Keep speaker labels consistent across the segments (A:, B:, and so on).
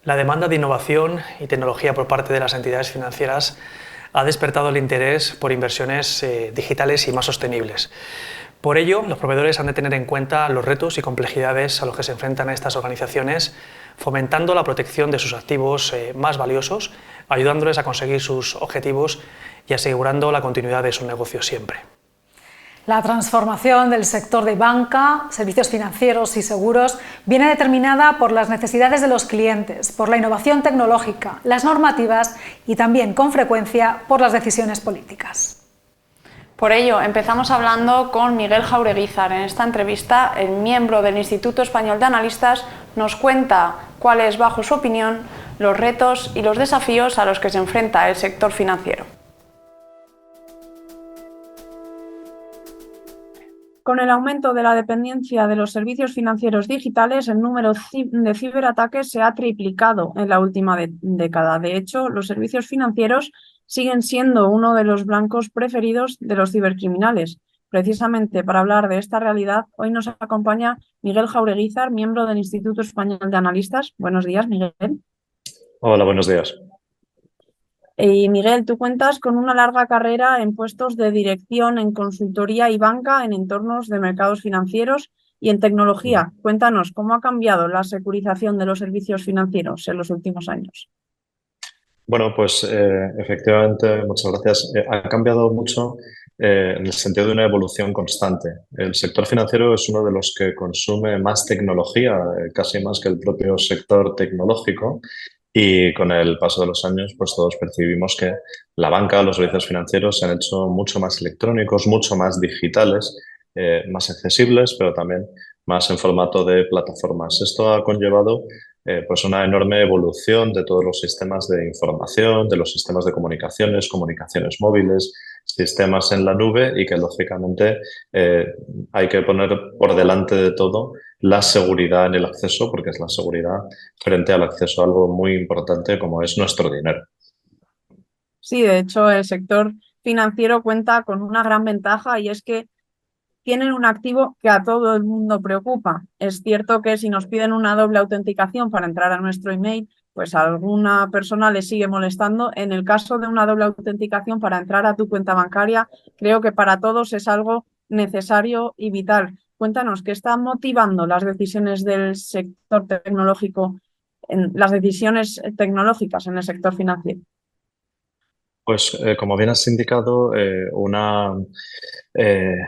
A: La demanda de innovación y tecnología por parte de las entidades financieras ha despertado el interés por inversiones digitales y más sostenibles. Por ello, los proveedores han de tener en cuenta los retos y complejidades a los que se enfrentan estas organizaciones, fomentando la protección de sus activos más valiosos, ayudándoles a conseguir sus objetivos y asegurando la continuidad de su negocio siempre.
B: La transformación del sector de banca, servicios financieros y seguros viene determinada por las necesidades de los clientes, por la innovación tecnológica, las normativas y también, con frecuencia, por las decisiones políticas.
C: Por ello, empezamos hablando con Miguel Jaureguizar. En esta entrevista, el miembro del Instituto Español de Analistas nos cuenta cuáles, bajo su opinión, los retos y los desafíos a los que se enfrenta el sector financiero.
D: Con el aumento de la dependencia de los servicios financieros digitales, el número de ciberataques se ha triplicado en la última década. De hecho, los servicios financieros siguen siendo uno de los blancos preferidos de los cibercriminales. Precisamente para hablar de esta realidad, hoy nos acompaña Miguel Jaureguizar, miembro del Instituto Español de Analistas. Buenos días, Miguel.
E: Hola, buenos días.
D: Y Miguel, tú cuentas con una larga carrera en puestos de dirección en consultoría y banca en entornos de mercados financieros y en tecnología. Cuéntanos, ¿cómo ha cambiado la securización de los servicios financieros en los últimos años?
E: Bueno, pues efectivamente, muchas gracias. Ha cambiado mucho en el sentido de una evolución constante. El sector financiero es uno de los que consume más tecnología, casi más que el propio sector tecnológico. Y con el paso de los años, pues todos percibimos que la banca, los servicios financieros se han hecho mucho más electrónicos, mucho más digitales, más accesibles, pero también más en formato de plataformas. Esto ha conllevado pues una enorme evolución de todos los sistemas de información, de los sistemas de comunicaciones, comunicaciones móviles, sistemas en la nube y que lógicamente hay que poner por delante de todo la seguridad en el acceso, porque es la seguridad frente al acceso a algo muy importante como es nuestro dinero.
D: Sí, de hecho, el sector financiero cuenta con una gran ventaja y es que tienen un activo que a todo el mundo preocupa. Es cierto que si nos piden una doble autenticación para entrar a nuestro email, pues a alguna persona le sigue molestando. En el caso de una doble autenticación para entrar a tu cuenta bancaria, creo que para todos es algo necesario y vital. Cuéntanos, ¿qué está motivando las decisiones del sector tecnológico, las decisiones tecnológicas en el sector financiero?
E: Pues como bien has indicado, una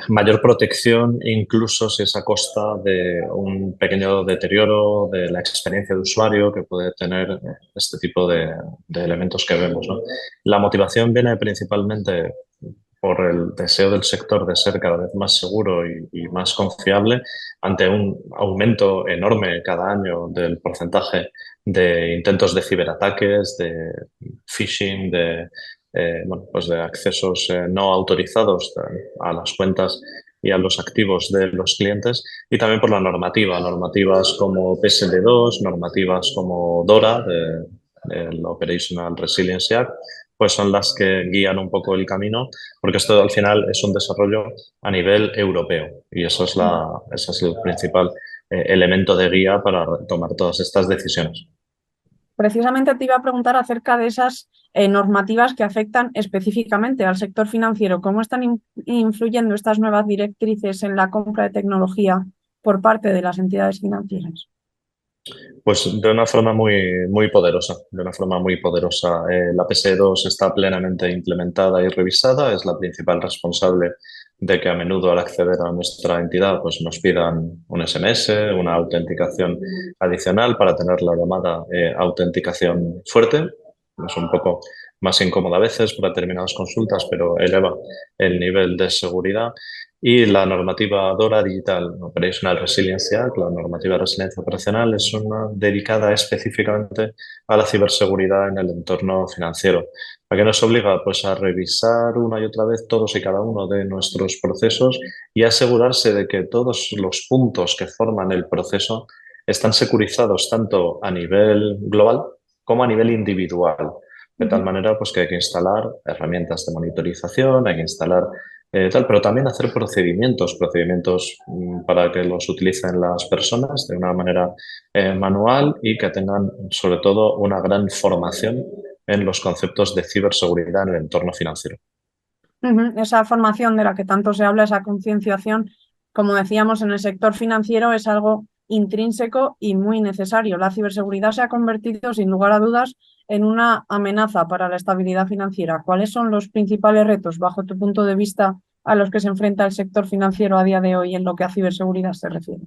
E: mayor protección, incluso si es a costa de un pequeño deterioro de la experiencia de usuario que puede tener este tipo de elementos que vemos, ¿no? La motivación viene principalmente por el deseo del sector de ser cada vez más seguro y más confiable ante un aumento enorme cada año del porcentaje de intentos de ciberataques, de phishing, pues de accesos no autorizados a las cuentas y a los activos de los clientes, y también por la normativa, normativas como PSD2, normativas como DORA, del Operational Resilience Act, pues son las que guían un poco el camino, porque esto al final es un desarrollo a nivel europeo y eso es ese es el principal elemento de guía para tomar todas estas decisiones.
D: Precisamente te iba a preguntar acerca de esas normativas que afectan específicamente al sector financiero. ¿Cómo están influyendo estas nuevas directrices en la compra de tecnología por parte de las entidades financieras?
E: Pues de una forma muy poderosa, de una forma muy poderosa. La PSD2 está plenamente implementada y revisada, es la principal responsable de que a menudo al acceder a nuestra entidad pues nos pidan un SMS, una autenticación adicional para tener la llamada autenticación fuerte. Es un poco más incómoda a veces para determinadas consultas, pero eleva el nivel de seguridad. Y la normativa DORA Digital Operational Resilience Act, la normativa de resiliencia operacional, es una dedicada específicamente a la ciberseguridad en el entorno financiero. ¿A qué nos obliga? Pues a revisar una y otra vez todos y cada uno de nuestros procesos y asegurarse de que todos los puntos que forman el proceso están securizados tanto a nivel global como a nivel individual. De tal manera pues, que hay que instalar herramientas de monitorización, hay que instalar tal, pero también hacer procedimientos para que los utilicen las personas de una manera manual y que tengan sobre todo una gran formación en los conceptos de ciberseguridad en el entorno financiero.
D: Esa formación de la que tanto se habla, esa concienciación, como decíamos, en el sector financiero es algo intrínseco y muy necesario. La ciberseguridad se ha convertido, sin lugar a dudas, en una amenaza para la estabilidad financiera. ¿Cuáles son los principales retos, bajo tu punto de vista, a los que se enfrenta el sector financiero a día de hoy en lo que a ciberseguridad se refiere?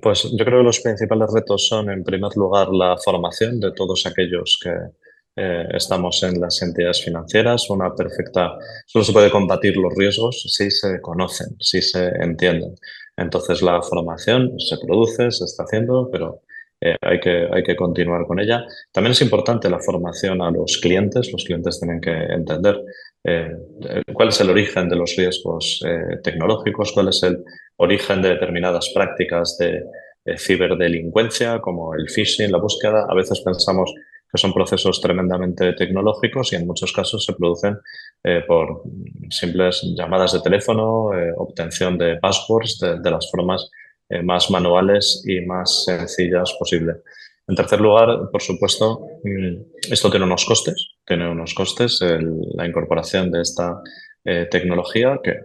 E: Pues yo creo que los principales retos son, en primer lugar, la formación de todos aquellos que estamos en las entidades financieras. Solo se puede combatir los riesgos si se conocen, si se entienden. Entonces la formación se produce, se está haciendo, pero hay que continuar con ella. También es importante la formación a los clientes. Los clientes tienen que entender eh, cuál es el origen de los riesgos tecnológicos, cuál es el origen de determinadas prácticas de ciberdelincuencia, como el phishing, la búsqueda. A veces pensamos que son procesos tremendamente tecnológicos y en muchos casos se producen por simples llamadas de teléfono, obtención de passwords de las formas más manuales y más sencillas posible. En tercer lugar, por supuesto, esto tiene unos costes. La incorporación de esta tecnología que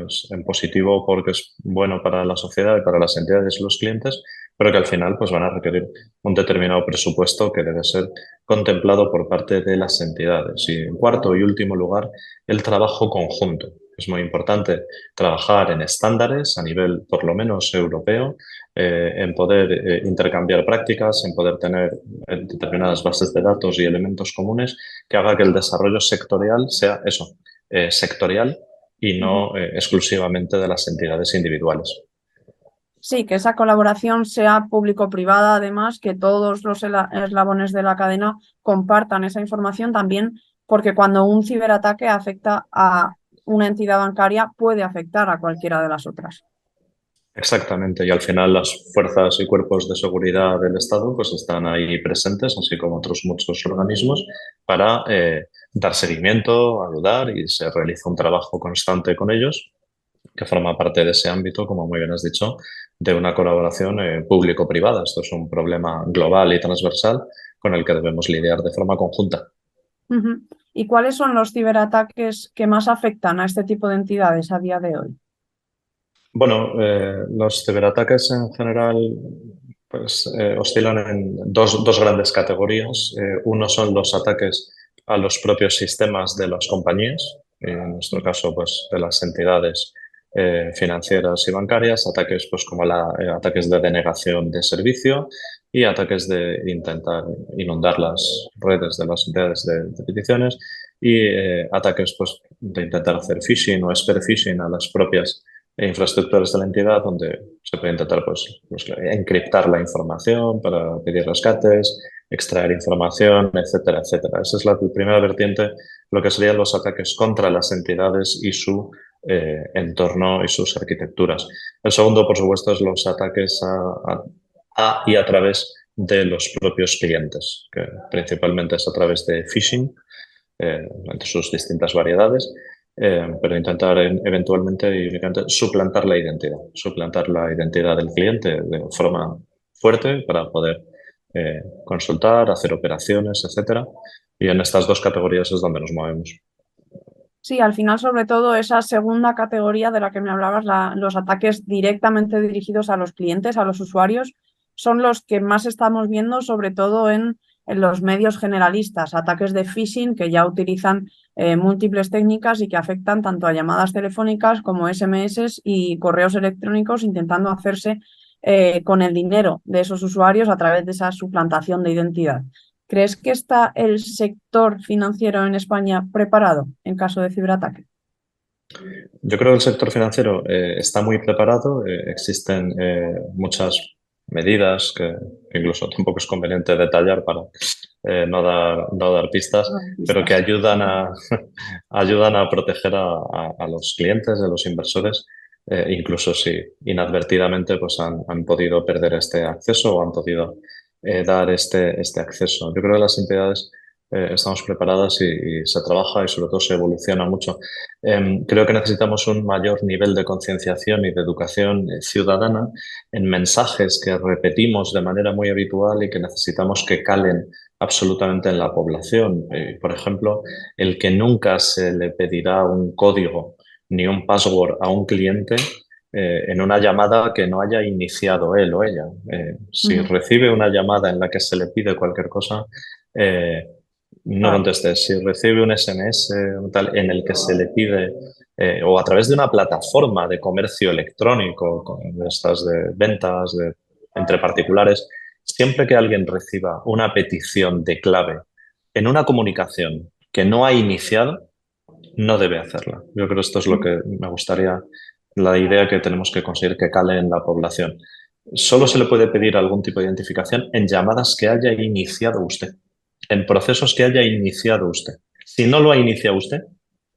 E: es en positivo porque es bueno para la sociedad y para las entidades y los clientes, pero que al final pues, van a requerir un determinado presupuesto que debe ser contemplado por parte de las entidades. Y en cuarto y último lugar, el trabajo conjunto. Es muy importante trabajar en estándares a nivel por lo menos europeo, en poder intercambiar prácticas, en poder tener determinadas bases de datos y elementos comunes que haga que el desarrollo sectorial sea eso, sectorial y no exclusivamente de las entidades individuales.
D: Sí, que esa colaboración sea público-privada, además, que todos los eslabones de la cadena compartan esa información también, porque cuando un ciberataque afecta a una entidad bancaria, puede afectar a cualquiera de las otras.
E: Exactamente, y al final las fuerzas y cuerpos de seguridad del Estado pues están ahí presentes, así como otros muchos organismos, para dar seguimiento, ayudar y se realiza un trabajo constante con ellos que forma parte de ese ámbito, como muy bien has dicho, de una colaboración público-privada. Esto es un problema global y transversal con el que debemos lidiar de forma conjunta.
D: ¿Y cuáles son los ciberataques que más afectan a este tipo de entidades a día de hoy?
E: Bueno, los ciberataques en general pues, oscilan en dos grandes categorías. Uno son los ataques a los propios sistemas de las compañías, en nuestro caso pues, de las entidades financieras y bancarias, ataques pues, como ataques de denegación de servicio y ataques de intentar inundar las redes de las entidades de peticiones y ataques pues, de intentar hacer phishing o spear phishing a las propias infraestructuras de la entidad donde se puede intentar pues, encriptar la información para pedir rescates, extraer información, etcétera, etcétera. Esa es la primera vertiente, lo que serían los ataques contra las entidades y su entorno y sus arquitecturas. El segundo, por supuesto, es los ataques a y a través de los propios clientes, que principalmente es a través de phishing, entre sus distintas variedades, pero intentar eventualmente y únicamente suplantar la identidad del cliente de forma fuerte para poder consultar, hacer operaciones, etcétera. Y en estas dos categorías es donde nos movemos.
D: Sí, al final, sobre todo, esa segunda categoría de la que me hablabas, los ataques directamente dirigidos a los clientes, a los usuarios, son los que más estamos viendo, sobre todo en los medios generalistas, ataques de phishing que ya utilizan múltiples técnicas y que afectan tanto a llamadas telefónicas como SMS y correos electrónicos, intentando hacerse con el dinero de esos usuarios a través de esa suplantación de identidad. ¿Crees que está el sector financiero en España preparado en caso de ciberataque?
E: Yo creo que el sector financiero está muy preparado. Existen muchas medidas que incluso tampoco es conveniente detallar para no dar pistas, pero que ayudan a proteger a los clientes, a los inversores, incluso si inadvertidamente pues, han podido perder este acceso o han podido dar este acceso. Yo creo que las entidades estamos preparadas y se trabaja y sobre todo se evoluciona mucho. Creo que necesitamos un mayor nivel de concienciación y de educación ciudadana en mensajes que repetimos de manera muy habitual y que necesitamos que calen absolutamente en la población. Por ejemplo, el que nunca se le pedirá un código ni un password a un cliente en una llamada que no haya iniciado él o ella. Si recibe una llamada en la que se le pide cualquier cosa, no contestes. Si recibe un SMS tal, en el que se le pide, o a través de una plataforma de comercio electrónico, de estas de ventas entre particulares, siempre que alguien reciba una petición de clave en una comunicación que no ha iniciado, no debe hacerla. Yo creo que esto es lo que me gustaría, la idea que tenemos que conseguir que cale en la población. Solo se le puede pedir algún tipo de identificación en llamadas que haya iniciado usted, en procesos que haya iniciado usted. Si no lo ha iniciado usted,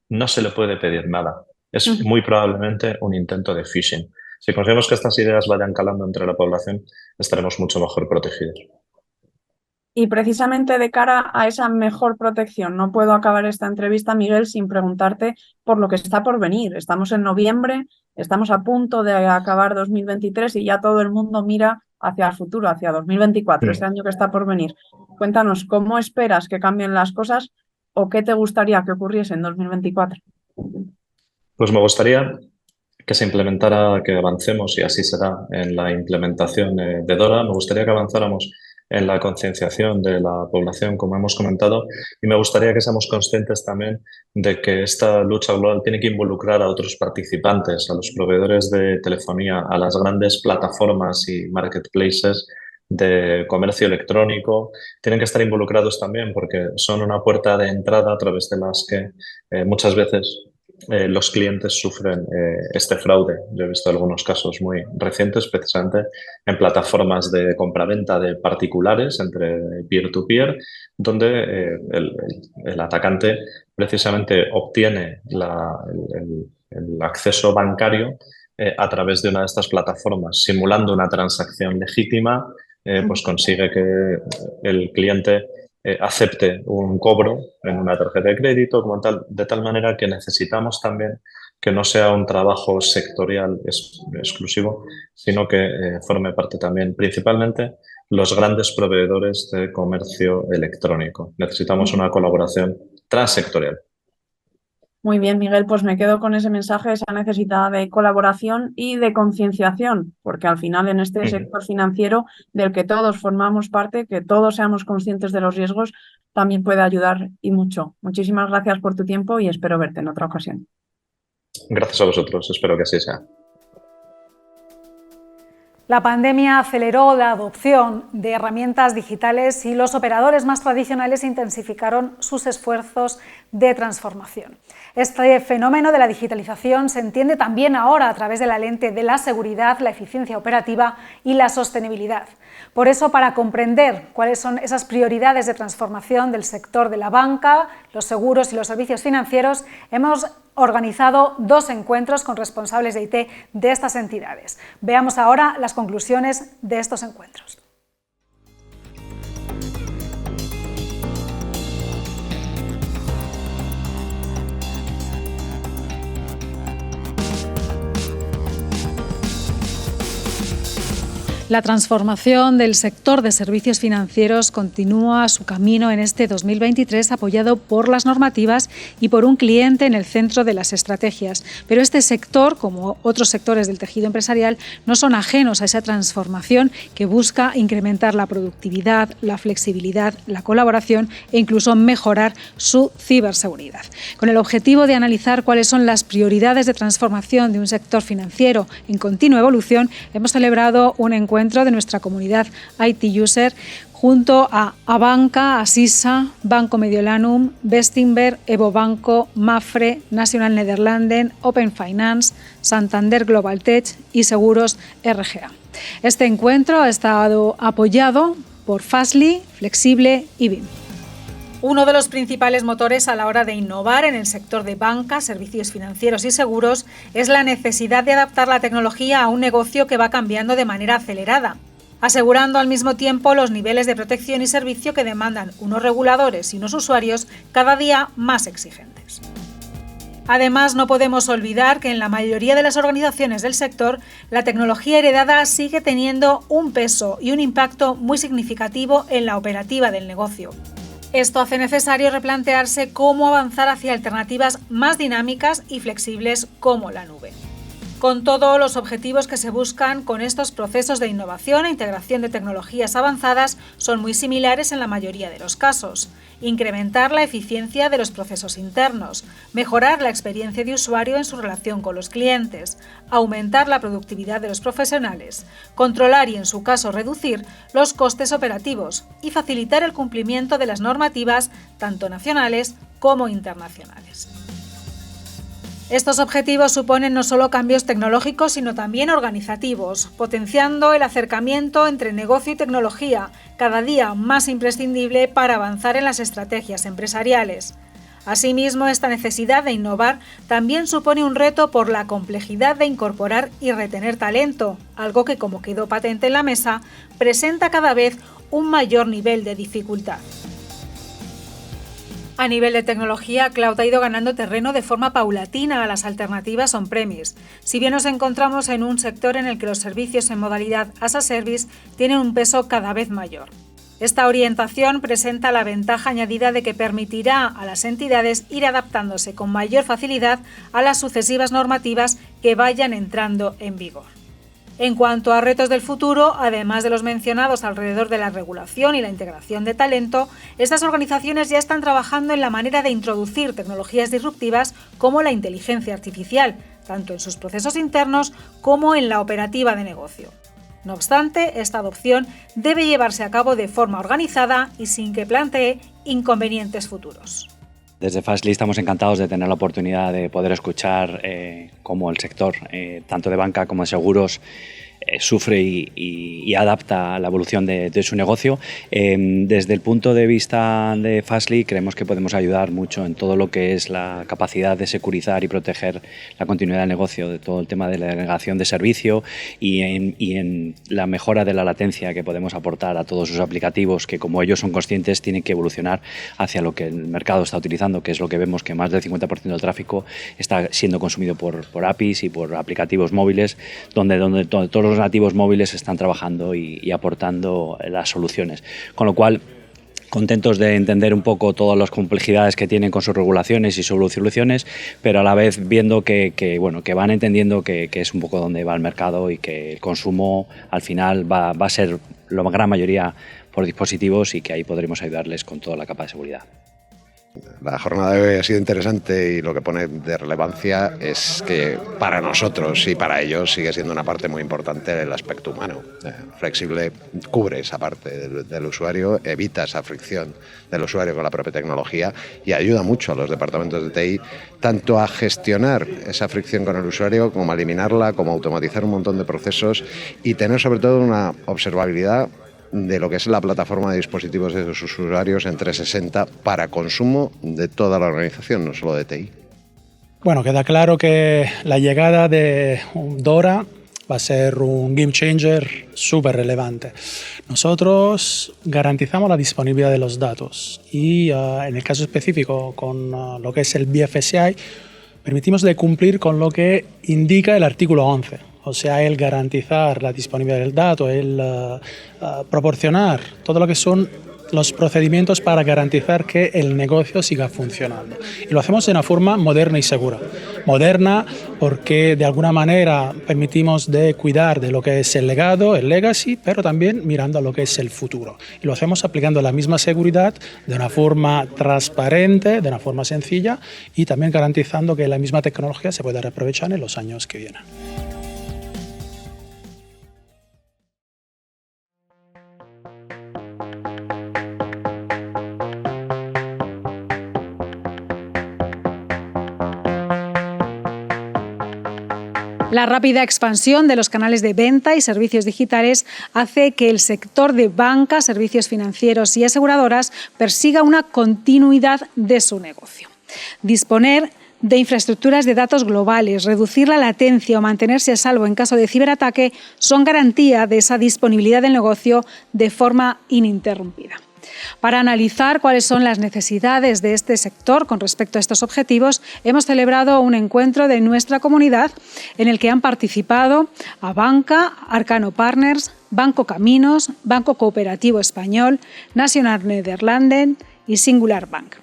E: no se le puede pedir nada. Es muy probablemente un intento de phishing. Si conseguimos que estas ideas vayan calando entre la población, estaremos mucho mejor protegidos.
D: Y precisamente de cara a esa mejor protección, no puedo acabar esta entrevista, Miguel, sin preguntarte por lo que está por venir. Estamos en noviembre, estamos a punto de acabar 2023 y ya todo el mundo mira hacia el futuro, hacia 2024, ese año que está por venir. Cuéntanos, ¿cómo esperas que cambien las cosas o qué te gustaría que ocurriese en 2024?
E: Pues me gustaría que se implementara, que avancemos, y así será, en la implementación de DORA. Me gustaría que avanzáramos en la concienciación de la población, como hemos comentado, y me gustaría que seamos conscientes también de que esta lucha global tiene que involucrar a otros participantes, a los proveedores de telefonía, a las grandes plataformas y marketplaces de comercio electrónico. Tienen que estar involucrados también porque son una puerta de entrada a través de las que muchas veces los clientes sufren este fraude. Yo he visto algunos casos muy recientes, precisamente en plataformas de compraventa de particulares entre peer-to-peer, donde el atacante precisamente obtiene el acceso bancario a través de una de estas plataformas, simulando una transacción legítima, pues consigue que el cliente acepte un cobro en una tarjeta de crédito, como tal, de tal manera que necesitamos también que no sea un trabajo sectorial exclusivo, sino que forme parte también, principalmente, los grandes proveedores de comercio electrónico. Necesitamos una colaboración transsectorial.
D: Muy bien, Miguel, pues me quedo con ese mensaje, esa necesidad de colaboración y de concienciación, porque al final en este sector financiero del que todos formamos parte, que todos seamos conscientes de los riesgos, también puede ayudar y mucho. Muchísimas gracias por tu tiempo y espero verte en otra ocasión.
E: Gracias a vosotros, espero que así sea.
B: La pandemia aceleró la adopción de herramientas digitales y los operadores más tradicionales intensificaron sus esfuerzos de transformación. Este fenómeno de la digitalización se entiende también ahora a través de la lente de la seguridad, la eficiencia operativa y la sostenibilidad. Por eso, para comprender cuáles son esas prioridades de transformación del sector de la banca, los seguros y los servicios financieros, hemos organizado 2 encuentros con responsables de IT de estas entidades. Veamos ahora las conclusiones de estos encuentros. La transformación del sector de servicios financieros continúa su camino en este 2023 apoyado por las normativas y por un cliente en el centro de las estrategias. Pero este sector, como otros sectores del tejido empresarial, no son ajenos a esa transformación que busca incrementar la productividad, la flexibilidad, la colaboración e incluso mejorar su ciberseguridad. Con el objetivo de analizar cuáles son las prioridades de transformación de un sector financiero en continua evolución, hemos celebrado un encuentro de nuestra comunidad IT User junto a Abanca, Asisa, Banco Mediolanum, Bestinver, Evo Banco, Mapfre, National Nederlanden, Open Finance, Santander Global Tech y Seguros RGA. Este encuentro ha estado apoyado por Fastly, Flexible y BIM. Uno de los principales motores a la hora de innovar en el sector de banca, servicios financieros y seguros es la necesidad de adaptar la tecnología a un negocio que va cambiando de manera acelerada. asegurando al mismo tiempo los niveles de protección y servicio que demandan unos reguladores y unos usuarios cada día más exigentes. Además, no podemos olvidar que en la mayoría de las organizaciones del sector, la tecnología heredada sigue teniendo un peso y un impacto muy significativo en la operativa del negocio. Esto hace necesario replantearse cómo avanzar hacia alternativas más dinámicas y flexibles como la nube. Con todo, los objetivos que se buscan con estos procesos de innovación e integración de tecnologías avanzadas son muy similares en la mayoría de los casos. Incrementar la eficiencia de los procesos internos, mejorar la experiencia de usuario en su relación con los clientes, aumentar la productividad de los profesionales, controlar y, en su caso, reducir los costes operativos y facilitar el cumplimiento de las normativas tanto nacionales como internacionales. Estos objetivos suponen no solo cambios tecnológicos, sino también organizativos, potenciando el acercamiento entre negocio y tecnología, cada día más imprescindible para avanzar en las estrategias empresariales. Asimismo, esta necesidad de innovar también supone un reto por la complejidad de incorporar y retener talento, algo que, como quedó patente en la mesa, presenta cada vez un mayor nivel de dificultad. A nivel de tecnología, Cloud ha ido ganando terreno de forma paulatina a las alternativas on-premise. Si bien nos encontramos en un sector en el que los servicios en modalidad as a service tienen un peso cada vez mayor. Esta orientación presenta la ventaja añadida de que permitirá a las entidades ir adaptándose con mayor facilidad a las sucesivas normativas que vayan entrando en vigor. En cuanto a retos del futuro, además de los mencionados alrededor de la regulación y la integración de talento, estas organizaciones ya están trabajando en la manera de introducir tecnologías disruptivas como la inteligencia artificial, tanto en sus procesos internos como en la operativa de negocio. No obstante, esta adopción debe llevarse a cabo de forma organizada y sin que plantee inconvenientes futuros.
F: Desde Fastly estamos encantados de tener la oportunidad de poder escuchar cómo el sector, tanto de banca como de seguros, sufre y adapta a la evolución de su negocio. Desde el punto de vista de Fastly, creemos que podemos ayudar mucho en todo lo que es la capacidad de securizar y proteger la continuidad del negocio, de todo el tema de la denegación de servicio y en la mejora de la latencia que podemos aportar a todos sus aplicativos, que como ellos son conscientes tienen que evolucionar hacia lo que el mercado está utilizando, que es lo que vemos que más del 50% del tráfico está siendo consumido por APIs y por aplicativos móviles, donde todos los nativos móviles están trabajando y aportando las soluciones. Con lo cual, contentos de entender un poco todas las complejidades que tienen con sus regulaciones y sus soluciones, pero a la vez viendo que van entendiendo que es un poco donde va el mercado y que el consumo al final va a ser la gran mayoría por dispositivos y que ahí podremos ayudarles con toda la capa de seguridad.
G: La jornada de hoy ha sido interesante y lo que pone de relevancia es que para nosotros y para ellos sigue siendo una parte muy importante del aspecto humano. Flexible cubre esa parte del usuario, evita esa fricción del usuario con la propia tecnología y ayuda mucho a los departamentos de TI tanto a gestionar esa fricción con el usuario como a eliminarla, como a automatizar un montón de procesos y tener sobre todo una observabilidad de lo que es la plataforma de dispositivos de sus usuarios en 360 para consumo de toda la organización, no solo de TI.
H: Bueno, queda claro que la llegada de DORA va a ser un game changer súper relevante. Nosotros garantizamos la disponibilidad de los datos y en el caso específico con lo que es el BFSI, permitimos de cumplir con lo que indica el artículo 11. O sea, el garantizar la disponibilidad del dato, el proporcionar todo lo que son los procedimientos para garantizar que el negocio siga funcionando. Y lo hacemos de una forma moderna y segura. Moderna porque de alguna manera permitimos de cuidar de lo que es el legado, el legacy, pero también mirando a lo que es el futuro. Y lo hacemos aplicando la misma seguridad de una forma transparente, de una forma sencilla y también garantizando que la misma tecnología se pueda reaprovechar en los años que vienen.
B: La rápida expansión de los canales de venta y servicios digitales hace que el sector de banca, servicios financieros y aseguradoras persiga una continuidad de su negocio. Disponer de infraestructuras de datos globales, reducir la latencia o mantenerse a salvo en caso de ciberataque son garantía de esa disponibilidad del negocio de forma ininterrumpida. Para analizar cuáles son las necesidades de este sector con respecto a estos objetivos, hemos celebrado un encuentro de nuestra comunidad en el que han participado Abanca, Arcano Partners, Banco Caminos, Banco Cooperativo Español, National Nederlanden y Singular Bank.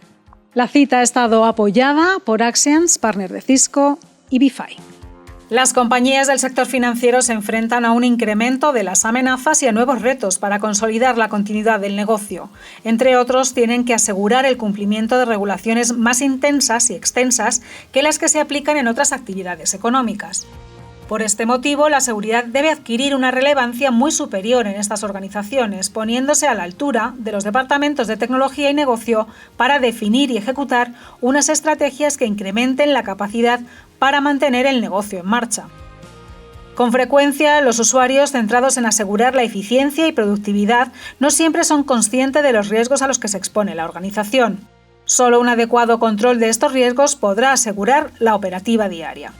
B: La cita ha estado apoyada por Axians, partner de Cisco, y BeFi. Las compañías del sector financiero se enfrentan a un incremento de las amenazas y a nuevos retos para consolidar la continuidad del negocio. Entre otros, tienen que asegurar el cumplimiento de regulaciones más intensas y extensas que las que se aplican en otras actividades económicas. Por este motivo, la seguridad debe adquirir una relevancia muy superior en estas organizaciones, poniéndose a la altura de los departamentos de tecnología y negocio para definir y ejecutar unas estrategias que incrementen la capacidad para mantener el negocio en marcha. Con frecuencia, los usuarios centrados en asegurar la eficiencia y productividad no siempre son conscientes de los riesgos a los que se expone la organización. Solo un adecuado control de estos riesgos podrá asegurar la operativa diaria.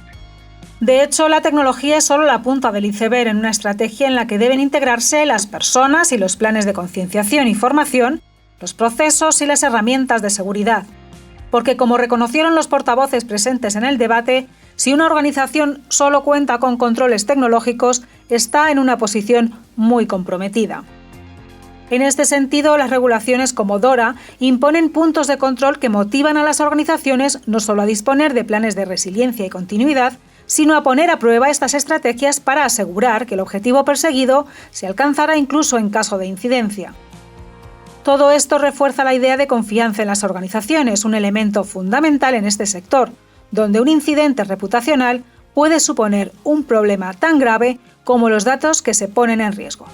B: De hecho, la tecnología es solo la punta del iceberg en una estrategia en la que deben integrarse las personas y los planes de concienciación y formación, los procesos y las herramientas de seguridad. Porque, como reconocieron los portavoces presentes en el debate, si una organización solo cuenta con controles tecnológicos, está en una posición muy comprometida. En este sentido, las regulaciones como DORA imponen puntos de control que motivan a las organizaciones no solo a disponer de planes de resiliencia y continuidad, sino a poner a prueba estas estrategias para asegurar que el objetivo perseguido se alcanzará incluso en caso de incidencia. Todo esto refuerza la idea de confianza en las organizaciones, un elemento fundamental en este sector, donde un incidente reputacional puede suponer un problema tan grave como los datos que se ponen en riesgo.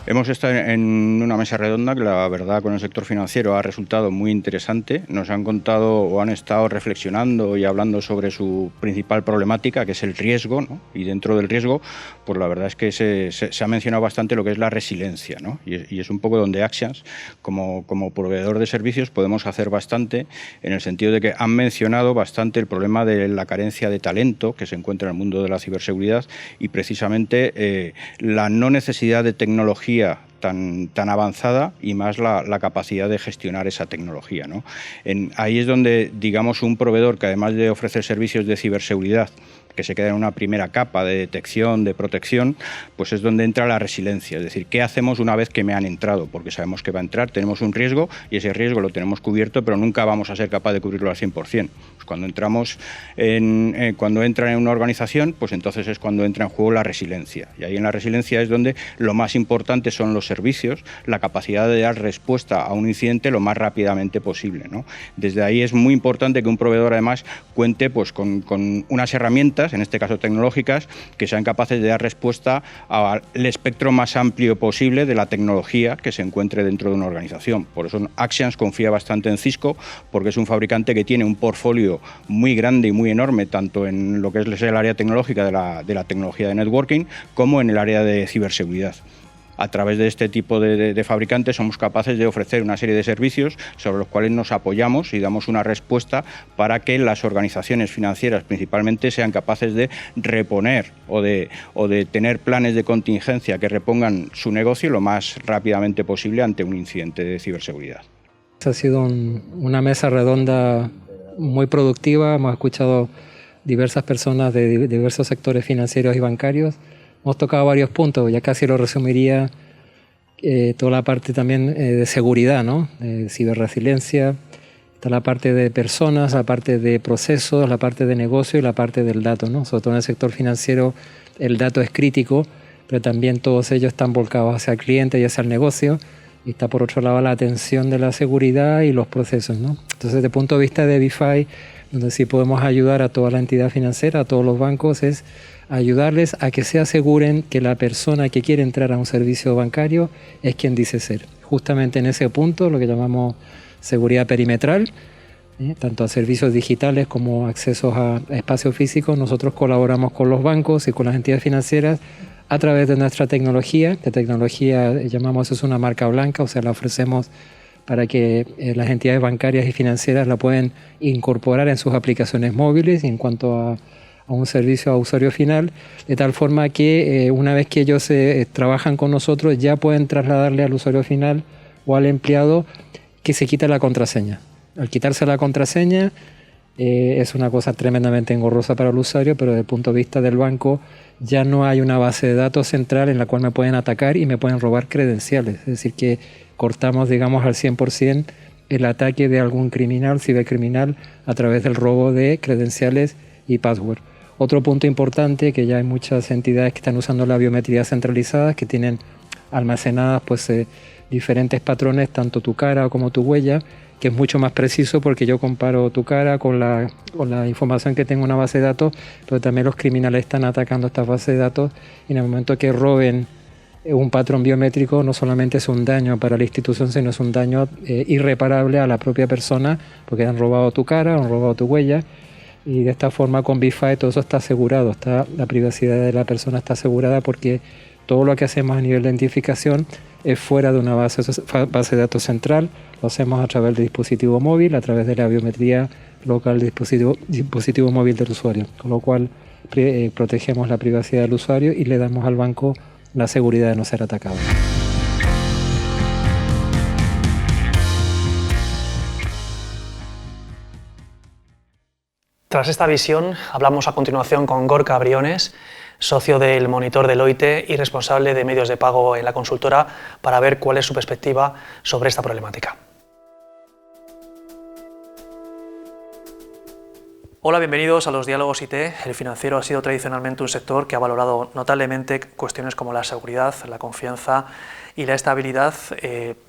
I: Hemos estado en una mesa redonda que la verdad con el sector financiero ha resultado muy interesante. Nos han contado o han estado reflexionando y hablando sobre su principal problemática, que es el riesgo, ¿no? Y dentro del riesgo, pues la verdad es que se ha mencionado bastante lo que es la resiliencia, ¿no? Y es un poco donde Axians, como proveedor de servicios, podemos hacer bastante en el sentido de que han mencionado bastante el problema de la carencia de talento que se encuentra en el mundo de la ciberseguridad y precisamente la no necesidad de tecnología tan avanzada y más la capacidad de gestionar esa tecnología, ¿no? Ahí es donde, digamos, un proveedor que además de ofrecer servicios de ciberseguridad que se queda en una primera capa de detección, de protección, pues es donde entra la resiliencia. Es decir, ¿qué hacemos una vez que me han entrado? Porque sabemos que va a entrar, tenemos un riesgo y ese riesgo lo tenemos cubierto, pero nunca vamos a ser capaces de cubrirlo al 100%. Pues cuando entran en una organización, pues entonces es cuando entra en juego la resiliencia. Y ahí en la resiliencia es donde lo más importante son los servicios, la capacidad de dar respuesta a un incidente lo más rápidamente posible, ¿no? Desde ahí es muy importante que un proveedor además cuente pues, con unas herramientas, en este caso tecnológicas, que sean capaces de dar respuesta al espectro más amplio posible de la tecnología que se encuentre dentro de una organización. Por eso Axians confía bastante en Cisco, porque es un fabricante que tiene un portfolio muy grande y muy enorme, tanto en lo que es el área tecnológica de la tecnología de networking, como en el área de ciberseguridad. A través de este tipo de fabricantes somos capaces de ofrecer una serie de servicios sobre los cuales nos apoyamos y damos una respuesta para que las organizaciones financieras principalmente sean capaces de reponer o de tener planes de contingencia que repongan su negocio lo más rápidamente posible ante un incidente de ciberseguridad.
J: Ha sido una mesa redonda muy productiva, hemos escuchado diversas personas de diversos sectores financieros y bancarios. Hemos tocado varios puntos, ya casi lo resumiría, toda la parte también de seguridad, ¿no? De ciberresiliencia, está la parte de personas, la parte de procesos, la parte de negocio y la parte del dato, ¿no? Sobre todo en el sector financiero el dato es crítico, pero también todos ellos están volcados hacia el cliente y hacia el negocio, y está por otro lado la atención de la seguridad y los procesos, ¿no? Entonces, desde el punto de vista de BeFi, donde sí podemos ayudar a toda la entidad financiera, a todos los bancos, es ayudarles a que se aseguren que la persona que quiere entrar a un servicio bancario es quien dice ser. Justamente en ese punto, lo que llamamos seguridad perimetral, tanto a servicios digitales como accesos a espacios físicos, nosotros colaboramos con los bancos y con las entidades financieras a través de nuestra tecnología. La tecnología, llamamos eso una marca blanca, o sea, la ofrecemos para que las entidades bancarias y financieras la puedan incorporar en sus aplicaciones móviles en cuanto a un servicio a usuario final, de tal forma que una vez que ellos trabajan con nosotros ya pueden trasladarle al usuario final o al empleado que se quita la contraseña. Al quitarse la contraseña es una cosa tremendamente engorrosa para el usuario, pero desde el punto de vista del banco ya no hay una base de datos central en la cual me pueden atacar y me pueden robar credenciales. Es decir, que cortamos, digamos, al 100% el ataque de algún criminal, cibercriminal, a través del robo de credenciales y password. Otro punto importante, que ya hay muchas entidades que están usando la biometría centralizada, que tienen almacenadas pues, diferentes patrones, tanto tu cara como tu huella, que es mucho más preciso porque yo comparo tu cara con la información que tengo en una base de datos, pero también los criminales están atacando estas bases de datos y en el momento que roben un patrón biométrico no solamente es un daño para la institución, sino es un daño irreparable a la propia persona porque han robado tu cara, han robado tu huella y de esta forma con BeFi todo eso está asegurado, la privacidad de la persona está asegurada porque todo lo que hacemos a nivel de identificación es fuera de una base de datos central, lo hacemos a través del dispositivo móvil, a través de la biometría local del dispositivo móvil del usuario, con lo cual protegemos la privacidad del usuario y le damos al banco la seguridad de no ser atacado.
A: Tras esta visión, hablamos a continuación con Gorka Briones, socio del monitor Deloitte y responsable de medios de pago en la consultora, para ver cuál es su perspectiva sobre esta problemática. Hola, bienvenidos a los Diálogos IT. El financiero ha sido tradicionalmente un sector que ha valorado notablemente cuestiones como la seguridad, la confianza y la estabilidad,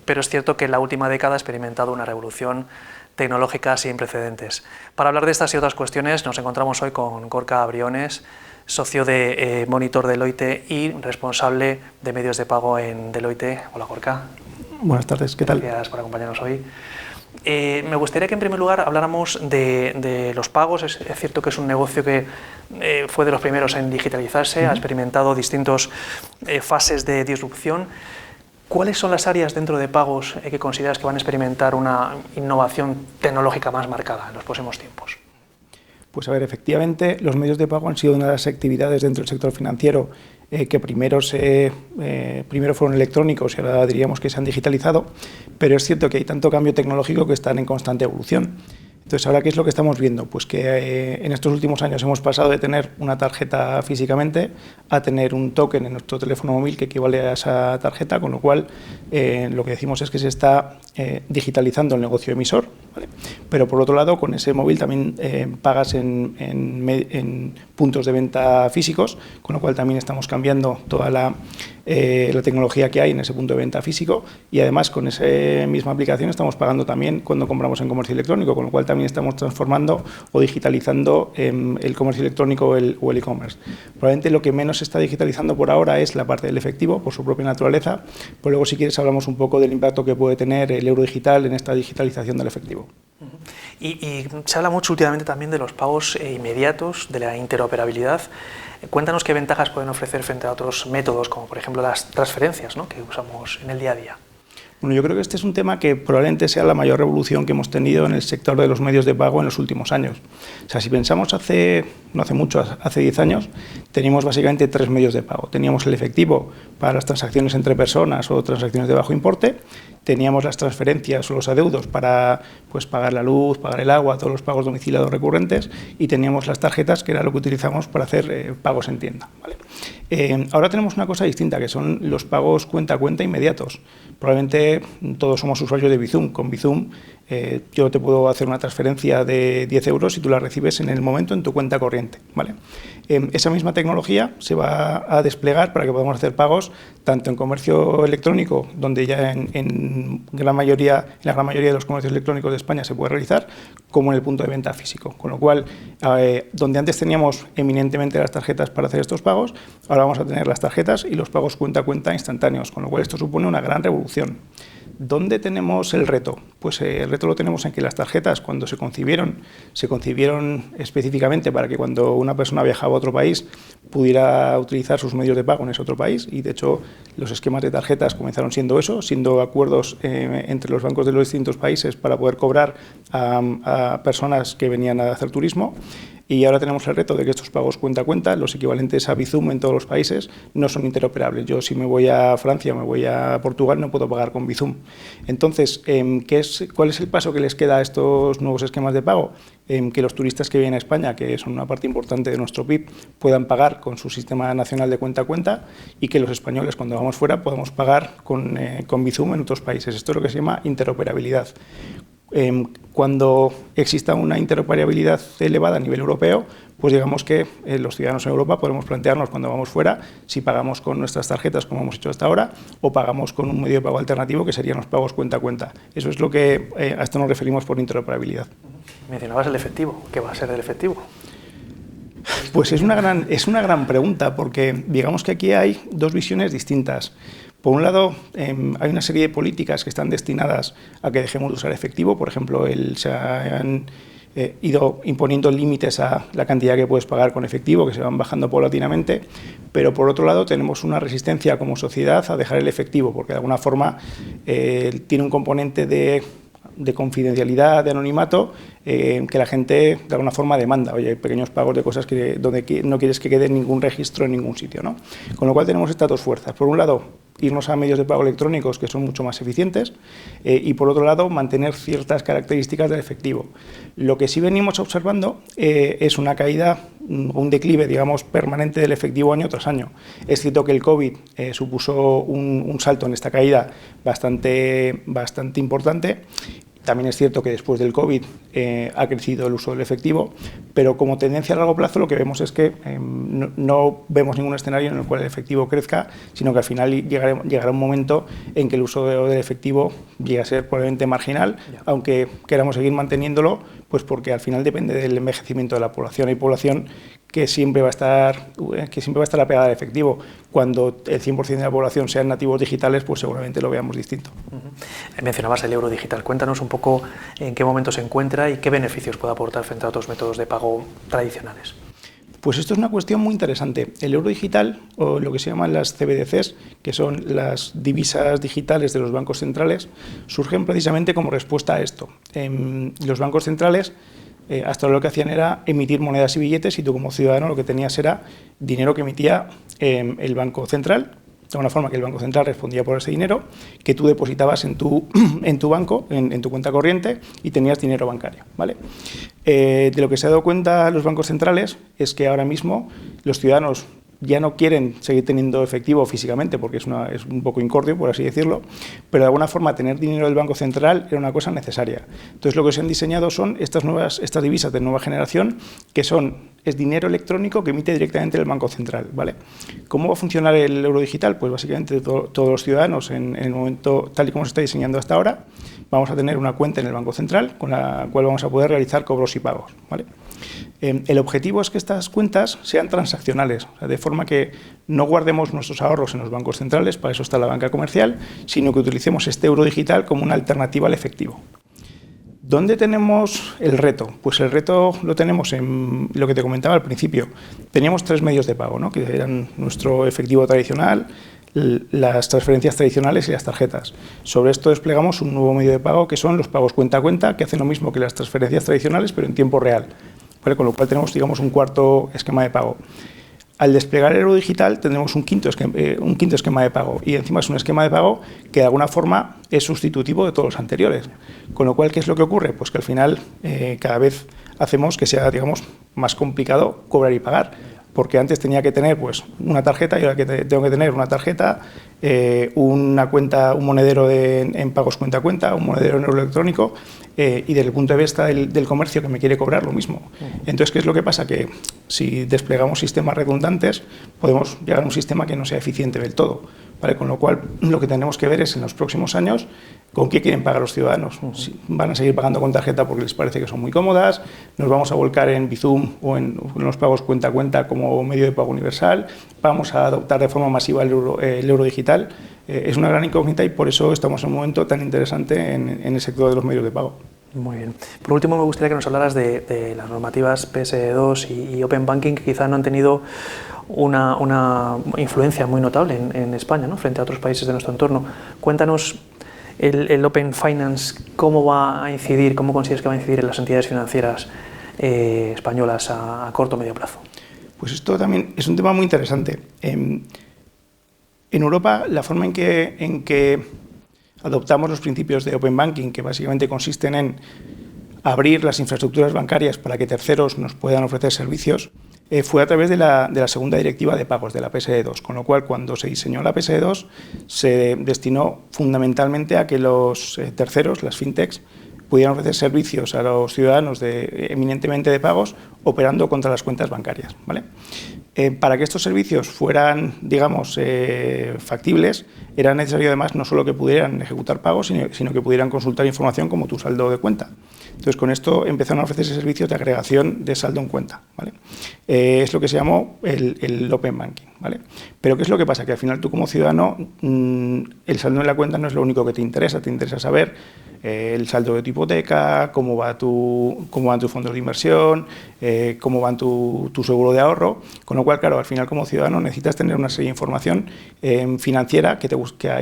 A: pero es cierto que en la última década ha experimentado una revolución tecnológica sin precedentes. Para hablar de estas y otras cuestiones nos encontramos hoy con Gorka Briones, socio de Monitor Deloitte y responsable de medios de pago en Deloitte. Hola, Gorka.
K: Buenas tardes, ¿qué tal?
A: Gracias por acompañarnos hoy. Me gustaría que en primer lugar habláramos de los pagos. Es cierto que es un negocio que fue de los primeros en digitalizarse, ha experimentado distintas fases de disrupción. ¿Cuáles son las áreas dentro de pagos que consideras que van a experimentar una innovación tecnológica más marcada en los próximos tiempos?
K: Pues a ver, efectivamente, los medios de pago han sido una de las actividades dentro del sector financiero que primero fueron electrónicos y ahora diríamos que se han digitalizado, pero es cierto que hay tanto cambio tecnológico que están en constante evolución. Entonces, ¿ahora qué es lo que estamos viendo? Pues que en estos últimos años hemos pasado de tener una tarjeta físicamente a tener un token en nuestro teléfono móvil que equivale a esa tarjeta, con lo cual lo que decimos es que se está digitalizando el negocio emisor, ¿vale? Pero por otro lado, con ese móvil también pagas en puntos de venta físicos, con lo cual también estamos cambiando toda la tecnología que hay en ese punto de venta físico y además con esa misma aplicación estamos pagando también cuando compramos en comercio electrónico, con lo cual también estamos transformando o digitalizando el comercio electrónico o el e-commerce. Probablemente lo que menos se está digitalizando por ahora es la parte del efectivo, por su propia naturaleza, pero luego si quieres hablamos un poco del impacto que puede tener el euro digital en esta digitalización del efectivo.
A: Y se habla mucho últimamente también de los pagos inmediatos, de la interoperabilidad. Cuéntanos qué ventajas pueden ofrecer frente a otros métodos, como por ejemplo las transferencias, ¿no?, que usamos en el día a día.
K: Bueno, yo creo que este es un tema que probablemente sea la mayor revolución que hemos tenido en el sector de los medios de pago en los últimos años. O sea, si pensamos no hace mucho, hace 10 años, teníamos básicamente 3 medios de pago. Teníamos el efectivo para las transacciones entre personas o transacciones de bajo importe, teníamos las transferencias o los adeudos para pagar la luz, pagar el agua, todos los pagos domiciliados recurrentes, y teníamos las tarjetas, que era lo que utilizamos para hacer pagos en tienda, ¿vale? Ahora tenemos una cosa distinta, que son los pagos cuenta a cuenta inmediatos. Probablemente todos somos usuarios de Bizum. Con Bizum yo te puedo hacer una transferencia de 10 euros y tú la recibes en el momento en tu cuenta corriente, ¿vale? Esa misma tecnología se va a desplegar para que podamos hacer pagos tanto en comercio electrónico, donde ya en la gran mayoría de los comercios electrónicos de España se puede realizar, como en el punto de venta físico. Con lo cual, donde antes teníamos eminentemente las tarjetas para hacer estos pagos, ahora vamos a tener las tarjetas y los pagos cuenta a cuenta instantáneos, con lo cual esto supone una gran revolución. ¿Dónde tenemos el reto? Pues el reto lo tenemos en que las tarjetas, cuando se concibieron específicamente para que cuando una persona viajaba a otro país pudiera utilizar sus medios de pago en ese otro país, y de hecho los esquemas de tarjetas comenzaron siendo eso, siendo acuerdos entre los bancos de los distintos países para poder cobrar a personas que venían a hacer turismo. Y ahora tenemos el reto de que estos pagos cuenta a cuenta, los equivalentes a Bizum en todos los países, no son interoperables. Yo, si me voy a Francia o me voy a Portugal, no puedo pagar con Bizum. Entonces, ¿cuál es el paso que les queda a estos nuevos esquemas de pago? Que los turistas que vienen a España, que son una parte importante de nuestro PIB, puedan pagar con su sistema nacional de cuenta a cuenta, y que los españoles, cuando vamos fuera, podamos pagar con Bizum en otros países. Esto es lo que se llama interoperabilidad. Cuando exista una interoperabilidad elevada a nivel europeo, pues digamos que los ciudadanos en Europa podemos plantearnos cuando vamos fuera si pagamos con nuestras tarjetas, como hemos hecho hasta ahora, o pagamos con un medio de pago alternativo, que serían los pagos cuenta a cuenta. Eso es lo que a esto nos referimos por interoperabilidad.
A: Mencionabas el efectivo. ¿Qué va a ser el efectivo?
K: Pues es una gran pregunta, porque digamos que aquí hay dos visiones distintas. Por un lado, hay una serie de políticas que están destinadas a que dejemos de usar efectivo. Por ejemplo, se han ido imponiendo límites a la cantidad que puedes pagar con efectivo, que se van bajando paulatinamente, pero por otro lado tenemos una resistencia como sociedad a dejar el efectivo, porque de alguna forma tiene un componente de confidencialidad, de anonimato, que la gente de alguna forma demanda. Oye, hay pequeños pagos de cosas donde no quieres que quede ningún registro en ningún sitio, ¿no? Con lo cual tenemos estas dos fuerzas. Por un lado, irnos a medios de pago electrónicos que son mucho más eficientes, y por otro lado, mantener ciertas características del efectivo. Lo que sí venimos observando es una caída, un declive, digamos, permanente del efectivo año tras año. Es cierto que el COVID supuso un salto en esta caída bastante importante. También es cierto que después del COVID ha crecido el uso del efectivo, pero como tendencia a largo plazo lo que vemos es que no vemos ningún escenario en el cual el efectivo crezca, sino que al final llegará un momento en que el uso del efectivo llegue a ser probablemente marginal, aunque queramos seguir manteniéndolo, pues porque al final depende del envejecimiento de la población. Hay población que siempre va a estar apegada al efectivo. Cuando el 100% de la población sean nativos digitales, pues seguramente lo veamos distinto.
A: Mencionabas el euro digital. Cuéntanos un poco en qué momento se encuentra y qué beneficios puede aportar frente a otros métodos de pago tradicionales.
K: Pues esto es una cuestión muy interesante. El euro digital, o lo que se llaman las CBDCs, que son las divisas digitales de los bancos centrales, surgen precisamente como respuesta a esto. Los bancos centrales hasta ahora lo que hacían era emitir monedas y billetes, y tú como ciudadano lo que tenías era dinero que emitía el Banco Central, de alguna forma que el Banco Central respondía por ese dinero, que tú depositabas en tu banco, en tu cuenta corriente, y tenías dinero bancario, ¿vale? De lo que se ha dado cuenta los bancos centrales es que ahora mismo los ciudadanos ya no quieren seguir teniendo efectivo físicamente, porque es un poco incordio, por así decirlo, pero de alguna forma tener dinero del Banco Central era una cosa necesaria. Entonces lo que se han diseñado son estas divisas de nueva generación, que es dinero electrónico que emite directamente el Banco Central, ¿vale? ¿Cómo va a funcionar el euro digital? Pues básicamente todos los ciudadanos, en el momento tal y como se está diseñando hasta ahora, vamos a tener una cuenta en el Banco Central con la cual vamos a poder realizar cobros y pagos, ¿vale? El objetivo es que estas cuentas sean transaccionales, o sea, de forma que no guardemos nuestros ahorros en los bancos centrales, para eso está la banca comercial, sino que utilicemos este euro digital como una alternativa al efectivo. ¿Dónde tenemos el reto? Pues el reto lo tenemos en lo que te comentaba al principio. Teníamos 3 medios de pago, ¿no? Que eran nuestro efectivo tradicional, las transferencias tradicionales y las tarjetas. Sobre esto desplegamos un nuevo medio de pago, que son los pagos cuenta a cuenta, que hacen lo mismo que las transferencias tradicionales, pero en tiempo real, ¿vale? Con lo cual tenemos, digamos, un cuarto esquema de pago. Al desplegar el euro digital tendremos un quinto esquema de pago, y encima es un esquema de pago que de alguna forma es sustitutivo de todos los anteriores. Con lo cual, ¿qué es lo que ocurre? Pues que al final cada vez hacemos que sea, digamos, más complicado cobrar y pagar, porque antes tenía que tener pues una tarjeta, y ahora que tengo que tener una tarjeta, una cuenta, un monedero en pagos cuenta a cuenta, un monedero en euro electrónico, y desde el punto de vista del comercio que me quiere cobrar lo mismo. Entonces, ¿qué es lo que pasa? Que si desplegamos sistemas redundantes, podemos llegar a un sistema que no sea eficiente del todo, ¿vale? Con lo cual, lo que tenemos que ver es en los próximos años con qué quieren pagar los ciudadanos. Si van a seguir pagando con tarjeta porque les parece que son muy cómodas, nos vamos a volcar en Bizum o en los pagos cuenta a cuenta como medio de pago universal, vamos a adoptar de forma masiva el euro digital. Es una gran incógnita y por eso estamos en un momento tan interesante en el sector de los medios de pago.
A: Muy bien. Por último, me gustaría que nos hablaras de las normativas PSD2 y Open Banking, que quizá no han tenido una influencia muy notable en España, ¿no?, frente a otros países de nuestro entorno. Cuéntanos el Open Finance, cómo va a incidir, cómo consideras que va a incidir en las entidades financieras españolas a corto o medio plazo.
K: Pues esto también es un tema muy interesante. En Europa, la forma en que adoptamos los principios de Open Banking, que básicamente consisten en abrir las infraestructuras bancarias para que terceros nos puedan ofrecer servicios, fue a través de la segunda directiva de pagos, de la PSD2, con lo cual cuando se diseñó la PSD2 se destinó fundamentalmente a que los terceros, las fintechs, pudieran ofrecer servicios a los ciudadanos eminentemente de pagos operando contra las cuentas bancarias, ¿vale? Para que estos servicios fueran, digamos, factibles, era necesario además no solo que pudieran ejecutar pagos, sino que pudieran consultar información como tu saldo de cuenta. Entonces, con esto empezaron a ofrecerse servicios de agregación de saldo en cuenta, ¿vale? Es lo que se llamó el Open Banking, ¿vale? Pero ¿qué es lo que pasa? Que al final tú como ciudadano, el saldo en la cuenta no es lo único que te interesa saber el saldo de tu hipoteca, cómo van tus fondos de inversión, cómo van tu seguro de ahorro, con lo cual, claro, al final como ciudadano necesitas tener una serie de información financiera que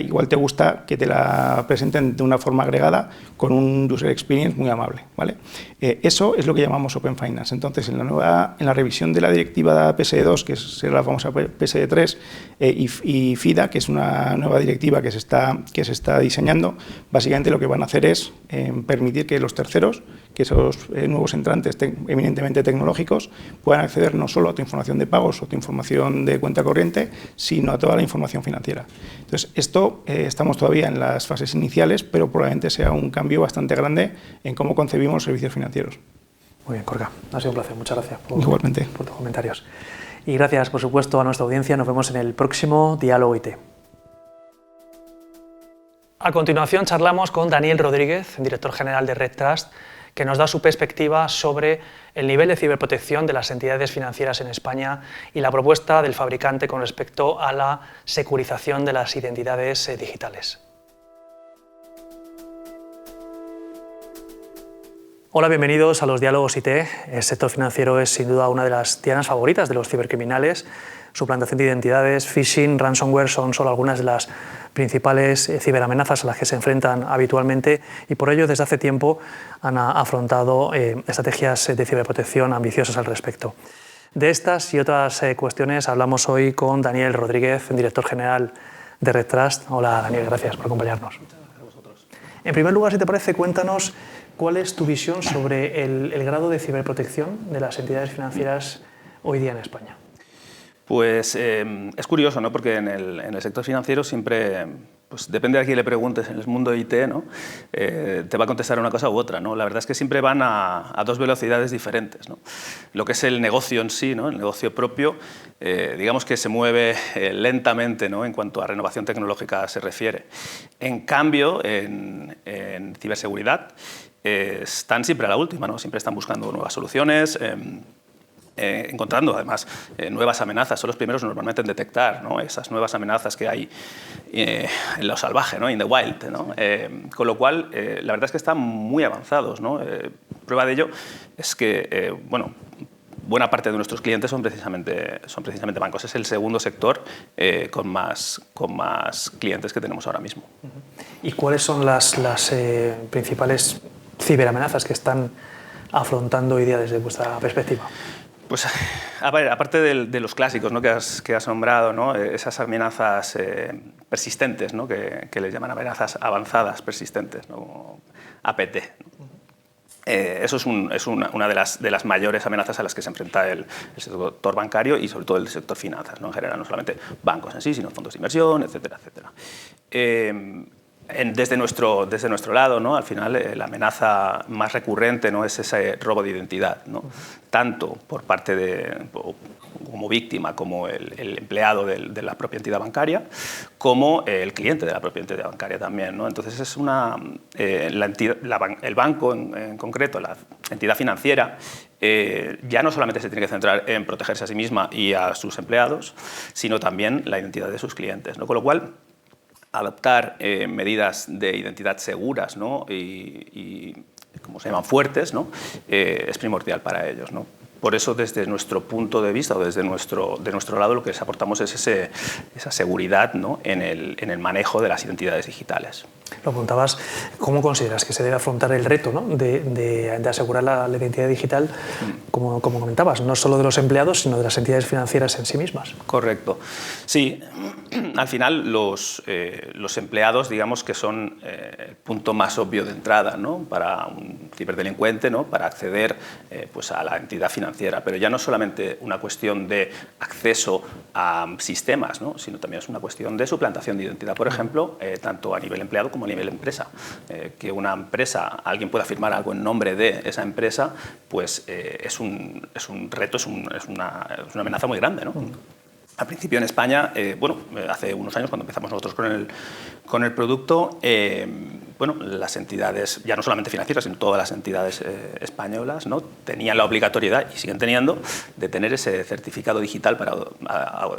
K: igual te gusta que te la presenten de una forma agregada con un user experience muy amable, ¿vale? Eso es lo que llamamos Open Finance. Entonces, en la revisión de la directiva PSD2, que será la famosa PSD3, y FIDA, que es una nueva directiva que se está diseñando, básicamente lo que van a hacer es permitir que los terceros, que esos nuevos entrantes eminentemente tecnológicos, puedan acceder no solo a tu información de pagos o tu información de cuenta corriente, sino a toda la información financiera. Entonces, esto estamos todavía en las fases iniciales, pero probablemente sea un cambio bastante grande en cómo concebimos los servicios financieros.
A: Muy bien, Gorka, ha sido un placer. Muchas gracias por tus comentarios. Y gracias, por supuesto, a nuestra audiencia. Nos vemos en el próximo Diálogo IT. A continuación charlamos con Daniel Rodríguez, director general de Red Trust, que nos da su perspectiva sobre el nivel de ciberprotección de las entidades financieras en España y la propuesta del fabricante con respecto a la securización de las identidades digitales. Hola, bienvenidos a los Diálogos IT. El sector financiero es sin duda una de las dianas favoritas de los cibercriminales. Suplantación de identidades, phishing, ransomware son solo algunas de las principales ciberamenazas a las que se enfrentan habitualmente y por ello desde hace tiempo han afrontado estrategias de ciberprotección ambiciosas al respecto. De estas y otras cuestiones hablamos hoy con Daniel Rodríguez, director general de Red Trust. Hola Daniel, gracias por acompañarnos. Muchas gracias a vosotros. En primer lugar, si te parece, cuéntanos cuál es tu visión sobre el grado de ciberprotección de las entidades financieras hoy día en España.
L: Pues es curioso, ¿no? Porque en el sector financiero siempre, pues depende de a quién le preguntes en el mundo de IT, ¿no? Te va a contestar una cosa u otra, ¿no? La verdad es que siempre van a dos velocidades diferentes, ¿no? Lo que es el negocio en sí, ¿no? El negocio propio, digamos que se mueve lentamente, ¿no? En cuanto a renovación tecnológica se refiere. En cambio, en ciberseguridad están siempre a la última, ¿no? Siempre están buscando nuevas soluciones, encontrando además nuevas amenazas. Son los primeros normalmente en detectar, ¿no? Esas nuevas amenazas que hay en lo salvaje, ¿no? In the wild, ¿no? Con lo cual, la verdad es que están muy avanzados, ¿no? Prueba de ello es que, bueno, buena parte de nuestros clientes son precisamente bancos. Es el segundo sector con más clientes que tenemos ahora mismo.
A: ¿Y cuáles son las principales ciberamenazas que están afrontando hoy día desde vuestra perspectiva?
L: Pues, a ver, aparte de los clásicos, ¿no? que has nombrado, ¿no? Esas amenazas persistentes, ¿no? que les llaman amenazas avanzadas persistentes, ¿no? APT. Eso es una de las mayores amenazas a las que se enfrenta el sector bancario y sobre todo el sector finanzas, ¿no? En general, no solamente bancos en sí, sino fondos de inversión, etcétera, etcétera. desde nuestro lado, ¿no? Al final la amenaza más recurrente, ¿no? Es ese robo de identidad, ¿no? Tanto por parte como víctima, como el empleado de la propia entidad bancaria, como el cliente de la propia entidad bancaria también, ¿no? Entonces es el banco en concreto, la entidad financiera, ya no solamente se tiene que centrar en protegerse a sí misma y a sus empleados, sino también la identidad de sus clientes, ¿no? Con lo cual, adoptar medidas de identidad seguras, ¿no? y como se llaman, fuertes, ¿no? Es primordial para ellos, ¿no? Por eso, desde nuestro punto de vista o desde de nuestro lado, lo que les aportamos es esa seguridad, ¿no? en el manejo de las identidades digitales.
A: Lo apuntabas, ¿cómo consideras que se debe afrontar el reto, ¿no? de asegurar la identidad digital, como comentabas, no solo de los empleados, sino de las entidades financieras en sí mismas?
L: Correcto. Sí, al final los empleados, digamos que son el punto más obvio de entrada, ¿no? Para un ciberdelincuente, ¿no? Para acceder pues a la entidad financiera, pero ya no solamente una cuestión de acceso a sistemas, ¿no? Sino también es una cuestión de suplantación de identidad, por ejemplo, tanto a nivel empleado como a nivel empresa. Que una empresa, alguien pueda firmar algo en nombre de esa empresa, pues es un reto, es una amenaza muy grande, ¿no? Al principio en España, hace unos años cuando empezamos nosotros con el producto, las entidades, ya no solamente financieras, sino todas las entidades españolas, ¿no? Tenían la obligatoriedad, y siguen teniendo, de tener ese certificado digital para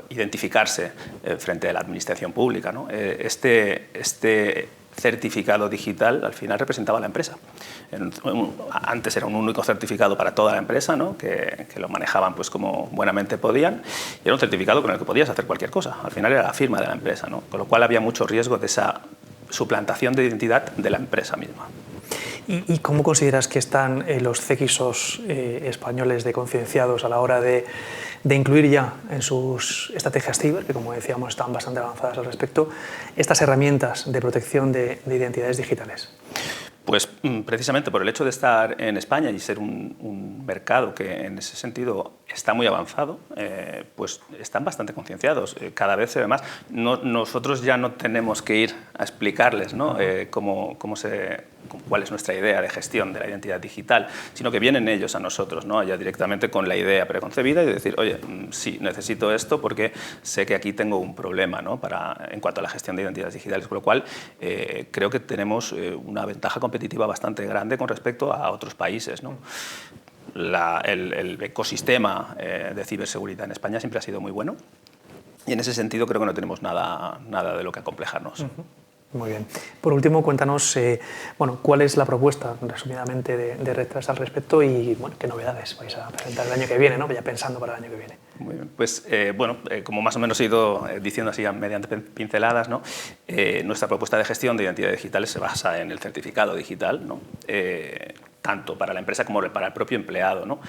L: identificarse frente a la administración pública, ¿no? Este certificado digital al final representaba a la empresa. Antes era un único certificado para toda la empresa, ¿no? que lo manejaban pues como buenamente podían, y era un certificado con el que podías hacer cualquier cosa. Al final era la firma de la empresa, ¿no? Con lo cual había mucho riesgo de esa suplantación de identidad de la empresa misma.
A: ¿Y cómo consideras que están los CXOs españoles de concienciados a la hora de incluir ya en sus estrategias ciber, que como decíamos están bastante avanzadas al respecto, estas herramientas de protección de identidades digitales?
L: Pues precisamente por el hecho de estar en España y ser un mercado que en ese sentido está muy avanzado, pues están bastante concienciados. Cada vez se ve más. Nosotros ya no tenemos que ir a explicarles, ¿no? Cuál es nuestra idea de gestión de la identidad digital, sino que vienen ellos a nosotros, ¿no? Ya directamente con la idea preconcebida y decir, oye, sí, necesito esto porque sé que aquí tengo un problema, ¿no? En cuanto a la gestión de identidades digitales, con lo cual creo que tenemos una ventaja competitiva bastante grande con respecto a otros países, ¿no? El ecosistema de ciberseguridad en España siempre ha sido muy bueno y en ese sentido creo que no tenemos nada de lo que acomplejarnos.
A: Muy bien. Por último, cuéntanos cuál es la propuesta, resumidamente, de Red Trust al respecto y qué novedades vais a presentar el año que viene, ¿no? Ya pensando para el año que viene.
L: Muy bien. Pues, como más o menos he ido diciendo así mediante pinceladas, ¿no? Nuestra propuesta de gestión de identidades digitales se basa en el certificado digital, ¿no? Tanto para la empresa como para el propio empleado, ¿no?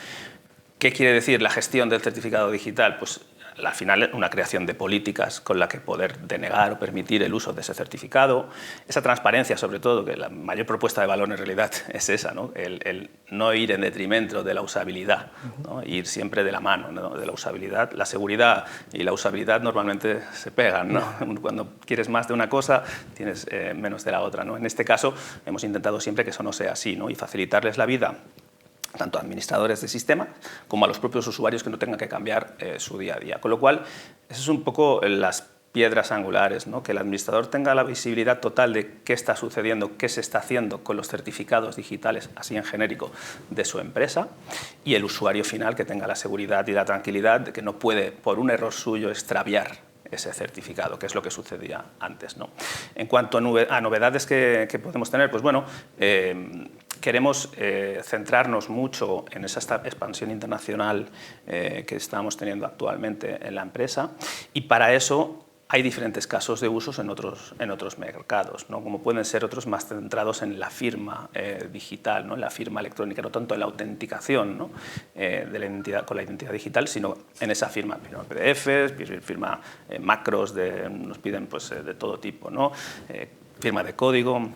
L: ¿Qué quiere decir la gestión del certificado digital? Pues al final una creación de políticas con la que poder denegar o permitir el uso de ese certificado, esa transparencia sobre todo, que la mayor propuesta de valor en realidad es esa, ¿no? El no ir en detrimento de la usabilidad, ¿no? Ir siempre de la mano, ¿no? De la usabilidad. La seguridad y la usabilidad normalmente se pegan, ¿no? Cuando quieres más de una cosa tienes menos de la otra, ¿no? En este caso hemos intentado siempre que eso no sea así, ¿no? Y facilitarles la vida tanto a administradores de sistemas como a los propios usuarios que no tengan que cambiar su día a día. Con lo cual, esas son un poco las piedras angulares, ¿no? Que el administrador tenga la visibilidad total de qué está sucediendo, qué se está haciendo con los certificados digitales, así en genérico, de su empresa, y el usuario final que tenga la seguridad y la tranquilidad de que no puede, por un error suyo, extraviar ese certificado, que es lo que sucedía antes, ¿no? En cuanto a novedades que podemos tener, pues bueno, queremos centrarnos mucho en esa expansión internacional que estamos teniendo actualmente en la empresa, y para eso hay diferentes casos de usos en otros mercados, ¿no? Como pueden ser otros más centrados en la firma digital, ¿no? En la firma electrónica, no tanto en la autenticación, ¿no? De la identidad, con la identidad digital, sino en esa firma PDFs, firma macros, nos piden pues, de todo tipo, ¿no? Firma de código,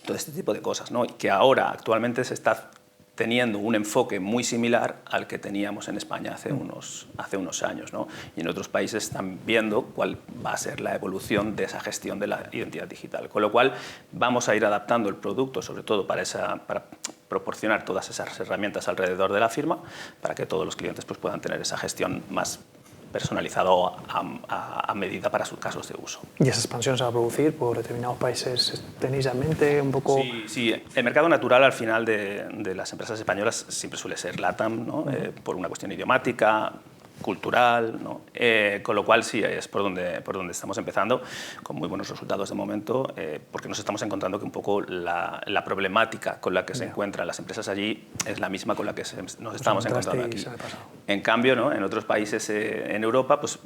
L: todo este tipo de cosas, ¿no? Y que ahora actualmente se está teniendo un enfoque muy similar al que teníamos en España hace unos años, ¿no? Y en otros países están viendo cuál va a ser la evolución de esa gestión de la identidad digital. Con lo cual vamos a ir adaptando el producto, sobre todo para proporcionar todas esas herramientas alrededor de la firma, para que todos los clientes pues, puedan tener esa gestión más personalizado a medida para sus casos de uso.
A: ¿Y esa expansión se va a producir por determinados países? ¿Tenéis en mente un poco...?
L: Sí, el mercado natural al final de las empresas españolas siempre suele ser LATAM, ¿no? Por una cuestión idiomática, cultural, ¿no? Con lo cual sí, es por donde estamos empezando, con muy buenos resultados de momento, porque nos estamos encontrando que un poco la problemática con la que se encuentran las empresas allí es la misma con la que nos estamos encontrando aquí. En cambio, ¿no? En otros países en Europa, pues,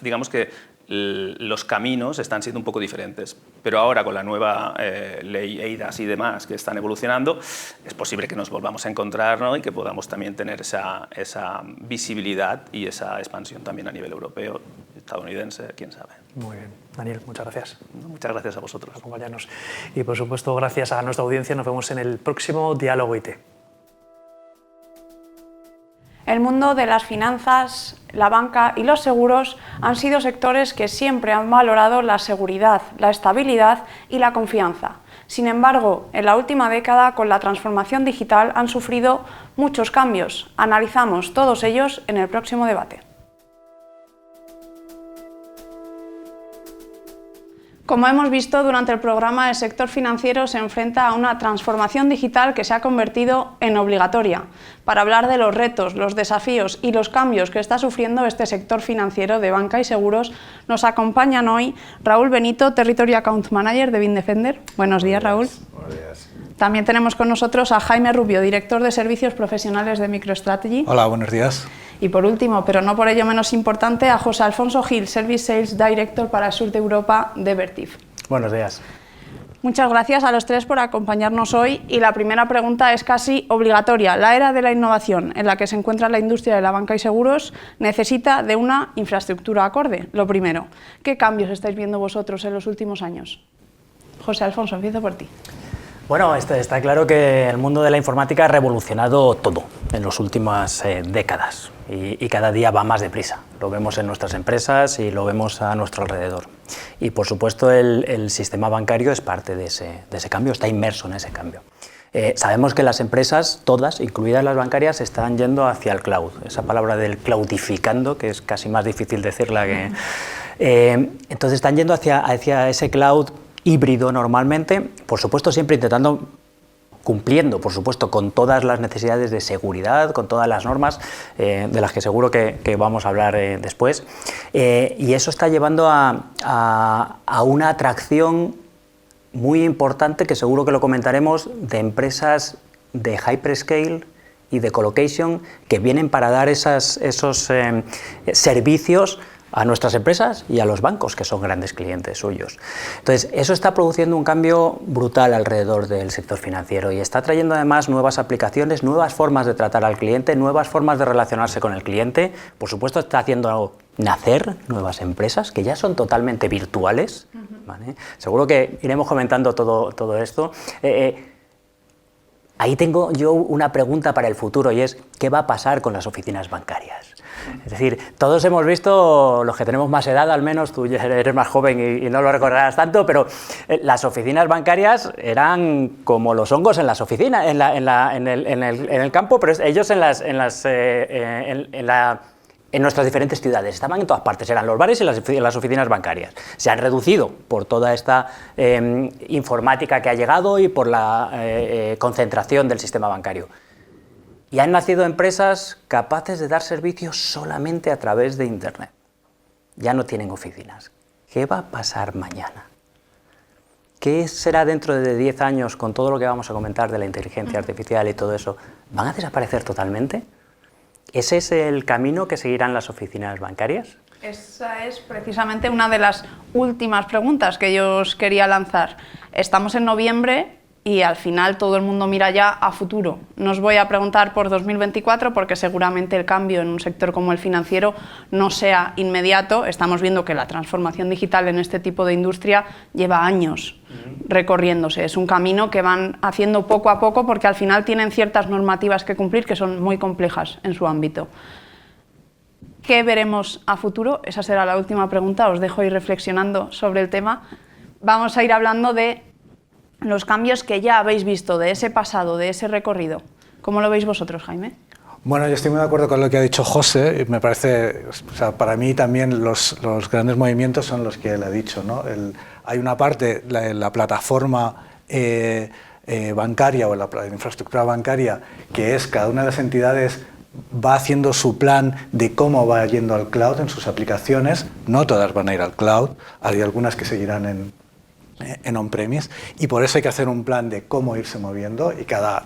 L: digamos que los caminos están siendo un poco diferentes, pero ahora con la nueva ley EIDAS y demás que están evolucionando, es posible que nos volvamos a encontrar, ¿no? Y que podamos también tener esa visibilidad y esa expansión también a nivel europeo, estadounidense, quién sabe.
A: Muy bien. Daniel, muchas gracias.
L: Muchas gracias a vosotros.
A: Por acompañarnos. Y por supuesto, gracias a nuestra audiencia. Nos vemos en el próximo Diálogo IT.
C: El mundo de las finanzas, la banca y los seguros han sido sectores que siempre han valorado la seguridad, la estabilidad y la confianza. Sin embargo, en la última década, con la transformación digital, han sufrido muchos cambios. Analizamos todos ellos en el próximo debate. Como hemos visto durante el programa, el sector financiero se enfrenta a una transformación digital que se ha convertido en obligatoria. Para hablar de los retos, los desafíos y los cambios que está sufriendo este sector financiero de banca y seguros, nos acompañan hoy Raúl Benito, Territory Account Manager de Bitdefender. Buenos días, Raúl.
M: Buenos días.
C: También tenemos con nosotros a Jaime Rubio, Director de Servicios Profesionales de MicroStrategy.
M: Hola, buenos días.
C: Y por último, pero no por ello menos importante, a José Alfonso Gil, Service Sales Director para el sur de Europa de Vertiv.
N: Buenos días.
C: Muchas gracias a los tres por acompañarnos hoy y la primera pregunta es casi obligatoria. La era de la innovación en la que se encuentra la industria de la banca y seguros necesita de una infraestructura acorde. Lo primero, ¿qué cambios estáis viendo vosotros en los últimos años? José Alfonso, empiezo por ti.
N: Bueno, está claro que el mundo de la informática ha revolucionado todo en las últimas décadas y cada día va más deprisa. Lo vemos en nuestras empresas y lo vemos a nuestro alrededor. Y por supuesto el sistema bancario es parte de ese cambio, está inmerso en ese cambio. Sabemos que las empresas, todas, incluidas las bancarias, están yendo hacia el cloud. Esa palabra del cloudificando, que es casi más difícil decirla que... entonces están yendo hacia ese cloud híbrido normalmente, por supuesto siempre intentando, cumpliendo por supuesto con todas las necesidades de seguridad, con todas las normas de las que seguro que vamos a hablar después, y eso está llevando a una atracción muy importante, que seguro que lo comentaremos, de empresas de hyperscale y de colocation que vienen para dar esos servicios a nuestras empresas y a los bancos, que son grandes clientes suyos. Entonces, eso está produciendo un cambio brutal alrededor del sector financiero y está trayendo además nuevas aplicaciones, nuevas formas de tratar al cliente, nuevas formas de relacionarse con el cliente. Por supuesto, está haciendo nacer nuevas empresas que ya son totalmente virtuales. ¿Vale? Seguro que iremos comentando todo esto. Ahí tengo yo una pregunta para el futuro y es, ¿qué va a pasar con las oficinas bancarias? Es decir, todos hemos visto, los que tenemos más edad al menos, tú ya eres más joven y no lo recordarás tanto, pero las oficinas bancarias eran como los hongos en las oficinas, en el campo, pero ellos en nuestras diferentes ciudades, estaban en todas partes, eran los bares y las oficinas bancarias. Se han reducido por toda esta informática que ha llegado y por la concentración del sistema bancario. Y han nacido empresas capaces de dar servicios solamente a través de Internet. Ya no tienen oficinas. ¿Qué va a pasar mañana? ¿Qué será dentro de 10 años con todo lo que vamos a comentar de la inteligencia artificial y todo eso? ¿Van a desaparecer totalmente? ¿Ese es el camino que seguirán las oficinas bancarias?
C: Esa es precisamente una de las últimas preguntas que yo os quería lanzar. Estamos en noviembre y al final todo el mundo mira ya a futuro. No os voy a preguntar por 2024 porque seguramente el cambio en un sector como el financiero no sea inmediato. Estamos viendo que la transformación digital en este tipo de industria lleva años. recorriéndose. Es un camino que van haciendo poco a poco porque al final tienen ciertas normativas que cumplir que son muy complejas en su ámbito. ¿Qué veremos a futuro? Esa será la última pregunta, os dejo ir reflexionando sobre el tema. Vamos a ir hablando de los cambios que ya habéis visto, de ese pasado, de ese recorrido. ¿Cómo lo veis vosotros, Jaime?
M: Bueno, yo estoy muy de acuerdo con lo que ha dicho José, y me parece, o sea, para mí también los grandes movimientos son los que él ha dicho, ¿no? Hay una parte, la plataforma bancaria o la infraestructura bancaria, que es cada una de las entidades va haciendo su plan de cómo va yendo al cloud en sus aplicaciones. No todas van a ir al cloud, hay algunas que seguirán en on-premise, y por eso hay que hacer un plan de cómo irse moviendo,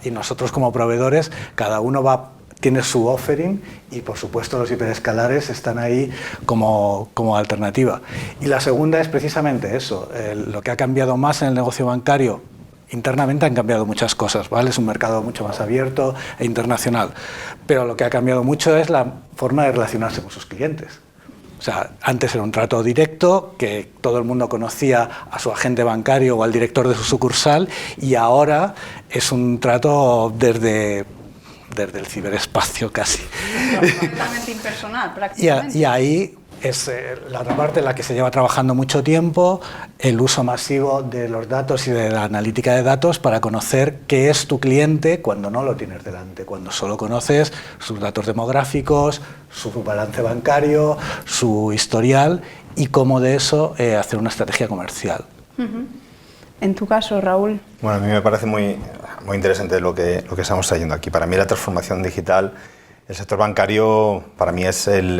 M: y nosotros como proveedores, cada uno tiene su offering, y por supuesto los hiperescalares están ahí como alternativa. Y la segunda es precisamente eso, lo que ha cambiado más en el negocio bancario. Internamente han cambiado muchas cosas, ¿vale? Es un mercado mucho más abierto e internacional, pero lo que ha cambiado mucho es la forma de relacionarse con sus clientes. O sea, antes era un trato directo, que todo el mundo conocía a su agente bancario o al director de su sucursal, y ahora es un trato desde el ciberespacio casi.
C: Completamente impersonal, prácticamente.
M: Y ahí es la otra parte en la que se lleva trabajando mucho tiempo, el uso masivo de los datos y de la analítica de datos para conocer qué es tu cliente cuando no lo tienes delante, cuando solo conoces sus datos demográficos, su balance bancario, su historial, y cómo de eso hacer una estrategia comercial.
C: En tu caso, Raúl.
O: Bueno, a mí me parece muy interesante lo que estamos trayendo aquí. Para mí la transformación digital, el sector bancario para mí es el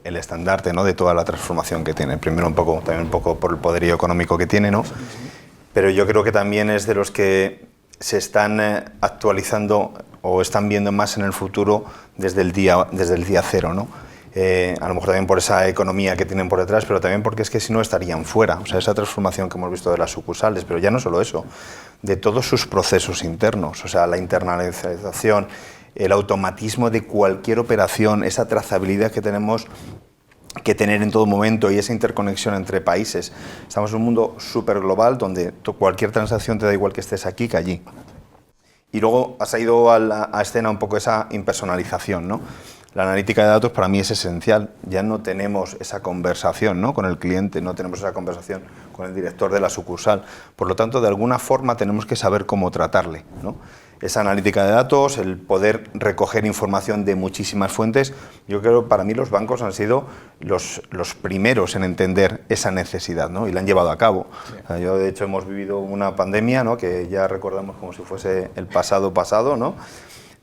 O: estandarte, ¿no?, de toda la transformación que tiene. Primero también un poco por el poderío económico que tiene, ¿no? Pero yo creo que también es de los que se están actualizando o están viendo más en el futuro desde el día cero, ¿no? A lo mejor también por esa economía que tienen por detrás, pero también porque es que si no estarían fuera. O sea, esa transformación que hemos visto de las sucursales, pero ya no solo eso, de todos sus procesos internos, o sea, la internalización, el automatismo de cualquier operación, esa trazabilidad que tenemos que tener en todo momento y esa interconexión entre países. Estamos en un mundo súper global donde cualquier transacción te da igual que estés aquí que allí. Y luego ha salido a escena un poco esa impersonalización, ¿no? La analítica de datos para mí es esencial. Ya no tenemos esa conversación, ¿no?, con el cliente, no tenemos esa conversación con el director de la sucursal. Por lo tanto, de alguna forma tenemos que saber cómo tratarle, ¿no? Esa analítica de datos, el poder recoger información de muchísimas fuentes. Yo creo que para mí los bancos han sido los primeros en entender esa necesidad, ¿no?, y la han llevado a cabo. Sí. O sea, de hecho, hemos vivido una pandemia, ¿no?, que ya recordamos como si fuese el pasado, ¿no?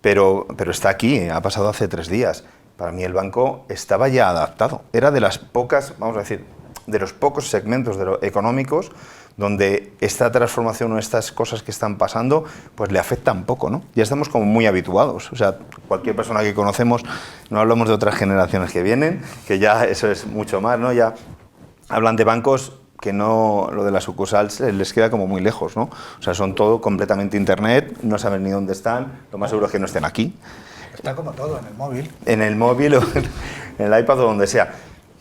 O: Pero está aquí, ha pasado hace 3 días. Para mí el banco estaba ya adaptado. Era de las pocas, vamos a decir, de los pocos segmentos económicos donde esta transformación o estas cosas que están pasando pues le afectan poco, ¿no? Ya estamos como muy habituados. O sea, cualquier persona que conocemos, no hablamos de otras generaciones que vienen, que ya eso es mucho más, ¿no? Ya hablan de bancos que no, lo de la sucursal les queda como muy lejos, ¿no? O sea, son todo completamente internet, no saben ni dónde están, lo más seguro es que no estén aquí.
M: Está como todo, en el móvil.
O: En el móvil o en el iPad o donde sea.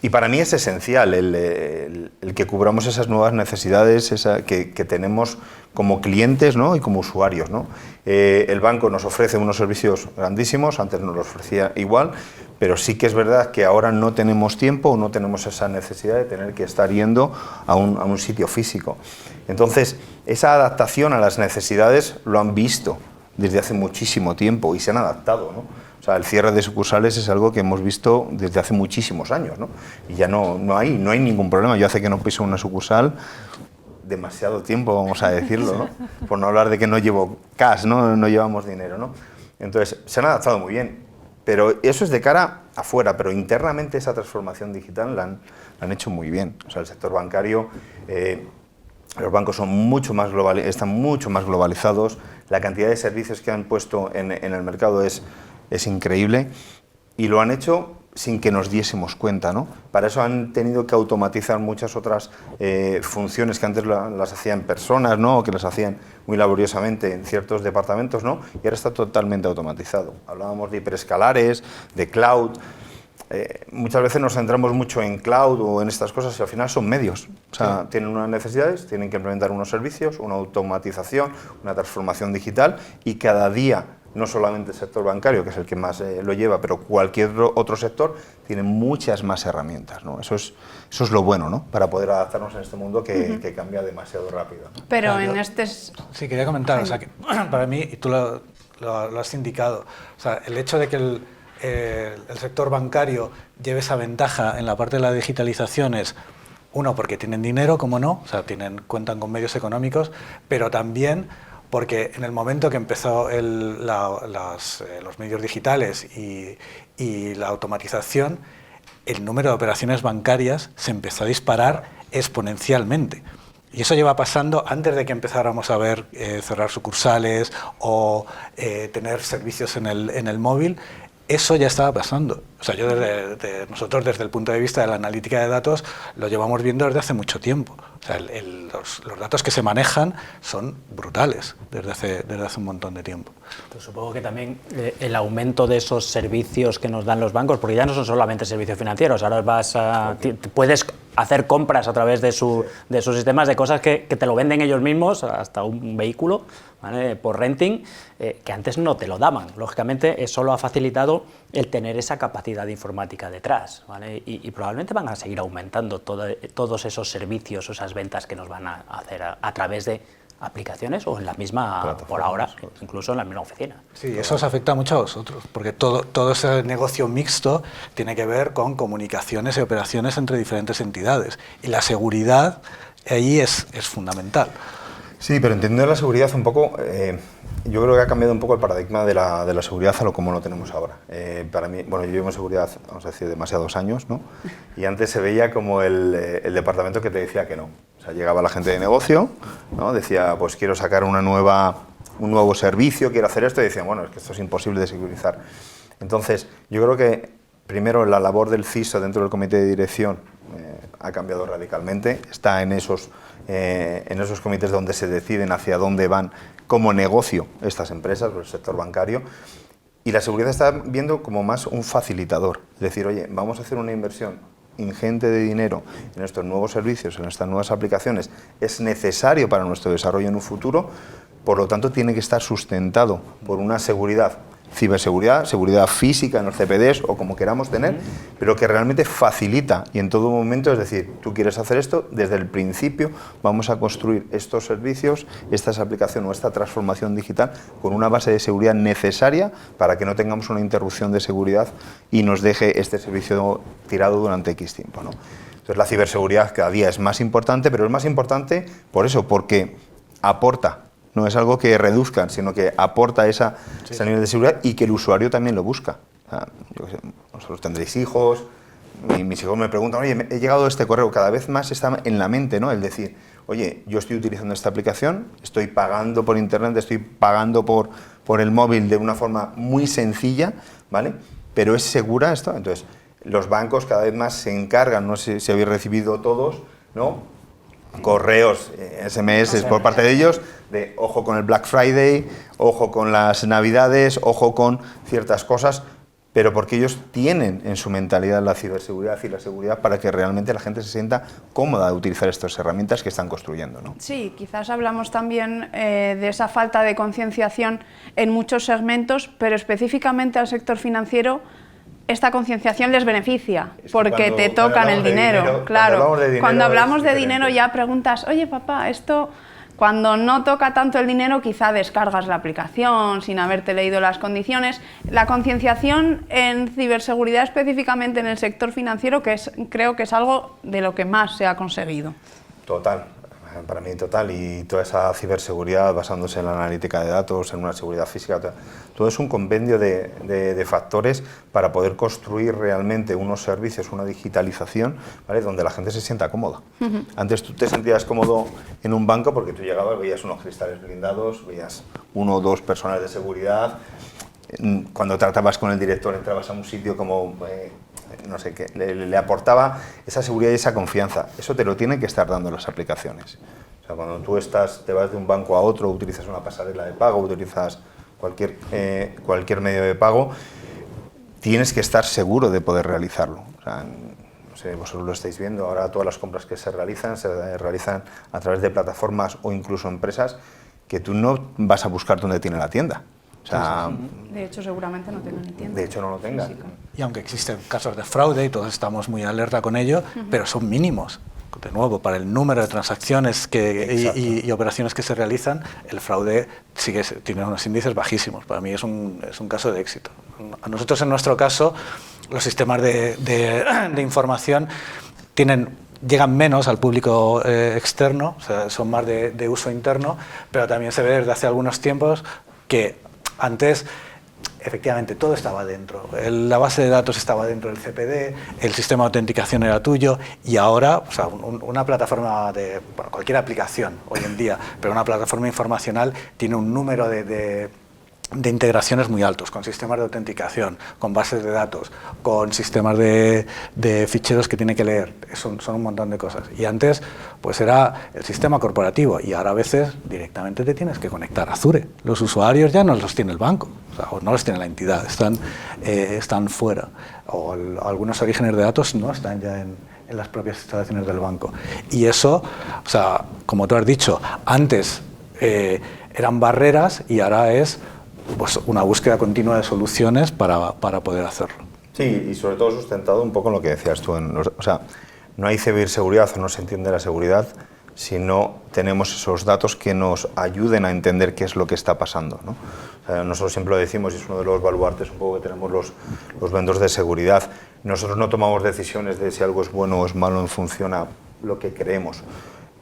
O: Y para mí es esencial el que cubramos esas nuevas necesidades que tenemos como clientes, ¿no?, y como usuarios, ¿no? El banco nos ofrece unos servicios grandísimos, antes nos los ofrecía igual, pero sí que es verdad que ahora no tenemos tiempo o no tenemos esa necesidad de tener que estar yendo a un sitio físico. Entonces, esa adaptación a las necesidades lo han visto desde hace muchísimo tiempo y se han adaptado, ¿no? O sea, el cierre de sucursales es algo que hemos visto desde hace muchísimos años, ¿no? Y ya no hay ningún problema. Yo hace que no piso una sucursal demasiado tiempo, vamos a decirlo, ¿no? Por no hablar de que no llevo cash, ¿no? No llevamos dinero, ¿no? Entonces, se han adaptado muy bien. Pero eso es de cara afuera, pero internamente esa transformación digital la han hecho muy bien. O sea, el sector bancario, los bancos son están mucho más globalizados, la cantidad de servicios que han puesto en el mercado es increíble, y lo han hecho sin que nos diésemos cuenta, ¿no? Para eso han tenido que automatizar muchas otras funciones que antes las hacían personas, ¿no?, o que las hacían muy laboriosamente en ciertos departamentos, ¿no?, y ahora está totalmente automatizado. Hablábamos de hiperescalares, de cloud. muchas veces nos centramos mucho en cloud o en estas cosas y al final son medios. O sea, tienen unas necesidades, tienen que implementar unos servicios, una automatización, una transformación digital y cada día, no solamente el sector bancario, que es el que más lo lleva, pero cualquier otro sector tiene muchas más herramientas, ¿no? Eso es lo bueno, ¿no? Para poder adaptarnos en este mundo que cambia demasiado rápido, ¿no?
C: Pero
M: Claro,
C: en este...
M: Sí, quería comentar, o sea, que para mí, y tú lo has indicado, o sea, el hecho de que el sector bancario lleve esa ventaja en la parte de la digitalización es, uno, porque tienen dinero, como no, o sea, cuentan con medios económicos, pero también porque en el momento que empezó los medios digitales y la automatización, el número de operaciones bancarias se empezó a disparar exponencialmente. Y eso lleva pasando antes de que empezáramos a ver cerrar sucursales o tener servicios en el móvil. Eso ya estaba pasando. O sea, nosotros desde el punto de vista de la analítica de datos lo llevamos viendo desde hace mucho tiempo. O sea, los datos que se manejan son brutales desde hace un montón de tiempo.
N: Pues supongo que también el aumento de esos servicios que nos dan los bancos, porque ya no son solamente servicios financieros, ahora puedes hacer compras a través de sus sistemas de cosas que te lo venden ellos mismos, hasta un vehículo, ¿vale? Por renting, que antes no te lo daban. Lógicamente, eso lo ha facilitado el tener esa capacidad informática detrás, ¿vale? Y probablemente van a seguir aumentando todos esos servicios, esas ventas que nos van a hacer a través de aplicaciones o en la misma, por ahora, incluso en la misma oficina.
M: Sí, eso os afecta mucho a vosotros, porque todo ese negocio mixto tiene que ver con comunicaciones y operaciones entre diferentes entidades, y la seguridad ahí es fundamental.
O: Sí, pero entendiendo la seguridad un poco, yo creo que ha cambiado un poco el paradigma de la seguridad a lo como lo tenemos ahora. Para mí, bueno, yo llevo en seguridad, vamos a decir, demasiados años, ¿no? Y antes se veía como el departamento que te decía que no. O sea, llegaba la gente de negocio, ¿no? Decía, pues quiero sacar un nuevo servicio, quiero hacer esto, y decían, bueno, es que esto es imposible de securizar. Entonces, yo creo que primero la labor del CISO dentro del comité de dirección ha cambiado radicalmente, está en esos comités donde se deciden hacia dónde van como negocio estas empresas o el sector bancario, y la seguridad está viendo como más un facilitador, es decir, oye, vamos a hacer una inversión ingente de dinero en estos nuevos servicios, en estas nuevas aplicaciones, es necesario para nuestro desarrollo en un futuro, por lo tanto tiene que estar sustentado por una seguridad, ciberseguridad, seguridad física en los CPDs o como queramos tener, pero que realmente facilita y en todo momento, es decir, tú quieres hacer esto, desde el principio vamos a construir estos servicios, estas aplicaciones o esta transformación digital con una base de seguridad necesaria para que no tengamos una interrupción de seguridad y nos deje este servicio tirado durante X tiempo, ¿no? Entonces la ciberseguridad cada día es más importante, pero es más importante por eso, porque aporta. No es algo que reduzcan, sino que aporta ese nivel de seguridad y que el usuario también lo busca. O sea, yo qué sé, vosotros tendréis hijos, mis hijos me preguntan, oye, he llegado a este correo, cada vez más está en la mente, ¿no? El decir, oye, yo estoy utilizando esta aplicación, estoy pagando por internet, estoy pagando por el móvil de una forma muy sencilla, ¿vale? Pero es segura esto. Entonces, los bancos cada vez más se encargan, no sé si habéis recibido todos, ¿no? Correos, SMS por parte de ellos, de ojo con el Black Friday, ojo con las Navidades, ojo con ciertas cosas, pero porque ellos tienen en su mentalidad la ciberseguridad y la seguridad para que realmente la gente se sienta cómoda de utilizar estas herramientas que están construyendo, ¿no?
C: Sí, quizás hablamos también de esa falta de concienciación en muchos segmentos, pero específicamente al sector financiero. Esta concienciación les beneficia porque te tocan el dinero, claro. Cuando hablamos de dinero ya preguntas, oye papá, esto cuando no toca tanto el dinero quizá descargas la aplicación sin haberte leído las condiciones. La concienciación en ciberseguridad específicamente en el sector financiero creo que es algo de lo que más se ha conseguido.
O: Total. Para mí total, y toda esa ciberseguridad basándose en la analítica de datos, en una seguridad física, todo es un compendio de factores para poder construir realmente unos servicios, una digitalización, ¿vale? Donde la gente se sienta cómoda. Antes tú te sentías cómodo en un banco porque tú llegabas, veías unos cristales blindados, veías 1 o 2 personas de seguridad, cuando tratabas con el director entrabas a un sitio como... no sé qué, le aportaba esa seguridad y esa confianza. Eso te lo tienen que estar dando las aplicaciones. O sea, cuando tú te vas de un banco a otro, utilizas una pasarela de pago, utilizas cualquier medio de pago, tienes que estar seguro de poder realizarlo. O sea, no sé, vosotros lo estáis viendo, ahora todas las compras que se realizan a través de plataformas o incluso empresas que tú no vas a buscar dónde tiene la tienda. O sea,
C: de hecho, seguramente no tengan ni tienda.
O: De hecho, no lo tengan.
M: Y aunque existen casos de fraude y todos estamos muy alerta con ello, pero son mínimos. De nuevo, para el número de transacciones y operaciones que se realizan, el fraude tiene unos índices bajísimos. Para mí es un caso de éxito. A nosotros, en nuestro caso, los sistemas de información llegan menos al público externo, o sea, son más de uso interno, pero también se ve desde hace algunos tiempos que antes, efectivamente, todo estaba dentro. La base de datos estaba dentro del CPD, el sistema de autenticación era tuyo, y ahora, o sea, una plataforma cualquier aplicación hoy en día, pero una plataforma informacional tiene un número de integraciones muy altos, con sistemas de autenticación, con bases de datos, con sistemas de ficheros que tiene que leer. Son un montón de cosas. Y antes pues era el sistema corporativo, y ahora a veces directamente te tienes que conectar a Azure. Los usuarios ya no los tiene el banco, o no los tiene la entidad, están fuera. O algunos orígenes de datos no están ya en las propias instalaciones del banco. Y eso, o sea, como tú has dicho, antes eran barreras y ahora es pues una búsqueda continua de soluciones para poder hacerlo.
O: Sí, y sobre todo sustentado un poco en lo que decías tú. O sea, no hay ciberseguridad o no se entiende la seguridad si no tenemos esos datos que nos ayuden a entender qué es lo que está pasando, ¿no? O sea, nosotros siempre lo decimos, y es uno de los baluartes un poco que tenemos los vendors de seguridad. Nosotros no tomamos decisiones de si algo es bueno o es malo en función a lo que creemos.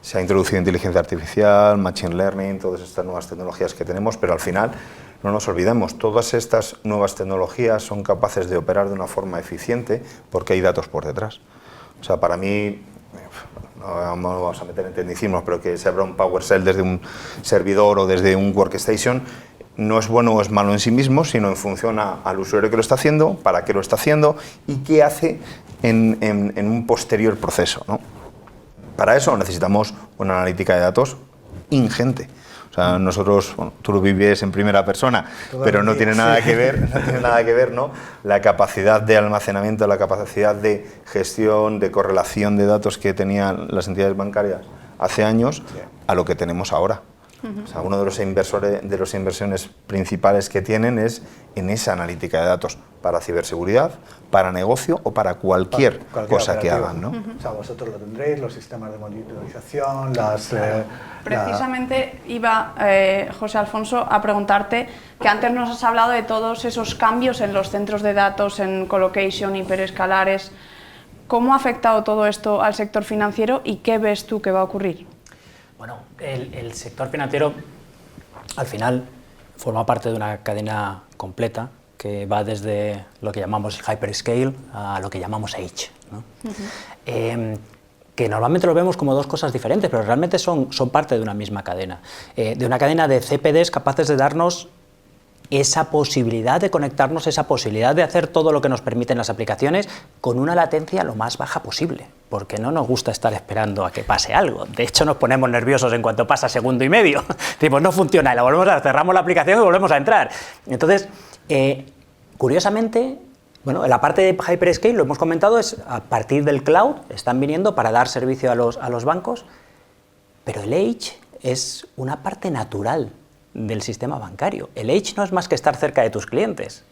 O: Se ha introducido inteligencia artificial, machine learning, todas estas nuevas tecnologías que tenemos, pero al final no nos olvidemos, todas estas nuevas tecnologías son capaces de operar de una forma eficiente porque hay datos por detrás. O sea, para mí, no vamos a meter en tecnicismos, pero que se abra un PowerShell desde un servidor o desde un workstation no es bueno o es malo en sí mismo, sino en función al usuario que lo está haciendo, para qué lo está haciendo y qué hace en un posterior proceso, ¿no? Para eso necesitamos una analítica de datos ingente. O sea, nosotros, bueno, tú lo vives en primera persona, pero no tiene nada que ver, ¿no? La capacidad de almacenamiento, la capacidad de gestión, de correlación de datos que tenían las entidades bancarias hace años a lo que tenemos ahora. O sea, uno de las inversiones principales que tienen es en esa analítica de datos para ciberseguridad, para negocio o para cualquier cosa que hagan, ¿no?
M: O sea, vosotros lo tendréis, los sistemas de monitorización,
C: Precisamente iba, José Alfonso, a preguntarte que antes nos has hablado de todos esos cambios en los centros de datos, en colocation, hiperescalares. ¿Cómo ha afectado todo esto al sector financiero y qué ves tú que va a ocurrir?
N: Bueno, el sector financiero al final forma parte de una cadena completa que va desde lo que llamamos hyperscale a lo que llamamos edge, ¿no? Que normalmente lo vemos como dos cosas diferentes, pero realmente son parte de una misma cadena, de una cadena de CPDs capaces de darnos esa posibilidad de conectarnos, esa posibilidad de hacer todo lo que nos permiten las aplicaciones con una latencia lo más baja posible, porque no nos gusta estar esperando a que pase algo. De hecho, nos ponemos nerviosos en cuanto pasa segundo y medio. Tipo, no funciona, y cerramos la aplicación y volvemos a entrar. Entonces, curiosamente, bueno, en la parte de hyperscale, lo hemos comentado, es a partir del cloud, están viniendo para dar servicio a los bancos, pero el edge es una parte natural del sistema bancario. El edge no es más que estar cerca de tus clientes.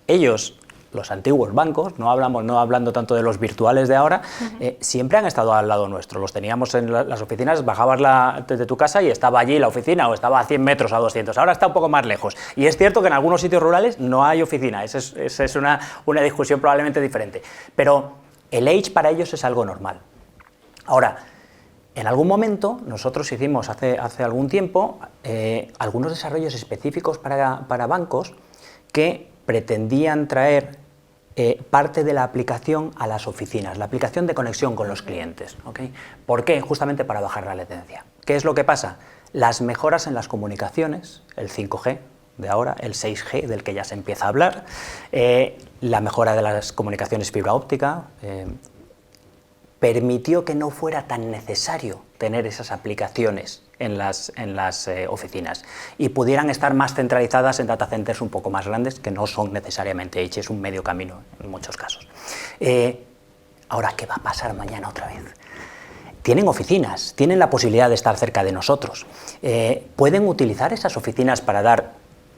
N: Ellos, los antiguos bancos, no hablando tanto de los virtuales de ahora, siempre han estado al lado nuestro. Los teníamos en las oficinas, bajabas desde tu casa y estaba allí la oficina, o estaba a 100 metros, a 200. Ahora está un poco más lejos. Y es cierto que en algunos sitios rurales no hay oficina. Esa es una discusión probablemente diferente. Pero el edge para ellos es algo normal. Ahora, en algún momento nosotros hicimos hace algún tiempo algunos desarrollos específicos para bancos que pretendían traer parte de la aplicación a las oficinas, la aplicación de conexión con los clientes, ¿okay? ¿Por qué? Justamente para bajar la latencia. ¿Qué es lo que pasa? Las mejoras en las comunicaciones, el 5G de ahora, el 6G del que ya se empieza a hablar, la mejora de las comunicaciones fibra óptica, permitió que no fuera tan necesario tener esas aplicaciones en las oficinas y pudieran estar más centralizadas en data centers un poco más grandes, que no son necesariamente edge, es un medio camino en muchos casos. Ahora, ¿qué va a pasar mañana otra vez? Tienen oficinas, tienen la posibilidad de estar cerca de nosotros. Pueden utilizar esas oficinas para dar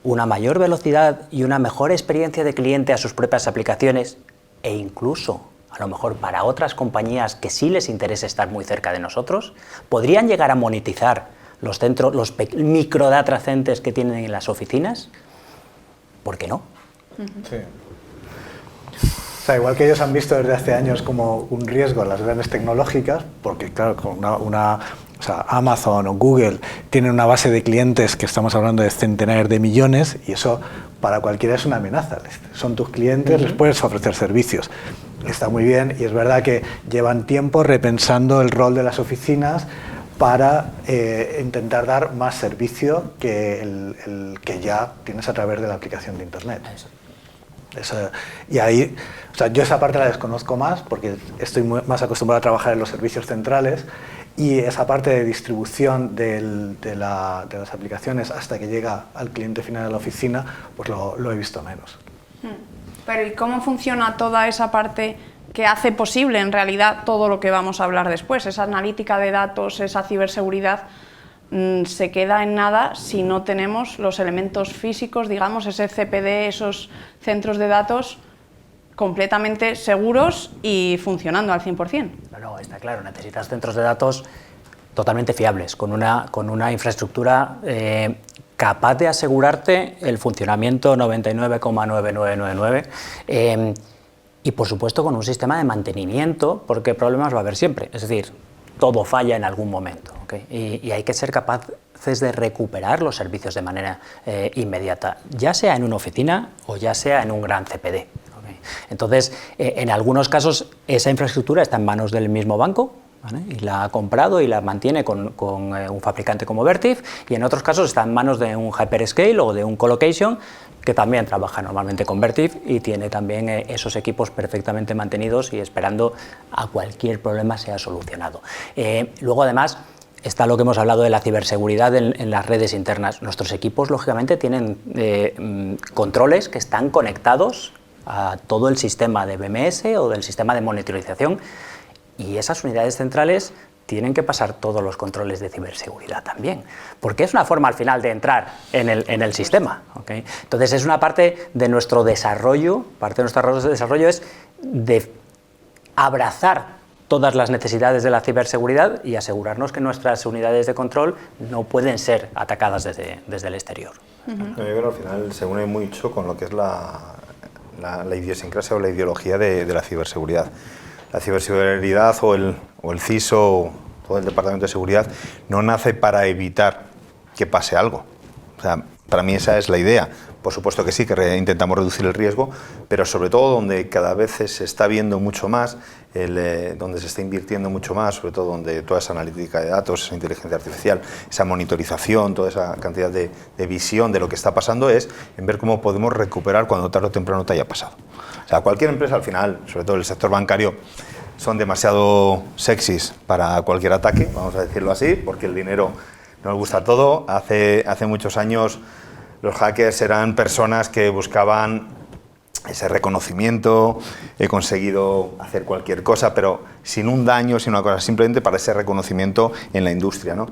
N: una mayor velocidad y una mejor experiencia de cliente a sus propias aplicaciones e incluso, a lo mejor para otras compañías que sí les interese estar muy cerca de nosotros, podrían llegar a monetizar los micro data centers que tienen en las oficinas. ¿Por qué no?
M: Sí. O sea, igual que ellos han visto desde hace años como un riesgo las grandes tecnológicas, porque claro, con o sea, Amazon o Google tienen una base de clientes que estamos hablando de centenares de millones, y eso para cualquiera es una amenaza. Son tus clientes, les puedes ofrecer servicios. Está muy bien, y es verdad que llevan tiempo repensando el rol de las oficinas para intentar dar más servicio que el que ya tienes a través de la aplicación de Internet. Y ahí, o sea, yo esa parte la desconozco más porque estoy más acostumbrado a trabajar en los servicios centrales, y esa parte de distribución de las aplicaciones hasta que llega al cliente final de la oficina, pues lo he visto menos.
C: Pero ¿y cómo funciona toda esa parte que hace posible en realidad todo lo que vamos a hablar después? Esa analítica de datos, esa ciberseguridad, se queda en nada si no tenemos los elementos físicos, digamos, ese CPD, esos centros de datos completamente seguros y funcionando al 100%.
N: No, está claro, necesitas centros de datos totalmente fiables, con una infraestructura capaz de asegurarte el funcionamiento 99,9999, y por supuesto con un sistema de mantenimiento, porque problemas va a haber siempre, es decir, todo falla en algún momento, ¿okay? Y hay que ser capaces de recuperar los servicios de manera inmediata, ya sea en una oficina o ya sea en un gran CPD. ¿Okay? Entonces, en algunos casos esa infraestructura está en manos del mismo banco, ¿vale? Y la ha comprado y la mantiene con un fabricante como Vertiv, y en otros casos está en manos de un hyperscale o de un colocation que también trabaja normalmente con Vertiv y tiene también esos equipos perfectamente mantenidos y esperando a cualquier problema sea solucionado. Luego, además, está lo que hemos hablado de la ciberseguridad en las redes internas. Nuestros equipos, lógicamente, tienen controles que están conectados a todo el sistema de BMS o del sistema de monitorización, y esas unidades centrales tienen que pasar todos los controles de ciberseguridad también, porque es una forma al final de entrar en el sistema, ¿okay? Entonces es una parte de nuestro desarrollo, es de abrazar todas las necesidades de la ciberseguridad y asegurarnos que nuestras unidades de control no pueden ser atacadas desde el exterior.
O: Yo creo que al final se une mucho con lo que es la idiosincrasia o la ideología de la ciberseguridad. La ciberseguridad o el CISO o el Departamento de Seguridad no nace para evitar que pase algo. O sea, para mí esa es la idea. Por supuesto que sí, que intentamos reducir el riesgo, pero sobre todo donde cada vez se está viendo mucho más, donde se está invirtiendo mucho más, sobre todo donde toda esa analítica de datos, esa inteligencia artificial, esa monitorización, toda esa cantidad de visión de lo que está pasando, es en ver cómo podemos recuperar cuando tarde o temprano te haya pasado. O sea, cualquier empresa al final, sobre todo el sector bancario, son demasiado sexys para cualquier ataque, vamos a decirlo así, porque el dinero nos gusta todo. Hace muchos años los hackers eran personas que buscaban ese reconocimiento, he conseguido hacer cualquier cosa, pero sin un daño, sin una cosa, simplemente para ese reconocimiento en la industria, ¿no?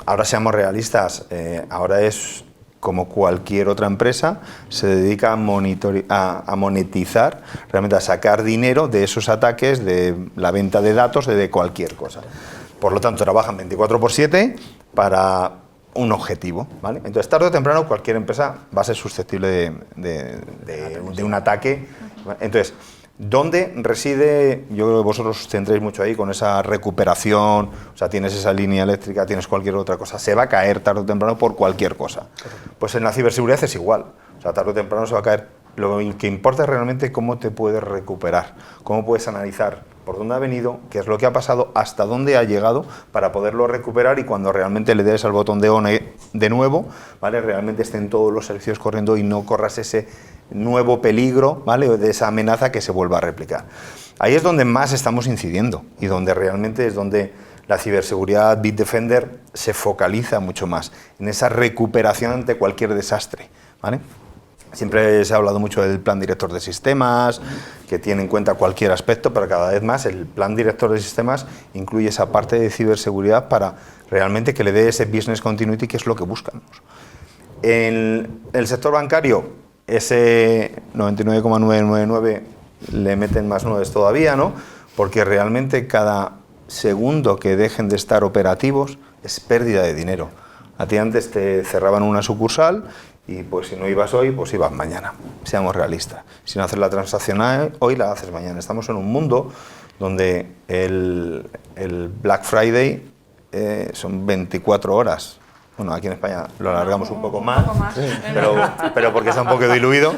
O: Ahora seamos realistas, ahora es como cualquier otra empresa, se dedica a monetizar, realmente a sacar dinero de esos ataques, de la venta de datos, de cualquier cosa. Por lo tanto, trabajan 24/7 para un objetivo, ¿vale? Entonces, tarde o temprano, cualquier empresa va a ser susceptible de un ataque. Entonces, ¿dónde reside? Yo creo que vosotros os centréis mucho ahí con esa recuperación, o sea, tienes esa línea eléctrica, tienes cualquier otra cosa, se va a caer tarde o temprano por cualquier cosa. Pues en la ciberseguridad es igual, o sea, tarde o temprano se va a caer. Lo que importa es realmente cómo te puedes recuperar, cómo puedes analizar por dónde ha venido, qué es lo que ha pasado, hasta dónde ha llegado para poderlo recuperar, y cuando realmente le des al botón de on de nuevo, ¿vale? Realmente estén todos los servicios corriendo y no corras ese nuevo peligro, ¿vale? De esa amenaza que se vuelva a replicar. ahí es donde más estamos incidiendo y donde realmente es donde la ciberseguridad Bitdefender se focaliza mucho más, en esa recuperación ante cualquier desastre, ¿vale? Siempre se ha hablado mucho del plan director de sistemas, que tiene en cuenta cualquier aspecto, pero cada vez más el plan director de sistemas incluye esa parte de ciberseguridad para realmente que le dé ese business continuity, que es lo que buscamos. En el sector bancario, ese 99,999 le meten más 9 todavía, ¿no? Porque realmente cada segundo que dejen de estar operativos es pérdida de dinero. A ti antes te cerraban una sucursal y pues si no ibas hoy, pues ibas mañana. Seamos realistas. Si no haces la transacción hoy, la haces mañana. Estamos en un mundo donde el Black Friday son 24 horas. Bueno, aquí en España lo alargamos un poco más, pero porque está un poco diluido.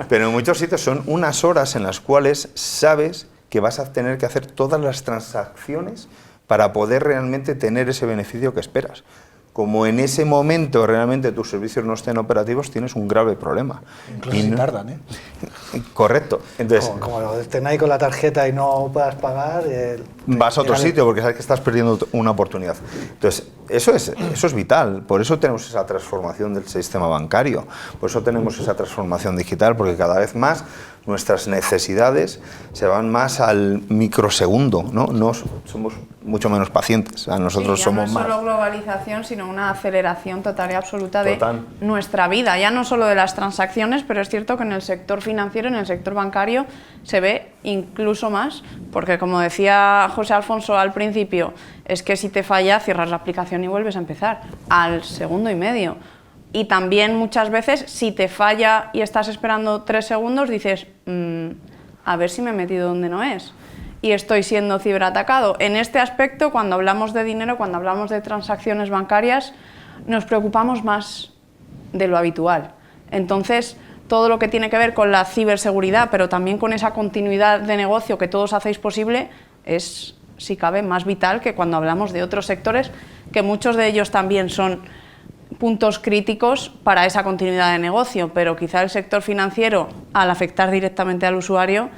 O: Pero en muchos sitios son unas horas en las cuales sabes que vas a tener que hacer todas las transacciones para poder realmente tener ese beneficio que esperas. Como en ese momento realmente tus servicios no estén operativos, tienes un grave problema.
M: Incluso si tardan, ¿eh?
O: Correcto. Entonces,
M: como lo estén ahí con la tarjeta y no puedas pagar...
O: vas a otro sitio porque sabes que estás perdiendo una oportunidad. Entonces, eso es vital. Por eso tenemos esa transformación del sistema bancario. Por eso tenemos esa transformación digital, porque cada vez más nuestras necesidades se van más al microsegundo, ¿no? Somos mucho menos pacientes. Nosotros somos más.
C: No solo globalización, sino una aceleración total y absoluta de nuestra vida. Ya no solo de las transacciones, pero es cierto que en el sector financiero, en el sector bancario, se ve incluso más, porque como decía José Alfonso al principio, es que si te falla, cierras la aplicación y vuelves a empezar al segundo y medio. Y también muchas veces, si te falla y estás esperando 3 segundos, dices, a ver si me he metido donde no es. Y estoy siendo ciberatacado. En este aspecto, cuando hablamos de dinero, cuando hablamos de transacciones bancarias, nos preocupamos más de lo habitual. Entonces, todo lo que tiene que ver con la ciberseguridad, pero también con esa continuidad de negocio que todos hacéis posible, es, si cabe, más vital que cuando hablamos de otros sectores, que muchos de ellos también son puntos críticos para esa continuidad de negocio, pero quizá el sector financiero, al afectar directamente al usuario,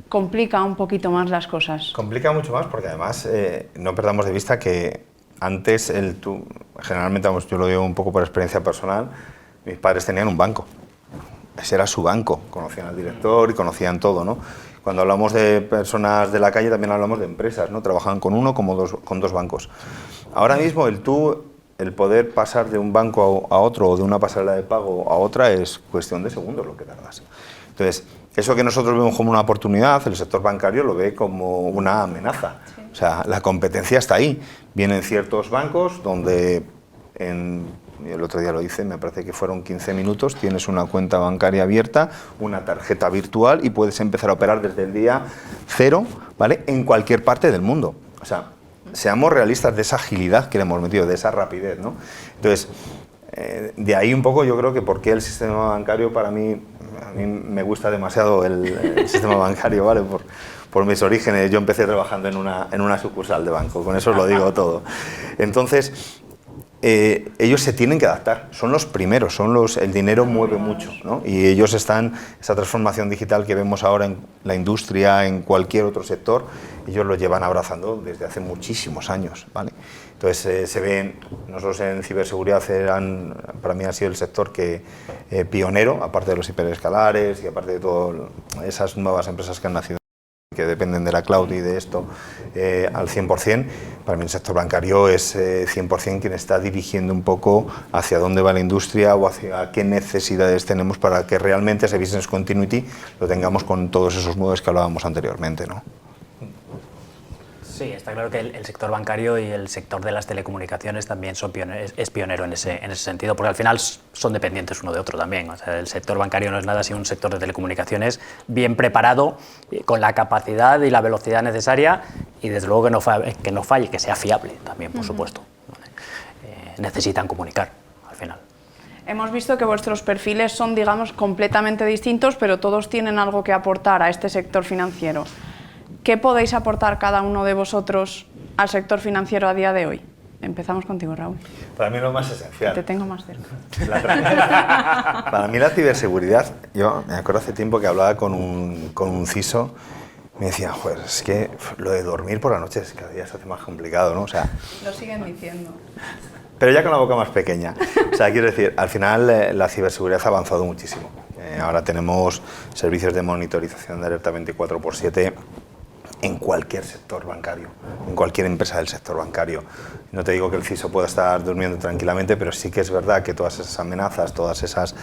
C: complica un poquito más las cosas.
O: Complica mucho más porque además no perdamos de vista que antes, generalmente, yo lo digo un poco por experiencia personal, mis padres tenían un banco, ese era su banco, conocían al director y conocían todo, ¿no? Cuando hablamos de personas de la calle también hablamos de empresas, ¿no? Trabajaban con uno como con dos bancos. Ahora mismo el poder pasar de un banco a otro o de una pasarela de pago a otra es cuestión de segundos lo que tardas. Entonces, eso que nosotros vemos como una oportunidad, el sector bancario lo ve como una amenaza. Sí. O sea, la competencia está ahí. Vienen ciertos bancos donde, el otro día lo hice, me parece que fueron 15 minutos, tienes una cuenta bancaria abierta, una tarjeta virtual y puedes empezar a operar desde el día 0, ¿vale? En cualquier parte del mundo. O sea, seamos realistas de esa agilidad que le hemos metido, de esa rapidez, ¿no? Entonces, de ahí un poco yo creo que por qué el sistema bancario a mí me gusta demasiado el sistema bancario, ¿vale? Por mis orígenes, yo empecé trabajando en una sucursal de banco, con eso os lo digo todo. Entonces, ellos se tienen que adaptar, son los primeros, el dinero mueve mucho, ¿no? Y ellos esa transformación digital que vemos ahora en la industria, en cualquier otro sector, ellos lo llevan abrazando desde hace muchísimos años, ¿vale? Entonces se ven, nosotros en ciberseguridad para mí ha sido el sector pionero, aparte de los hiperescalares y aparte de todas esas nuevas empresas que han nacido, que dependen de la cloud y de esto al 100%, para mí el sector bancario es 100% quien está dirigiendo un poco hacia dónde va la industria o hacia qué necesidades tenemos para que realmente ese business continuity lo tengamos con todos esos modos que hablábamos anteriormente, ¿no?
N: Sí, está claro que el sector bancario y el sector de las telecomunicaciones también es pionero en ese sentido, porque al final son dependientes uno de otro también. O sea, el sector bancario no es nada sino un sector de telecomunicaciones bien preparado, con la capacidad y la velocidad necesaria y desde luego que no falle, que sea fiable también, por supuesto. Necesitan comunicar al final.
C: Hemos visto que vuestros perfiles son, digamos, completamente distintos, pero todos tienen algo que aportar a este sector financiero. ¿Qué podéis aportar cada uno de vosotros al sector financiero a día de hoy? Empezamos contigo, Raúl.
O: Para mí lo más esencial.
C: Te tengo más cerca.
O: Para mí la ciberseguridad, yo me acuerdo hace tiempo que hablaba con un CISO, me me decían, joder, es que lo de dormir por la noche cada día se hace más complicado, ¿no? O sea,
C: lo siguen diciendo.
O: pero ya con la boca más pequeña. O sea, quiero decir, al final la ciberseguridad ha avanzado muchísimo. Ahora tenemos servicios de monitorización de alerta 24/7 en cualquier sector bancario, en cualquier empresa del sector bancario. No te digo que el CISO pueda estar durmiendo tranquilamente, pero sí que es verdad que todas esas amenazas, todas esas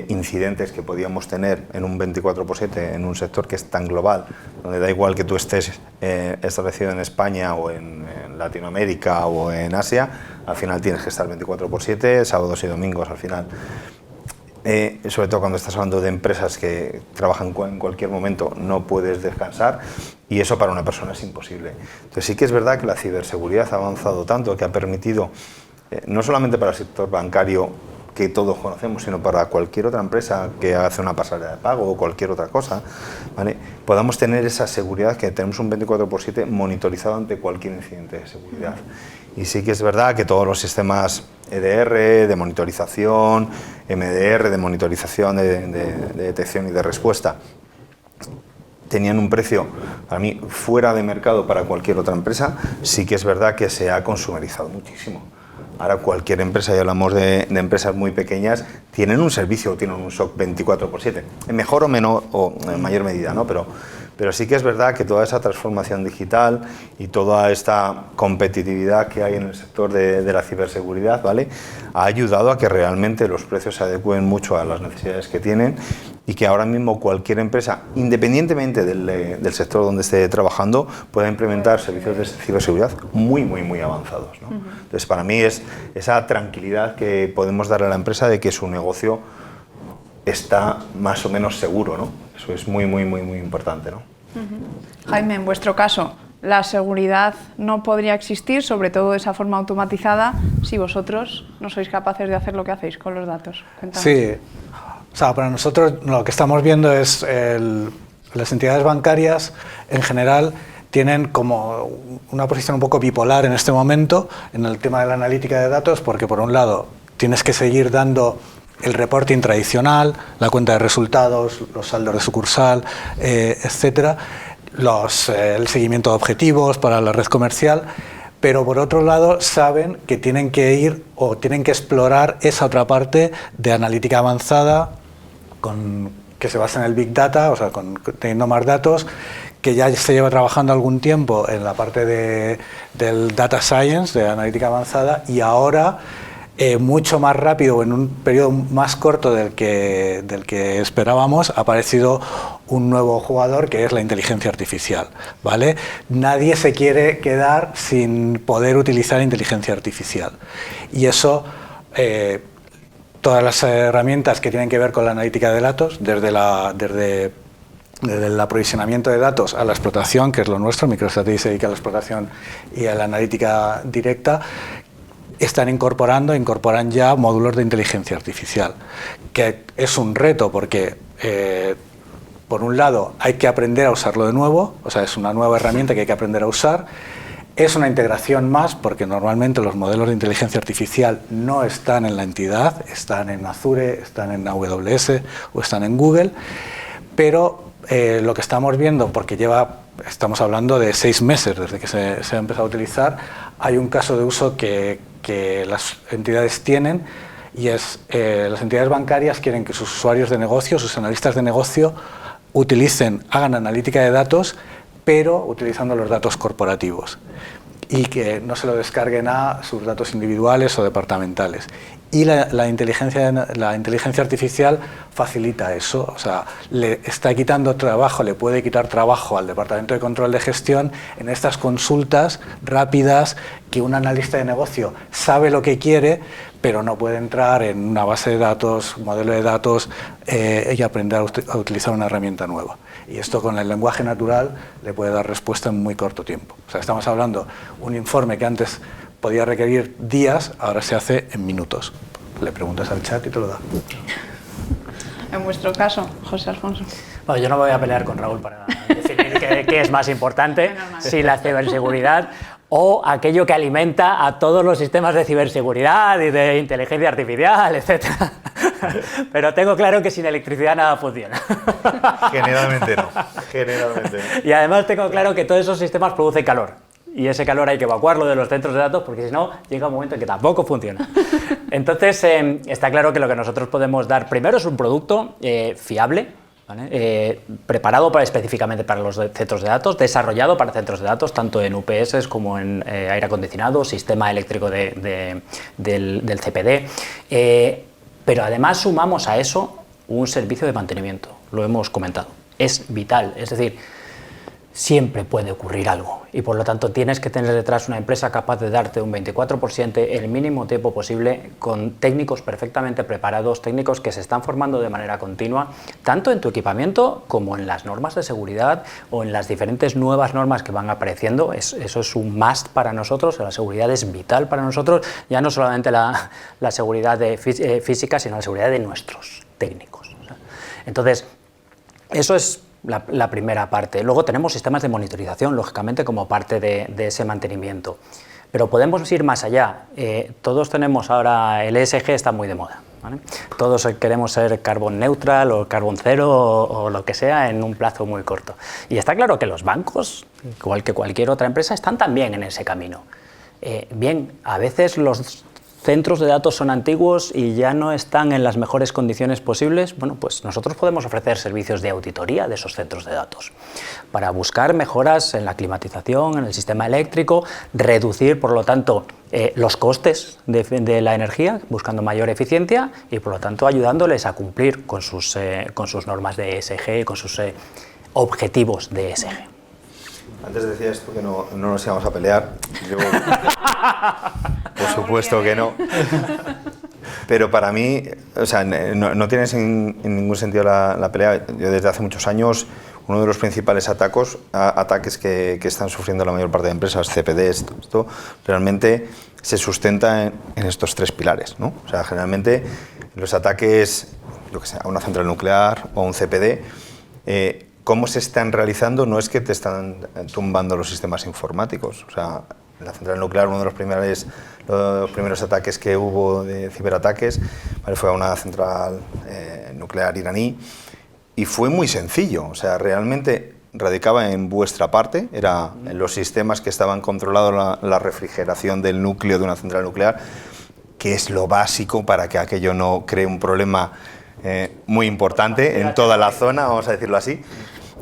O: incidentes que podíamos tener en un 24/7, en un sector que es tan global, donde da igual que tú estés establecido en España o en Latinoamérica o en Asia, al final tienes que estar 24/7, sábados y domingos al final. Sobre todo cuando estás hablando de empresas que trabajan en cualquier momento, no puedes descansar y eso para una persona es imposible. Entonces sí que es verdad que la ciberseguridad ha avanzado tanto que ha permitido, no solamente para el sector bancario que todos conocemos, sino para cualquier otra empresa que hace una pasarela de pago o cualquier otra cosa, ¿vale? Podamos tener esa seguridad que tenemos un 24/7 monitorizado ante cualquier incidente de seguridad. Y sí que es verdad que todos los sistemas EDR, de monitorización, MDR, de monitorización de detección y de respuesta, tenían un precio, para mí, fuera de mercado para cualquier otra empresa. Sí que es verdad que se ha consumerizado muchísimo. Ahora cualquier empresa, y hablamos de empresas muy pequeñas, tienen un servicio o tienen un SOC 24/7, en mejor o menor o en mayor medida, ¿no? Pero sí que es verdad que toda esa transformación digital y toda esta competitividad que hay en el sector de la ciberseguridad, ¿vale?, ha ayudado a que realmente los precios se adecúen mucho a las necesidades que tienen y que ahora mismo cualquier empresa, independientemente del sector donde esté trabajando, pueda implementar servicios de ciberseguridad muy avanzados, ¿no? Entonces, para mí es esa tranquilidad que podemos darle a la empresa de que su negocio está más o menos seguro, ¿no? Eso es muy importante, ¿no?
C: Jaime, en vuestro caso, la seguridad no podría existir, sobre todo de esa forma automatizada, si vosotros no sois capaces de hacer lo que hacéis con los datos. Cuéntanos.
M: Sí, o sea, para nosotros lo que estamos viendo es las entidades bancarias en general tienen como una posición un poco bipolar en este momento en el tema de la analítica de datos, porque por un lado tienes que seguir dando el reporting tradicional, la cuenta de resultados, los saldos de sucursal, etcétera, el seguimiento de objetivos para la red comercial, pero por otro lado saben que tienen que ir o tienen que explorar esa otra parte de analítica avanzada que se basa en el Big Data, o sea, teniendo más datos, que ya se lleva trabajando algún tiempo en la parte del Data Science, de analítica avanzada, y ahora mucho más rápido, en un periodo más corto del que esperábamos, ha aparecido un nuevo jugador que es la inteligencia artificial, ¿vale? Nadie se quiere quedar sin poder utilizar inteligencia artificial. Y eso, todas las herramientas que tienen que ver con la analítica de datos, desde el aprovisionamiento de datos a la explotación, que es lo nuestro, MicroStrategy se dedica a la explotación y a la analítica directa, incorporan ya módulos de inteligencia artificial, que es un reto porque, por un lado, hay que aprender a usarlo de nuevo, o sea, es una nueva herramienta que hay que aprender a usar, es una integración más porque normalmente los modelos de inteligencia artificial no están en la entidad, están en Azure, están en AWS o están en Google, pero lo que estamos viendo, porque estamos hablando de 6 meses desde que se ha empezado a utilizar, hay un caso de uso que las entidades tienen, y es las entidades bancarias quieren que sus usuarios de negocio, sus analistas de negocio, hagan analítica de datos, pero utilizando los datos corporativos, y que no se lo descarguen a sus datos individuales o departamentales. Y la inteligencia artificial facilita eso, o sea, le está quitando trabajo, le puede quitar trabajo al Departamento de Control de Gestión en estas consultas rápidas que un analista de negocio sabe lo que quiere, pero no puede entrar en una base de datos, un modelo de datos y aprender a utilizar una herramienta nueva. Y esto con el lenguaje natural le puede dar respuesta en muy corto tiempo. O sea, estamos hablando de un informe que antes podía requerir días, ahora se hace en minutos. Le preguntas al chat y te lo da.
C: En vuestro caso, José Alfonso.
N: Bueno, yo no me voy a pelear con Raúl para definir qué es más importante, si la ciberseguridad o aquello que alimenta a todos los sistemas de ciberseguridad y de inteligencia artificial, etc. Pero tengo claro que sin electricidad nada funciona.
O: Generalmente no. Generalmente no.
N: Y además tengo claro que todos esos sistemas producen calor. Y ese calor hay que evacuarlo de los centros de datos porque si no llega un momento en que tampoco funciona. Entonces está claro que lo que nosotros podemos dar primero es un producto fiable, ¿vale? Preparado específicamente para los centros de datos, desarrollado para centros de datos, tanto en UPS como en aire acondicionado, sistema eléctrico del CPD. Pero además sumamos a eso un servicio de mantenimiento, lo hemos comentado. Es vital, es decir, siempre puede ocurrir algo y por lo tanto tienes que tener detrás una empresa capaz de darte un 24% el mínimo tiempo posible con técnicos perfectamente preparados, técnicos que se están formando de manera continua, tanto en tu equipamiento como en las normas de seguridad o en las diferentes nuevas normas que van apareciendo. Eso es un must para nosotros, la seguridad es vital para nosotros, ya no solamente la seguridad física, sino la seguridad de nuestros técnicos. Entonces, eso es la primera parte. Luego tenemos sistemas de monitorización, lógicamente, como parte de ese mantenimiento. Pero podemos ir más allá. Todos tenemos ahora, el ESG está muy de moda, ¿vale? Todos queremos ser carbon neutral o carbon cero o lo que sea en un plazo muy corto. Y está claro que los bancos, igual que cualquier otra empresa, están también en ese camino. Bien, a veces los centros de datos son antiguos y ya no están en las mejores condiciones posibles. Bueno, pues nosotros podemos ofrecer servicios de auditoría de esos centros de datos para buscar mejoras en la climatización, en el sistema eléctrico, reducir, por lo tanto, los costes de la energía, buscando mayor eficiencia y, por lo tanto, ayudándoles a cumplir con sus normas de ESG, con sus objetivos de ESG.
O: Antes decías tú que no nos íbamos a pelear. Yo, por supuesto que no. Pero para mí, o sea, no tiene en ningún sentido la pelea. Yo desde hace muchos años, uno de los principales ataques que están sufriendo la mayor parte de empresas, CPDs, esto realmente se sustenta en estos tres pilares, ¿no? O sea, generalmente los ataques, yo que sé, a una central nuclear o a un CPD, cómo se están realizando no es que te están tumbando los sistemas informáticos. O sea, en la central nuclear uno de los primeros ataques que hubo de ciberataques, ¿vale? Fue a una central nuclear iraní y fue muy sencillo. O sea, realmente radicaba en vuestra parte, era en los sistemas que estaban controlados la refrigeración del núcleo de una central nuclear, que es lo básico para que aquello no cree un problema muy importante en toda la zona, vamos a decirlo así.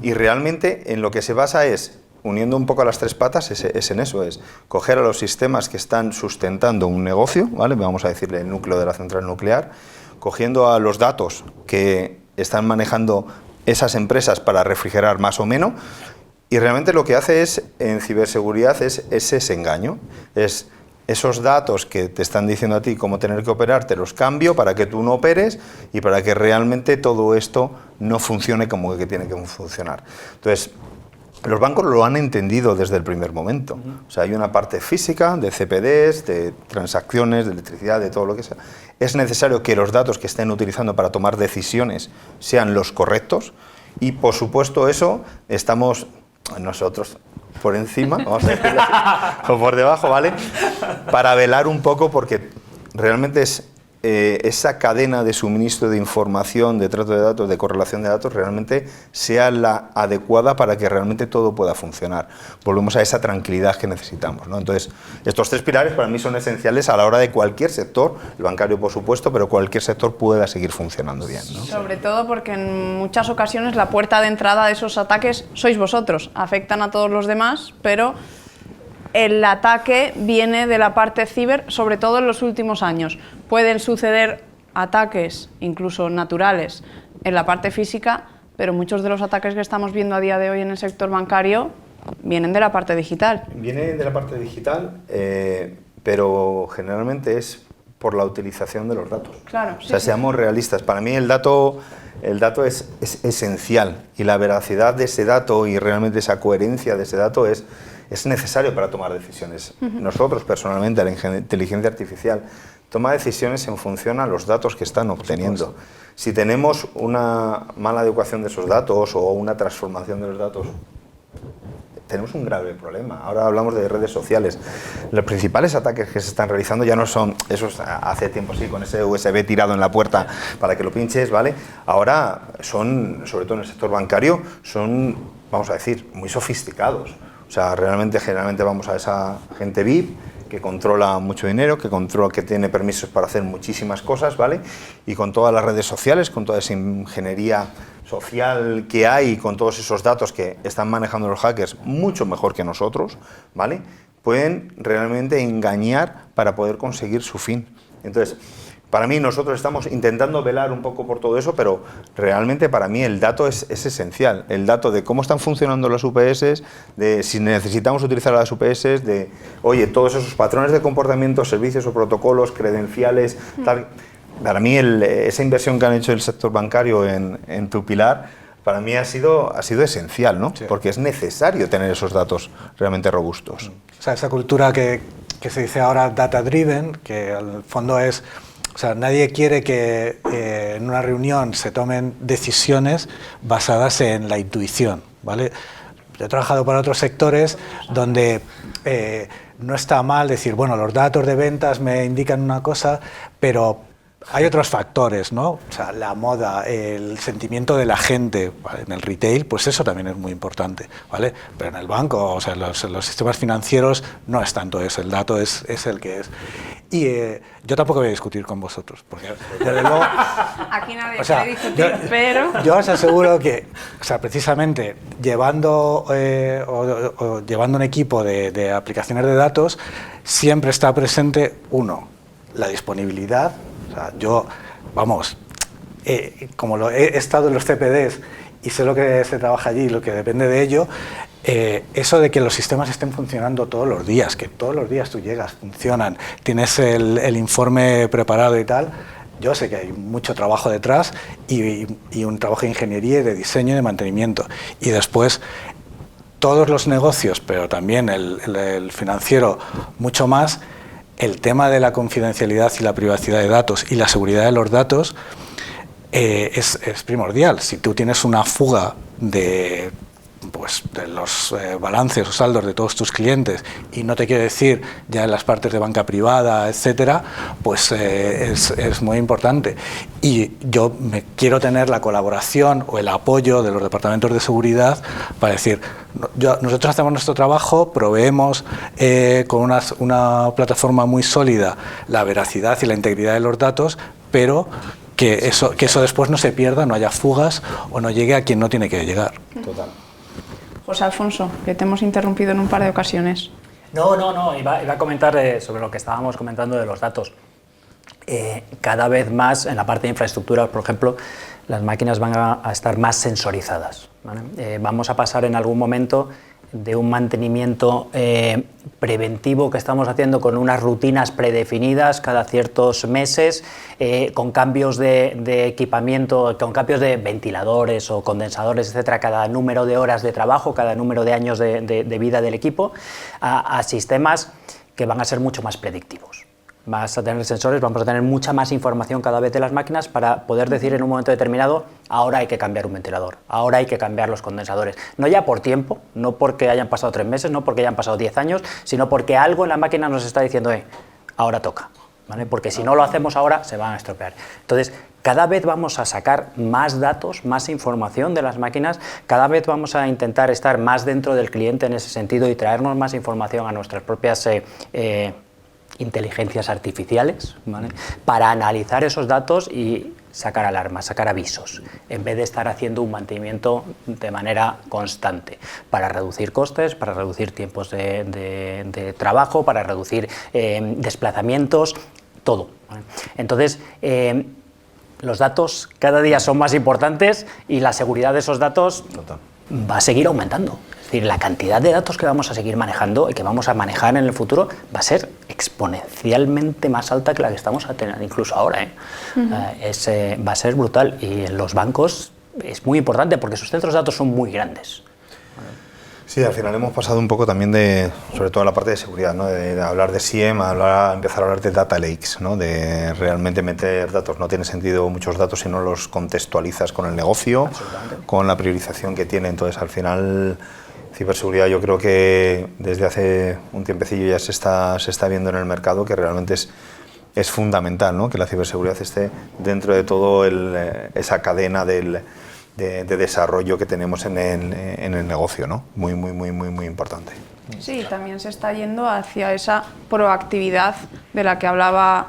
O: Y realmente en lo que se basa es, uniendo un poco a las tres patas, es en eso, es coger a los sistemas que están sustentando un negocio, ¿vale? Vamos a decirle el núcleo de la central nuclear, cogiendo a los datos que están manejando esas empresas para refrigerar más o menos, y realmente lo que hace es, en ciberseguridad, es ese engaño, es esos datos que te están diciendo a ti cómo tener que operar, te los cambio para que tú no operes y para que realmente todo esto no funcione como que tiene que funcionar. Entonces, los bancos lo han entendido desde el primer momento. O sea, hay una parte física de CPDs, de transacciones, de electricidad, de todo lo que sea. Es necesario que los datos que estén utilizando para tomar decisiones sean los correctos y, por supuesto, eso estamos nosotros por encima, vamos a decirlo así, o por debajo, ¿vale? Para velar un poco porque realmente es esa cadena de suministro de información, de trato de datos, de correlación de datos, realmente sea la adecuada para que realmente todo pueda funcionar. Volvemos a esa tranquilidad que necesitamos, ¿no? Entonces, estos tres pilares para mí son esenciales a la hora de cualquier sector, el bancario por supuesto, pero cualquier sector pueda seguir funcionando bien, ¿no?
C: Sobre todo porque en muchas ocasiones la puerta de entrada de esos ataques sois vosotros, afectan a todos los demás, pero el ataque viene de la parte ciber, sobre todo en los últimos años. Pueden suceder ataques, incluso naturales, en la parte física, pero muchos de los ataques que estamos viendo a día de hoy en el sector bancario vienen de la parte digital.
O: Vienen de la parte digital, pero generalmente es por la utilización de los datos.
C: Claro,
O: o sea, seamos realistas. Para mí el dato es esencial y la veracidad de ese dato y realmente esa coherencia de ese dato es necesario para tomar decisiones. Nosotros, personalmente, la inteligencia artificial toma decisiones en función a los datos que están obteniendo. Si tenemos una mala adecuación de esos datos o una transformación de los datos tenemos un grave problema. Ahora hablamos de redes sociales. Los principales ataques que se están realizando ya no son esos hace tiempo, sí, con ese USB tirado en la puerta para que lo pinches, ¿vale? Ahora son, sobre todo en el sector bancario, son, vamos a decir, muy sofisticados. O sea, realmente, generalmente vamos a esa gente VIP que controla mucho dinero, que tiene permisos para hacer muchísimas cosas, ¿vale? Y con todas las redes sociales, con toda esa ingeniería social que hay, con todos esos datos que están manejando los hackers mucho mejor que nosotros, ¿vale? Pueden realmente engañar para poder conseguir su fin. Entonces, para mí nosotros estamos intentando velar un poco por todo eso, pero realmente para mí el dato es esencial. El dato de cómo están funcionando las UPS, de si necesitamos utilizar las UPS, de, oye, todos esos patrones de comportamiento, servicios o protocolos, credenciales, tal. Para mí esa inversión que han hecho el sector bancario en tu pilar, para mí ha sido esencial, ¿no? Sí. Porque es necesario tener esos datos realmente robustos.
M: O sea, esa cultura que se dice ahora data driven, que al fondo es... O sea, nadie quiere que en una reunión se tomen decisiones basadas en la intuición, ¿vale? Yo he trabajado para otros sectores donde no está mal decir, bueno, los datos de ventas me indican una cosa, pero hay otros factores, ¿no? O sea, la moda, el sentimiento de la gente, ¿vale? En el retail, pues eso también es muy importante, ¿vale? Pero en el banco, o sea, los sistemas financieros no es tanto eso, el dato es el que es. Y yo tampoco voy a discutir con vosotros, porque desde luego...
C: Aquí nadie quiere discutir, pero...
M: Yo os aseguro que, o sea, precisamente llevando un equipo de aplicaciones de datos, siempre está presente, uno, la disponibilidad. O sea, yo, vamos, como he estado en los CPDs y sé lo que se trabaja allí, lo que depende de ello, eso de que los sistemas estén funcionando todos los días, que todos los días tú llegas, funcionan, tienes el informe preparado y tal, yo sé que hay mucho trabajo detrás y un trabajo de ingeniería y de diseño y de mantenimiento. Y después, todos los negocios, pero también el financiero mucho más, el tema de la confidencialidad y la privacidad de datos y la seguridad de los datos es primordial. Si tú tienes una fuga de los balances o saldos de todos tus clientes y no te quiero decir ya en las partes de banca privada, etcétera, pues es muy importante. Y yo quiero tener la colaboración o el apoyo de los departamentos de seguridad para decir, nosotros hacemos nuestro trabajo, proveemos con una plataforma muy sólida la veracidad y la integridad de los datos, pero que eso después no se pierda, no haya fugas o no llegue a quien no tiene que llegar.
O: Total.
C: José Alfonso, que te hemos interrumpido en un par de ocasiones.
N: No, iba a comentar sobre lo que estábamos comentando de los datos. Cada vez más en la parte de infraestructura, por ejemplo, las máquinas van a estar más sensorizadas, ¿vale? Vamos a pasar en algún momento de un mantenimiento preventivo que estamos haciendo con unas rutinas predefinidas cada ciertos meses, con cambios de equipamiento, con cambios de ventiladores o condensadores, etcétera, cada número de horas de trabajo, cada número de años de vida del equipo, a sistemas que van a ser mucho más predictivos. Vas a tener sensores, vamos a tener mucha más información cada vez de las máquinas para poder decir en un momento determinado, ahora hay que cambiar un ventilador, ahora hay que cambiar los condensadores. No ya por tiempo, no porque hayan pasado 3 meses, no porque hayan pasado 10 años, sino porque algo en la máquina nos está diciendo, ahora toca, ¿vale? Porque si no lo hacemos ahora, se van a estropear. Entonces, cada vez vamos a sacar más datos, más información de las máquinas, cada vez vamos a intentar estar más dentro del cliente en ese sentido y traernos más información a nuestras propias inteligencias artificiales, ¿vale? Para analizar esos datos y sacar alarmas, sacar avisos, en vez de estar haciendo un mantenimiento de manera constante, para reducir costes, para reducir tiempos de trabajo, para reducir desplazamientos, todo, ¿vale? Entonces, los datos cada día son más importantes y la seguridad de esos datos va a seguir aumentando. Es decir, la cantidad de datos que vamos a seguir manejando y que vamos a manejar en el futuro va a ser exponencialmente más alta que la que estamos a tener incluso ahora. Va a ser brutal y en los bancos es muy importante porque sus centros de datos son muy grandes.
O: Sí, al final hemos pasado un poco también sobre todo la parte de seguridad, ¿no? De hablar de SIEM a empezar a hablar de data lakes, ¿no? De realmente meter datos. No tiene sentido muchos datos si no los contextualizas con el negocio, con la priorización que tiene. Entonces, al final, Ciberseguridad yo creo que desde hace un tiempecillo ya se está viendo en el mercado que realmente es fundamental, ¿no? Que la ciberseguridad esté dentro de todo esa cadena de desarrollo que tenemos en el negocio, ¿no? Muy importante.
C: Sí, también se está yendo hacia esa proactividad de la que hablaba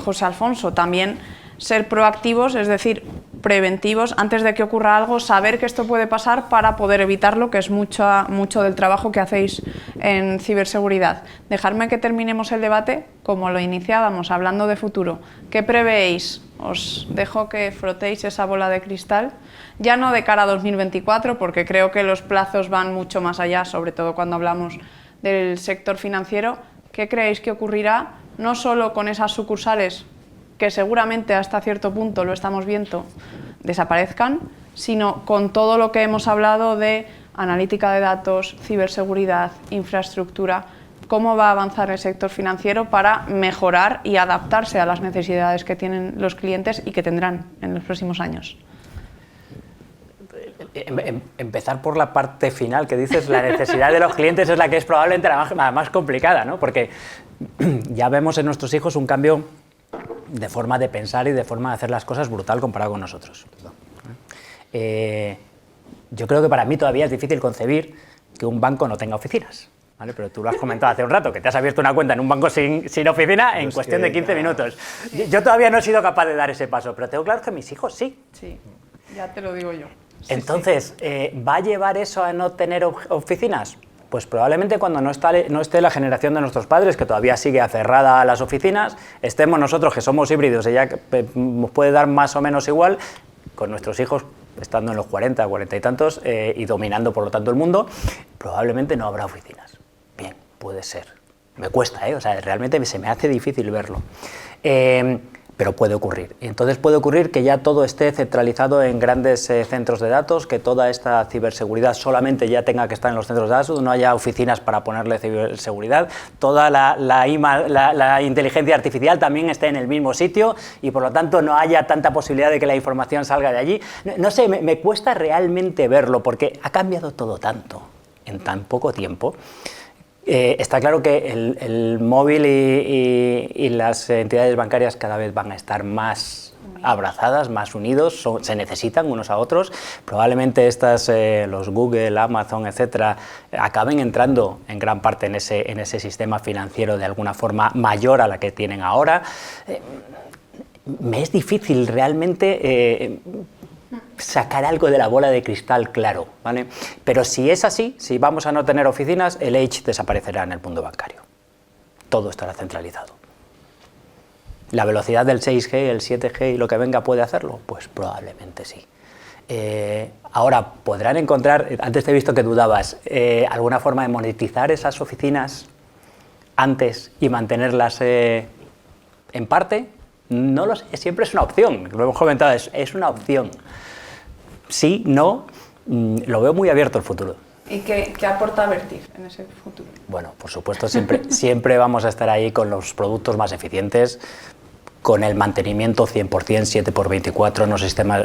C: José Alfonso. También ser proactivos, es decir, preventivos, antes de que ocurra algo, saber que esto puede pasar para poder evitarlo, que es mucho del trabajo que hacéis en ciberseguridad. Dejadme que terminemos el debate como lo iniciábamos, hablando de futuro. ¿Qué prevéis? Os dejo que frotéis esa bola de cristal, ya no de cara a 2024, porque creo que los plazos van mucho más allá, sobre todo cuando hablamos del sector financiero. ¿Qué creéis que ocurrirá, no solo con esas sucursales que seguramente hasta cierto punto, lo estamos viendo, desaparezcan, sino con todo lo que hemos hablado de analítica de datos, ciberseguridad, infraestructura? ¿Cómo va a avanzar el sector financiero para mejorar y adaptarse a las necesidades que tienen los clientes y que tendrán en los próximos años?
N: Empezar por la parte final que dices, la necesidad de los clientes es la que es probablemente la más complicada, ¿no? Porque ya vemos en nuestros hijos un cambio de forma de pensar y de forma de hacer las cosas brutal comparado con nosotros. Yo creo que para mí todavía es difícil concebir que un banco no tenga oficinas, ¿vale? Pero tú lo has comentado hace un rato, que te has abierto una cuenta en un banco sin oficina en cuestión de 15 minutos. Yo todavía no he sido capaz de dar ese paso, pero tengo claro que mis hijos sí.
C: Sí, ya te lo digo yo.
N: Entonces, ¿va a llevar eso a no tener oficinas? Pues probablemente cuando no esté la generación de nuestros padres, que todavía sigue aferrada a las oficinas, estemos nosotros, que somos híbridos y ya nos puede dar más o menos igual, con nuestros hijos estando en los 40 y tantos y dominando por lo tanto el mundo, probablemente no habrá oficinas. Bien, puede ser. Me cuesta, o sea, realmente se me hace difícil verlo. Pero puede ocurrir. Entonces puede ocurrir que ya todo esté centralizado en grandes centros de datos, que toda esta ciberseguridad solamente ya tenga que estar en los centros de datos, no haya oficinas para ponerle ciberseguridad, toda la inteligencia artificial también esté en el mismo sitio y por lo tanto no haya tanta posibilidad de que la información salga de allí. No sé, me cuesta realmente verlo porque ha cambiado todo tanto en tan poco tiempo. Está claro que el móvil y las entidades bancarias cada vez van a estar más abrazadas, más unidos, se necesitan unos a otros. Probablemente los Google, Amazon, etcétera, acaben entrando en gran parte en ese sistema financiero de alguna forma mayor a la que tienen ahora. Me es difícil realmente sacar algo de la bola de cristal claro, ¿vale? Pero si es así, si vamos a no tener oficinas, el Edge desaparecerá en el mundo bancario. Todo estará centralizado. ¿La velocidad del 6G, el 7G y lo que venga puede hacerlo? Pues probablemente sí. Ahora, ¿podrán encontrar, antes te he visto que dudabas, alguna forma de monetizar esas oficinas antes y mantenerlas en parte? No lo sé, siempre es una opción, lo hemos comentado, es una opción. Sí, no, lo veo muy abierto el futuro.
C: ¿Y qué aporta Vertiv en ese futuro?
N: Bueno, por supuesto, siempre vamos a estar ahí con los productos más eficientes, con el mantenimiento 100%, 7x24,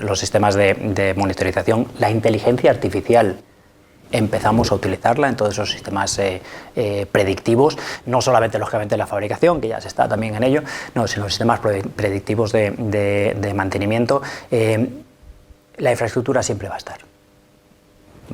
N: los sistemas de monitorización, la inteligencia artificial. Empezamos a utilizarla en todos esos sistemas predictivos, no solamente lógicamente en la fabricación, que ya se está también en ello, no, sino los sistemas predictivos de mantenimiento. La infraestructura siempre va a estar.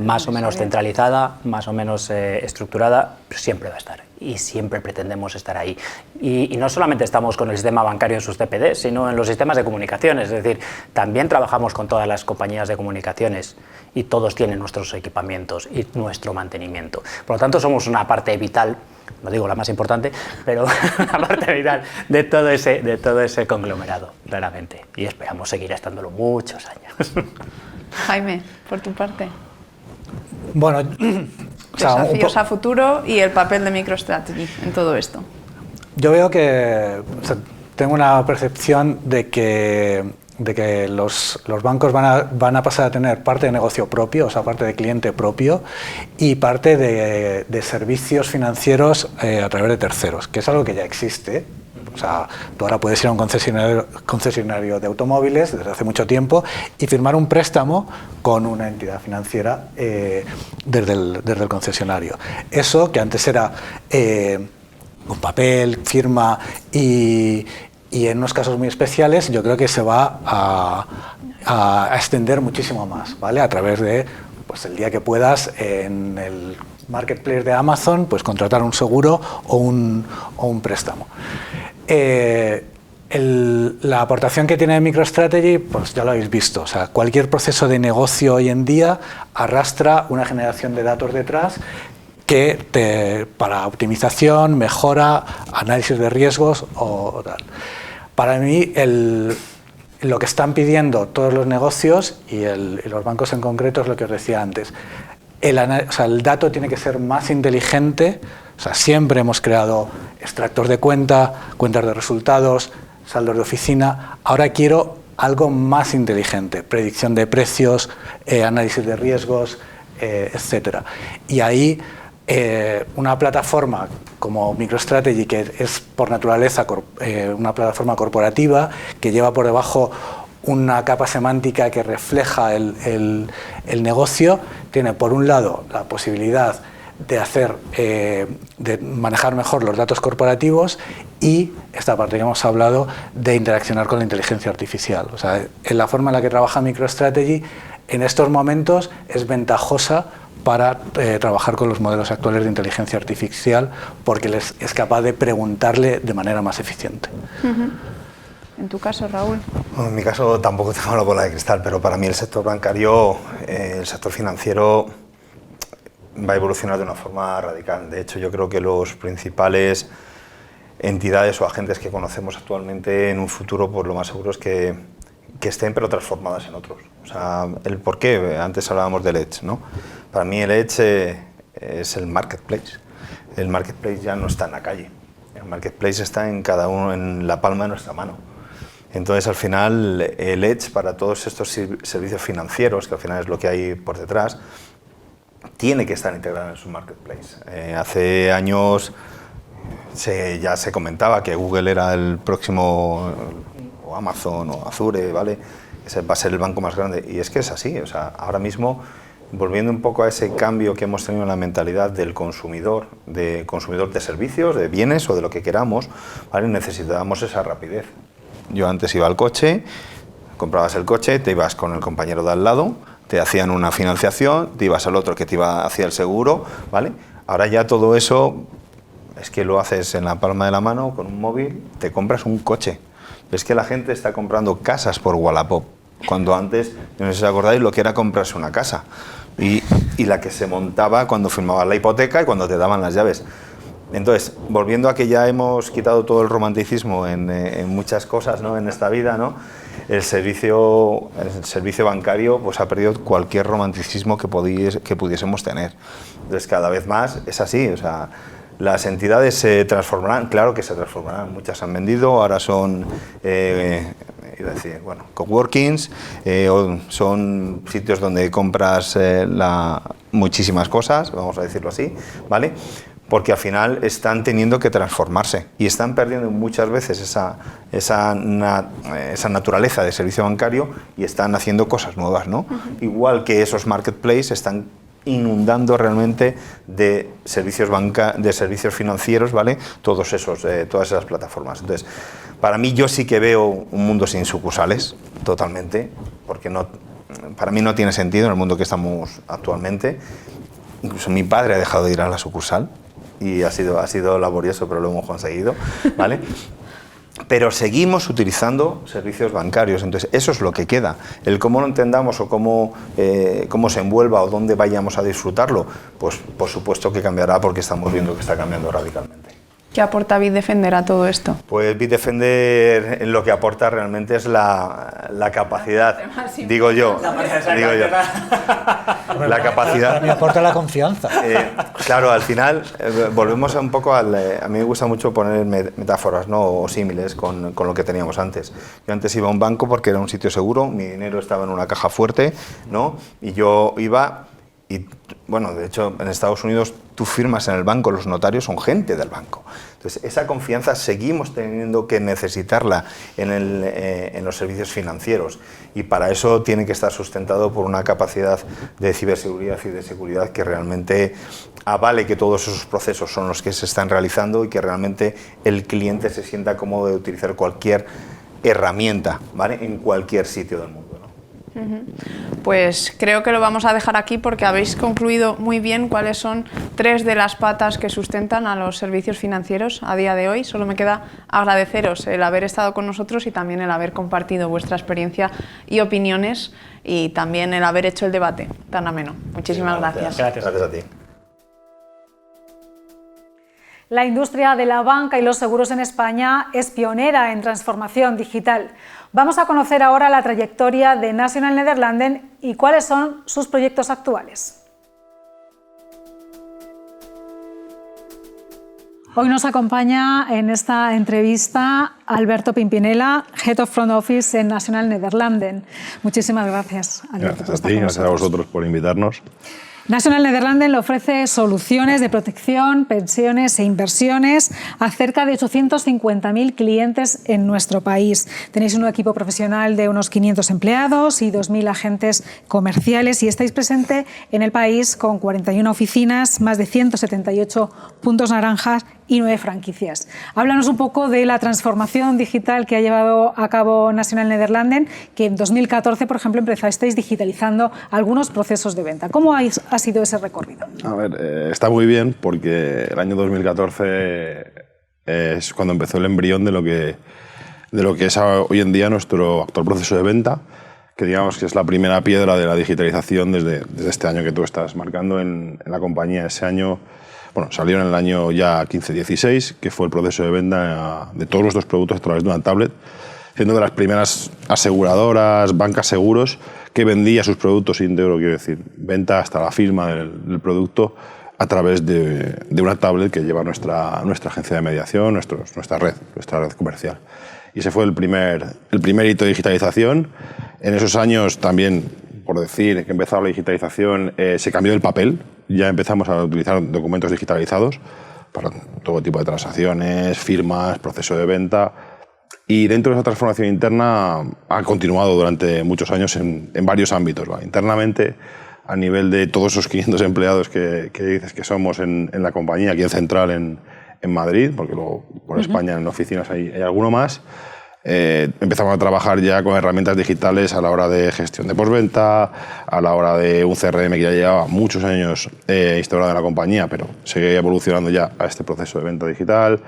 N: Más o menos centralizada, más o menos estructurada, pero siempre va a estar. Y siempre pretendemos estar ahí. Y no solamente estamos con el sistema bancario en sus CPD, sino en los sistemas de comunicaciones. Es decir, también trabajamos con todas las compañías de comunicaciones y todos tienen nuestros equipamientos y nuestro mantenimiento. Por lo tanto, somos una parte vital, no digo la más importante, pero una parte vital de todo ese conglomerado, claramente. Y esperamos seguir estándolo muchos años.
C: Jaime, por tu parte.
M: Bueno,
C: desafíos a futuro y el papel de MicroStrategy en todo esto.
M: Yo veo que tengo una percepción de que los bancos van a pasar a tener parte de negocio propio, o sea, parte de cliente propio y parte de servicios financieros a través de terceros, que es algo que ya existe. O sea, tú ahora puedes ir a un concesionario de automóviles desde hace mucho tiempo y firmar un préstamo con una entidad financiera desde el concesionario. Eso, que antes era con papel, firma y en unos casos muy especiales, yo creo que se va a extender muchísimo más, ¿vale? A través de, pues el día que puedas, en el marketplace de Amazon, pues contratar un seguro o un préstamo. La aportación que tiene MicroStrategy, pues ya lo habéis visto, o sea, cualquier proceso de negocio hoy en día arrastra una generación de datos detrás que para optimización, mejora, análisis de riesgos o tal. Para mí, lo que están pidiendo todos los negocios y los bancos en concreto es lo que os decía antes. El dato tiene que ser más inteligente. O sea, siempre hemos creado extractos de cuentas de resultados, saldos de oficina. Ahora quiero algo más inteligente, predicción de precios, análisis de riesgos, etcétera. Y ahí una plataforma como MicroStrategy, que es por naturaleza una plataforma corporativa, que lleva por debajo una capa semántica que refleja el negocio, tiene por un lado la posibilidad de manejar mejor los datos corporativos y esta parte que hemos hablado de interaccionar con la inteligencia artificial. O sea, en la forma en la que trabaja MicroStrategy en estos momentos es ventajosa para trabajar con los modelos actuales de inteligencia artificial porque es capaz de preguntarle de manera más eficiente.
C: En tu caso, Raúl.
O: Bueno, en mi caso tampoco tengo la bola de cristal, pero para mí el sector bancario, el sector financiero va a evolucionar de una forma radical. De hecho, yo creo que los principales entidades o agentes que conocemos actualmente en un futuro, pues lo más seguro es que estén pero transformadas en otros. O sea, el por qué, antes hablábamos del Edge, ¿no? Para mí el Edge es el marketplace. El marketplace ya no está en la calle. El marketplace está en cada uno, en la palma de nuestra mano. Entonces, al final, el Edge para todos estos servicios financieros, que al final es lo que hay por detrás, tiene que estar integrado en su marketplace. Hace años ya se comentaba que Google era el próximo, o Amazon o Azure, ¿vale? Ese va a ser el banco más grande. Y es que es así. O sea, ahora mismo, volviendo un poco a ese cambio que hemos tenido en la mentalidad del consumidor de servicios, de bienes o de lo que queramos, ¿vale? Necesitábamos esa rapidez. Yo antes iba al coche, comprabas el coche, te ibas con el compañero de al lado, te hacían una financiación, te ibas al otro que te iba hacia el seguro, ¿vale? Ahora ya todo eso es que lo haces en la palma de la mano, con un móvil, te compras un coche. Es que la gente está comprando casas por Wallapop, cuando antes, no sé si os acordáis, lo que era comprarse una casa y la que se montaba cuando firmabas la hipoteca y cuando te daban las llaves. Entonces, volviendo a que ya hemos quitado todo el romanticismo en muchas cosas, ¿no? En esta vida, ¿no? El servicio bancario pues ha perdido cualquier romanticismo que pudiésemos tener. Entonces, cada vez más es así. O sea, las entidades se transformarán, claro que se transformarán. Muchas han vendido, ahora son coworkings, son sitios donde compras muchísimas cosas, vamos a decirlo así, ¿vale? Porque al final están teniendo que transformarse y están perdiendo muchas veces esa naturaleza de servicio bancario y están haciendo cosas nuevas, ¿no? Igual que esos marketplaces están inundando realmente de servicios financieros, ¿vale? Todas esas plataformas. Entonces, para mí yo sí que veo un mundo sin sucursales, totalmente, porque para mí no tiene sentido en el mundo que estamos actualmente. Incluso mi padre ha dejado de ir a la sucursal y ha sido laborioso, pero lo hemos conseguido, ¿vale? Pero seguimos utilizando servicios bancarios, entonces eso es lo que queda. El cómo lo entendamos o cómo se envuelva o dónde vayamos a disfrutarlo, pues por supuesto que cambiará porque estamos viendo que está cambiando radicalmente.
C: ¿Qué aporta Bitdefender a todo esto?
O: Pues Bitdefender lo que aporta realmente es la capacidad, digo yo. La capacidad.
M: Para mí aporta la confianza.
O: Claro, al final volvemos un poco a mí me gusta mucho poner metáforas, ¿no? O símiles con lo que teníamos antes. Yo antes iba a un banco porque era un sitio seguro, mi dinero estaba en una caja fuerte, ¿no? Y yo iba Y bueno, de hecho, en Estados Unidos tú firmas en el banco, los notarios son gente del banco. Entonces, esa confianza seguimos teniendo que necesitarla en los servicios financieros, y para eso tiene que estar sustentado por una capacidad de ciberseguridad y de seguridad que realmente avale que todos esos procesos son los que se están realizando y que realmente el cliente se sienta cómodo de utilizar cualquier herramienta, ¿vale?, en cualquier sitio del mundo.
C: Pues creo que lo vamos a dejar aquí porque habéis concluido muy bien cuáles son 3 de las patas que sustentan a los servicios financieros a día de hoy. Solo me queda agradeceros el haber estado con nosotros y también el haber compartido vuestra experiencia y opiniones, y también el haber hecho el debate tan ameno. Muchísimas gracias.
O: Gracias a ti.
B: La industria de la banca y los seguros en España es pionera en transformación digital. Vamos a conocer ahora la trayectoria de Nationale-Nederlanden y cuáles son sus proyectos actuales. Hoy nos acompaña en esta entrevista Alberto Pimpinella, Head of Front Office en Nationale-Nederlanden. Muchísimas gracias, Alberto.
P: Gracias a ti, gracias a vosotros por invitarnos.
B: Nationale-Nederlanden le ofrece soluciones de protección, pensiones e inversiones a cerca de 850.000 clientes en nuestro país. Tenéis un equipo profesional de unos 500 empleados y 2.000 agentes comerciales, y estáis presente en el país con 41 oficinas, más de 178 puntos naranjas y 9 franquicias. Háblanos un poco de la transformación digital que ha llevado a cabo Nationale-Nederlanden, que en 2014, por ejemplo, empezasteis digitalizando algunos procesos de venta. ¿Cómo ha sido ese recorrido?
P: A ver, está muy bien, porque el año 2014 es cuando empezó el embrión de lo que es hoy en día nuestro actual proceso de venta, que digamos que es la primera piedra de la digitalización desde este año que tú estás marcando en la compañía. Ese año, bueno, salió en el año ya 15-16, que fue el proceso de venta de todos nuestros productos a través de una tablet, siendo de las primeras aseguradoras, bancas seguros, que vendía sus productos íntegros, quiero decir, venta hasta la firma del producto a través de una tablet que lleva nuestra agencia de mediación, nuestra red comercial. Y ese fue el primer hito de digitalización. En esos años también, por decir que empezaba la digitalización, se cambió el papel. Ya empezamos a utilizar documentos digitalizados para todo tipo de transacciones, firmas, proceso de venta. Y dentro de esa transformación interna ha continuado durante muchos años en varios ámbitos. ¿Va? Internamente, a nivel de todos esos 500 empleados que dices que somos en la compañía, aquí en Central, en Madrid, porque luego por España en oficinas hay alguno más, empezamos a trabajar ya con herramientas digitales a la hora de gestión de postventa, a la hora de un CRM que ya llevaba muchos años instaurado en la compañía, pero seguía evolucionando ya a este proceso de venta digital.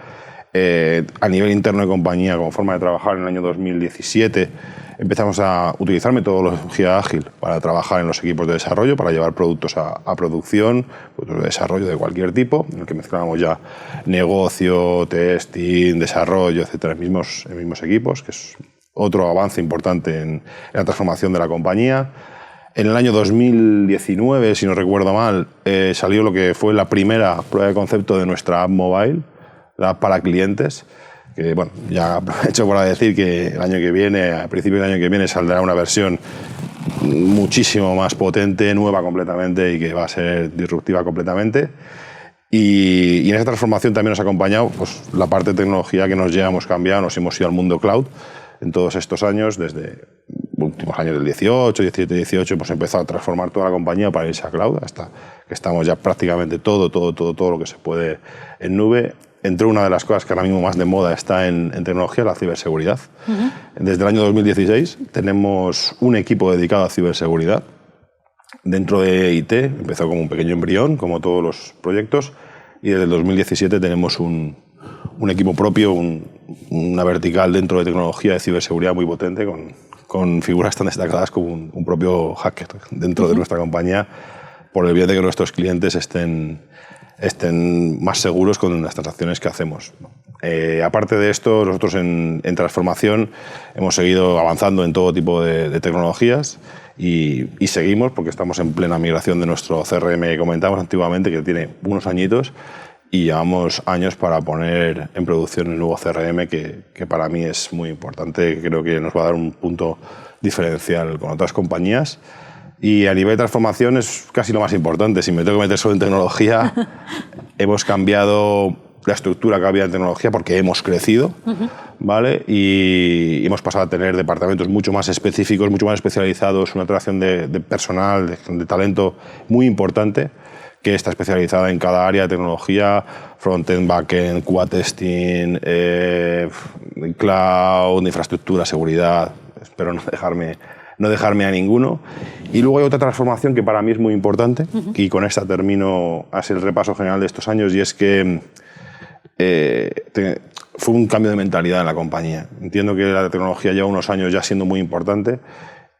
P: A nivel interno de compañía, como forma de trabajar, en el año 2017 empezamos a utilizar metodología ágil para trabajar en los equipos de desarrollo, para llevar productos a producción, productos de desarrollo de cualquier tipo, en el que mezclábamos ya negocio, testing, desarrollo, etcétera, en mismos equipos, que es otro avance importante en la transformación de la compañía. En el año 2019, si no recuerdo mal, salió lo que fue la primera prueba de concepto de nuestra app mobile, la app para clientes, que bueno, ya aprovecho para decir que el año que viene, a principios del año que viene, saldrá una versión muchísimo más potente, nueva completamente, y que va a ser disruptiva completamente. Y en esa transformación también nos ha acompañado pues, la parte de tecnología que hemos cambiado, nos hemos ido al mundo cloud en todos estos años, desde últimos años del 18, 17, 18, hemos empezado a transformar toda la compañía para irse a cloud, hasta que estamos ya prácticamente todo lo que se puede en nube. Entre una de las cosas que ahora mismo más de moda está en tecnología, la ciberseguridad. Desde el año 2016 tenemos un equipo dedicado a ciberseguridad. Dentro de IT empezó como un pequeño embrión, como todos los proyectos, y desde el 2017 tenemos un equipo propio, una vertical dentro de tecnología de ciberseguridad muy potente, con figuras tan destacadas como un propio hacker dentro de nuestra compañía, por el bien de que nuestros clientes estén más seguros con las transacciones que hacemos. Aparte de esto, nosotros en transformación hemos seguido avanzando en todo tipo de tecnologías y seguimos, porque estamos en plena migración de nuestro CRM que comentamos antiguamente, que tiene unos añitos, y llevamos años para poner en producción el nuevo CRM, que para mí es muy importante, que creo que nos va a dar un punto diferencial con otras compañías. Y a nivel de transformación es casi lo más importante. Si me tengo que meter solo en tecnología, hemos cambiado la estructura que había en tecnología porque hemos crecido, ¿vale? Y hemos pasado a tener departamentos mucho más específicos, mucho más especializados, una atracción de personal, de talento muy importante, que está especializada en cada área de tecnología, front-end, back-end, QA testing, cloud, infraestructura, seguridad. Espero no dejarme a ninguno. Y luego hay otra transformación que para mí es muy importante, y con esta termino así el repaso general de estos años, y es que fue un cambio de mentalidad en la compañía. Entiendo que la tecnología lleva unos años ya siendo muy importante,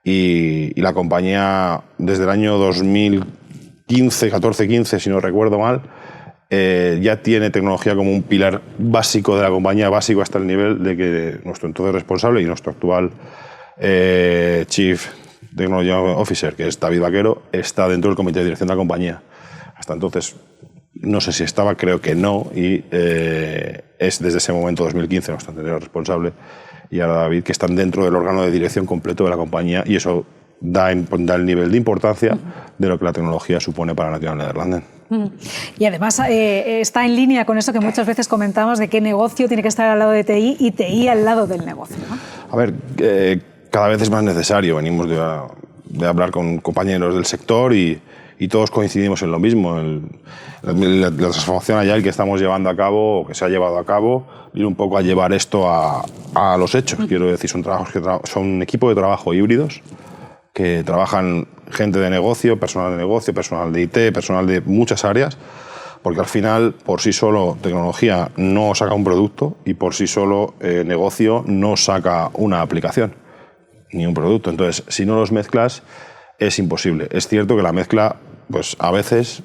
P: y la compañía desde el año 2015, 14-15, si no recuerdo mal, ya tiene tecnología como un pilar básico de la compañía, básico hasta el nivel de que nuestro entonces responsable y nuestro actual Chief Technology Officer, que es David Vaquero, está dentro del comité de dirección de la compañía. Hasta entonces, no sé si estaba, creo que no, y es desde ese momento, 2015, nuestro anterior responsable, y ahora David, que están dentro del órgano de dirección completo de la compañía, y eso da el nivel de importancia de lo que la tecnología supone para National-Nederlanden.
B: Y además está en línea con eso que muchas veces comentamos de que negocio tiene que estar al lado de TI y TI al lado del negocio, ¿no?
P: A ver, cada vez es más necesario. Venimos de hablar con compañeros del sector y todos coincidimos en lo mismo. La transformación Agile que estamos llevando a cabo, o que se ha llevado a cabo, viene un poco a llevar esto a los hechos. Quiero decir, son equipos de trabajo híbridos que trabajan gente de negocio, personal de IT, personal de muchas áreas, porque al final, por sí solo, tecnología no saca un producto y por sí solo, negocio no saca una aplicación ni un producto. Entonces, si no los mezclas, es imposible. Es cierto que la mezcla, pues a veces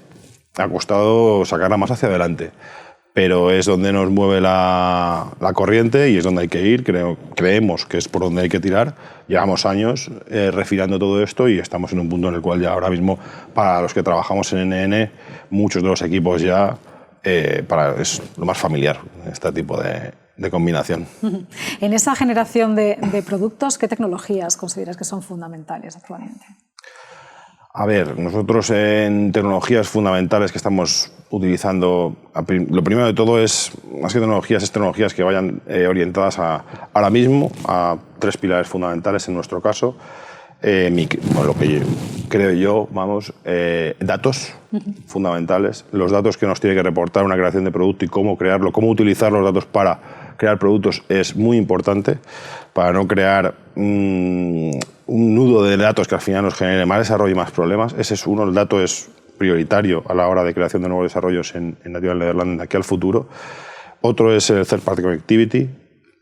P: ha costado sacarla más hacia adelante, pero es donde nos mueve la corriente y es donde hay que ir. Creemos que es por donde hay que tirar. Llevamos años refinando todo esto y estamos en un punto en el cual ya ahora mismo, para los que trabajamos en NN, muchos de los equipos ya es lo más familiar, este tipo de combinación.
B: En esa generación de productos, ¿qué tecnologías consideras que son fundamentales actualmente?
P: A ver, nosotros en tecnologías fundamentales que estamos utilizando, lo primero de todo es, más que tecnologías que vayan orientadas ahora mismo a tres pilares fundamentales en nuestro caso. Lo que creo yo, datos fundamentales, los datos que nos tiene que reportar una creación de producto y cómo crearlo, cómo utilizar los datos para crear productos es muy importante, para no crear un nudo de datos que al final nos genere más desarrollo y más problemas. Ese es uno, el dato es prioritario a la hora de creación de nuevos desarrollos en National-Nederlanden de aquí al futuro. Otro es el Third Party Connectivity,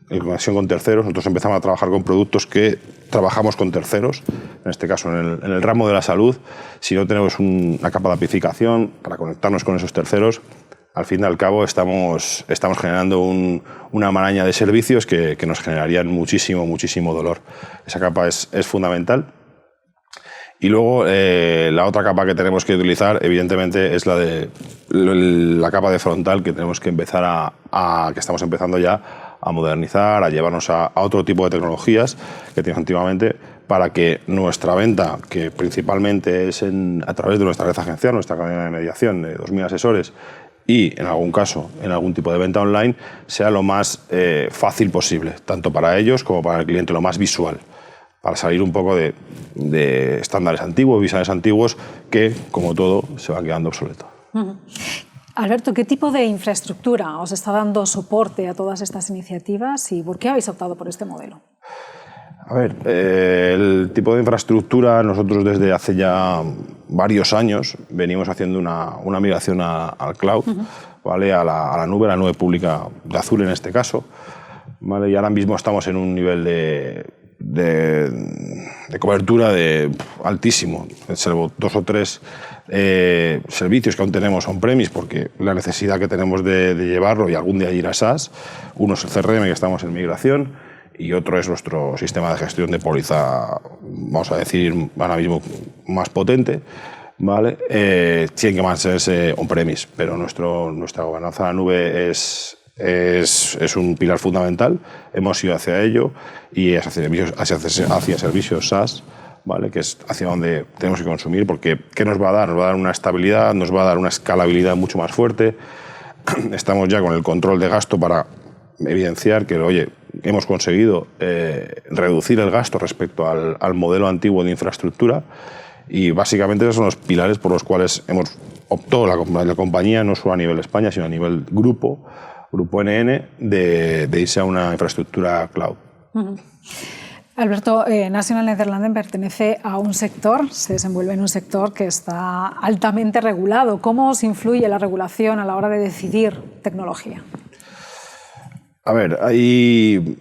P: en conexión con terceros. Nosotros empezamos a trabajar con productos que trabajamos con terceros, en este caso en el ramo de la salud. Si no tenemos una capa de apificación para conectarnos con esos terceros, al fin y al cabo estamos generando una maraña de servicios que nos generarían muchísimo dolor. Esa capa es fundamental. Y luego la otra capa que tenemos que utilizar, evidentemente, es la capa de frontal que tenemos que empezar que estamos empezando ya a modernizar, a llevarnos a otro tipo de tecnologías que teníamos antiguamente, para que nuestra venta, que principalmente es a través de nuestra red agencial, nuestra cadena de mediación de 2.000 asesores, y en algún caso, en algún tipo de venta online, sea lo más fácil posible, tanto para ellos como para el cliente, lo más visual, para salir un poco de estándares antiguos, visuales antiguos, que, como todo, se van quedando obsoletos.
B: Alberto, ¿qué tipo de infraestructura os está dando soporte a todas estas iniciativas y por qué habéis optado por este modelo?
P: A ver, el tipo de infraestructura, nosotros desde hace ya varios años venimos haciendo una migración al cloud, ¿vale? a la nube pública de Azure en este caso, ¿vale? Y ahora mismo estamos en un nivel de cobertura altísimo, salvo 2 o 3 servicios que aún tenemos on-premise, porque la necesidad que tenemos de llevarlo y algún día ir a SaaS. Uno es el CRM, que estamos en migración, y otro es nuestro sistema de gestión de póliza, vamos a decir, ahora mismo más potente, ¿vale? Tiene que mantenerse on-premise, pero nuestra gobernanza en la nube es un pilar fundamental. Hemos ido hacia ello y hacia servicios SaaS, ¿vale? Que es hacia donde tenemos que consumir, porque ¿qué nos va a dar? Nos va a dar una estabilidad, nos va a dar una escalabilidad mucho más fuerte. Estamos ya con el control de gasto para evidenciar que, oye, hemos conseguido reducir el gasto respecto al modelo antiguo de infraestructura, y básicamente esos son los pilares por los cuales optó la compañía, no solo a nivel España, sino a nivel grupo NN, de irse a una infraestructura cloud.
B: Alberto, Nationale-Nederlanden pertenece a un sector, se desenvuelve en un sector que está altamente regulado. ¿Cómo os influye la regulación a la hora de decidir tecnología?
P: A ver, hay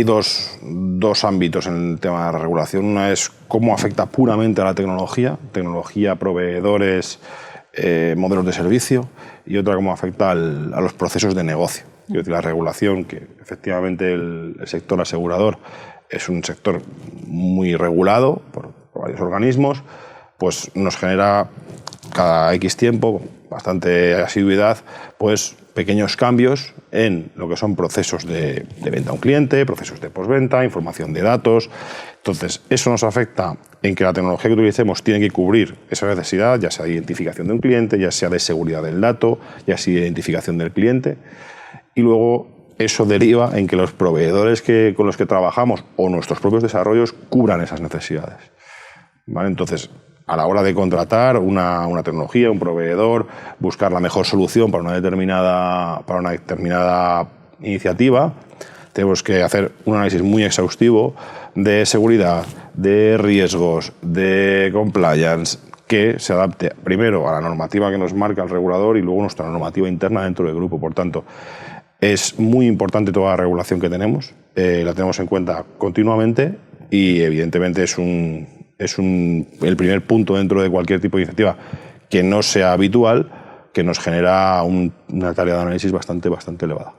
P: dos ámbitos en el tema de la regulación. Una es cómo afecta puramente a la tecnología, proveedores, modelos de servicio, y otra cómo afecta a los procesos de negocio. Quiero decir, la regulación, que efectivamente el sector asegurador es un sector muy regulado por varios organismos, pues nos genera cada X tiempo, bastante asiduidad, pues pequeños cambios en lo que son procesos de venta a un cliente, procesos de postventa, información de datos. Entonces, eso nos afecta en que la tecnología que utilicemos tiene que cubrir esa necesidad, ya sea de identificación de un cliente, ya sea de seguridad del dato, ya sea de identificación del cliente. Y luego eso deriva en que los proveedores con los que trabajamos o nuestros propios desarrollos cubran esas necesidades, ¿vale? Entonces, a la hora de contratar una tecnología, un proveedor, buscar la mejor solución para una determinada iniciativa, tenemos que hacer un análisis muy exhaustivo de seguridad, de riesgos, de compliance, que se adapte primero a la normativa que nos marca el regulador y luego nuestra normativa interna dentro del grupo. Por tanto, es muy importante toda la regulación que tenemos, la tenemos en cuenta continuamente, y evidentemente es el primer punto dentro de cualquier tipo de iniciativa que no sea habitual, que nos genera una tarea de análisis bastante elevada.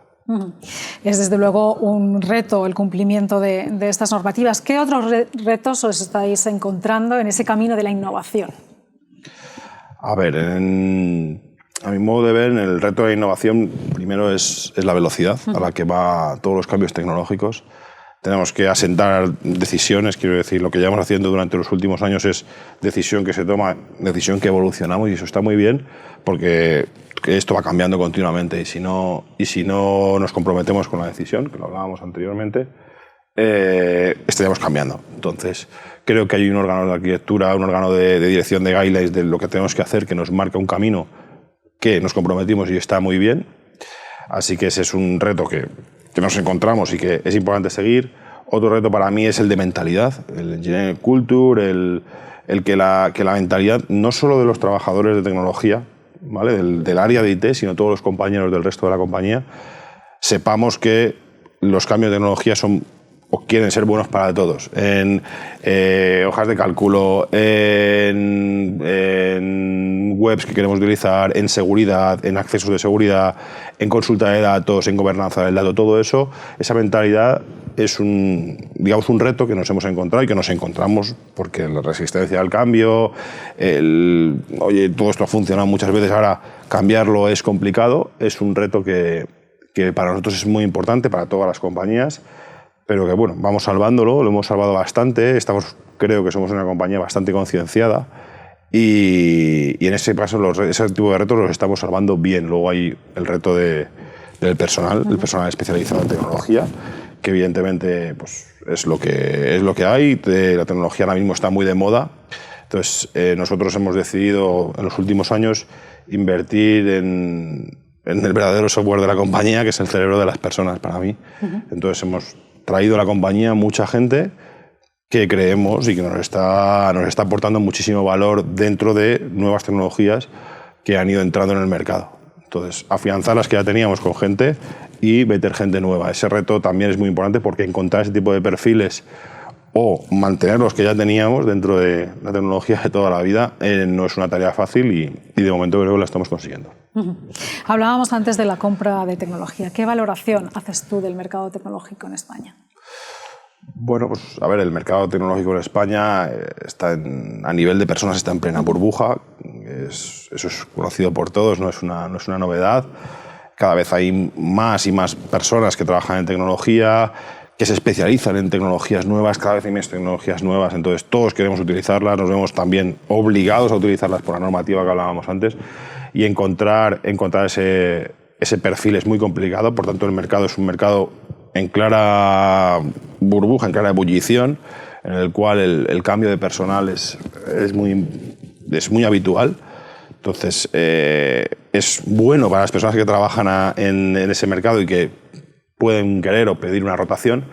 B: Es desde luego un reto el cumplimiento de estas normativas. ¿Qué otros retos os estáis encontrando en ese camino de la innovación?
P: A ver, a mi modo de ver, el reto de la innovación primero es la velocidad a la que van todos los cambios tecnológicos. Tenemos que asentar decisiones, quiero decir, lo que llevamos haciendo durante los últimos años es decisión que se toma, decisión que evolucionamos, y eso está muy bien porque esto va cambiando continuamente, y si no nos comprometemos con la decisión, que lo hablábamos anteriormente, estaríamos cambiando. Entonces, creo que hay un órgano de arquitectura, un órgano de dirección de guidelines de lo que tenemos que hacer, que nos marca un camino que nos comprometimos y está muy bien. Así que ese es un reto que nos encontramos y que es importante seguir. Otro reto para mí es el de mentalidad, el engineering culture, el que la mentalidad no solo de los trabajadores de tecnología, ¿vale? del área de IT, sino todos los compañeros del resto de la compañía, sepamos que los cambios de tecnología son o quieren ser buenos para todos, en hojas de cálculo, en webs que queremos utilizar, en seguridad, en accesos de seguridad, en consulta de datos, en gobernanza del dato. Todo eso, esa mentalidad es un reto que nos hemos encontrado y que nos encontramos porque la resistencia al cambio, oye, todo esto ha funcionado muchas veces, ahora cambiarlo es complicado. Es un reto que para nosotros es muy importante, para todas las compañías, pero que bueno, vamos salvándolo, lo hemos salvado bastante. Creo que somos una compañía bastante concienciada, y en ese caso ese tipo de retos los estamos salvando bien. Luego hay el reto del personal, el personal especializado en tecnología, que evidentemente pues, es lo que hay. La tecnología ahora mismo está muy de moda. Entonces, nosotros hemos decidido en los últimos años invertir en el verdadero software de la compañía, que es el cerebro de las personas para mí. Entonces, hemos traído a la compañía mucha gente que creemos y que nos está aportando muchísimo valor dentro de nuevas tecnologías que han ido entrando en el mercado. Entonces, afianzar las que ya teníamos con gente y meter gente nueva. Ese reto también es muy importante, porque encontrar ese tipo de perfiles o mantener los que ya teníamos dentro de la tecnología de toda la vida no es una tarea fácil, y de momento creo que la estamos consiguiendo.
B: Hablábamos antes de la compra de tecnología. ¿Qué valoración haces tú del mercado tecnológico en España?
P: Bueno, pues a ver, el mercado tecnológico en España a nivel de personas está en plena burbuja. Eso es conocido por todos, no es una novedad. Cada vez hay más y más personas que trabajan en tecnología, que se especializan en tecnologías nuevas, cada vez hay más tecnologías nuevas, entonces todos queremos utilizarlas, nos vemos también obligados a utilizarlas por la normativa que hablábamos antes, y encontrar ese perfil es muy complicado, por tanto el mercado es un mercado en clara burbuja, en clara ebullición, en el cual el cambio de personal es muy habitual. Entonces, es bueno para las personas que trabajan en ese mercado y que pueden querer o pedir una rotación,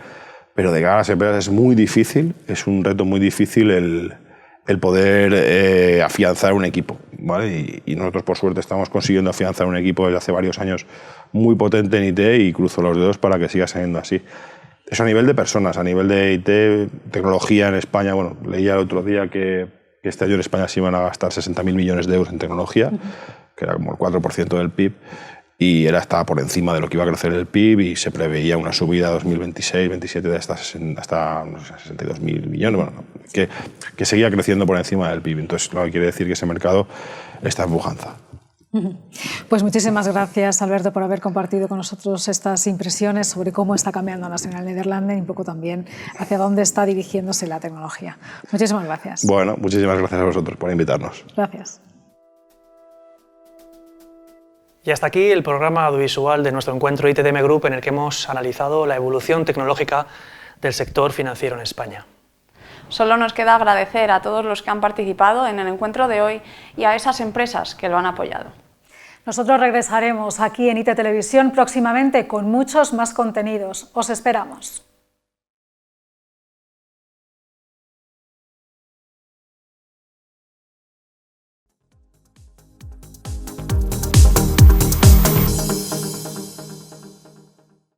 P: pero de cara a las empresas es muy difícil, es un reto muy difícil el poder afianzar un equipo, ¿vale? Y nosotros, por suerte, estamos consiguiendo afianzar un equipo desde hace varios años muy potente en IT y cruzo los dedos para que siga siendo así. Eso a nivel de personas, a nivel de IT, tecnología en España, bueno, leía el otro día que este año en España se iban a gastar 60.000 millones de euros en tecnología, que era como el 4% del PIB, y estaba por encima de lo que iba a crecer el PIB y se preveía una subida 2026-2027 de hasta 62.000 millones, bueno, que seguía creciendo por encima del PIB. Entonces, lo que quiere decir que ese mercado está en pujanza.
B: Pues muchísimas gracias, Alberto, por haber compartido con nosotros estas impresiones sobre cómo está cambiando Nationale-Nederlanden y un poco también hacia dónde está dirigiéndose la tecnología. Muchísimas gracias.
P: Bueno, muchísimas gracias a vosotros por invitarnos.
B: Gracias.
A: Y hasta aquí el programa audiovisual de nuestro encuentro ITDM Group, en el que hemos analizado la evolución tecnológica del sector financiero en España.
C: Solo nos queda agradecer a todos los que han participado en el encuentro de hoy y a esas empresas que lo han apoyado.
B: Nosotros regresaremos aquí en IT Televisión próximamente con muchos más contenidos. Os esperamos.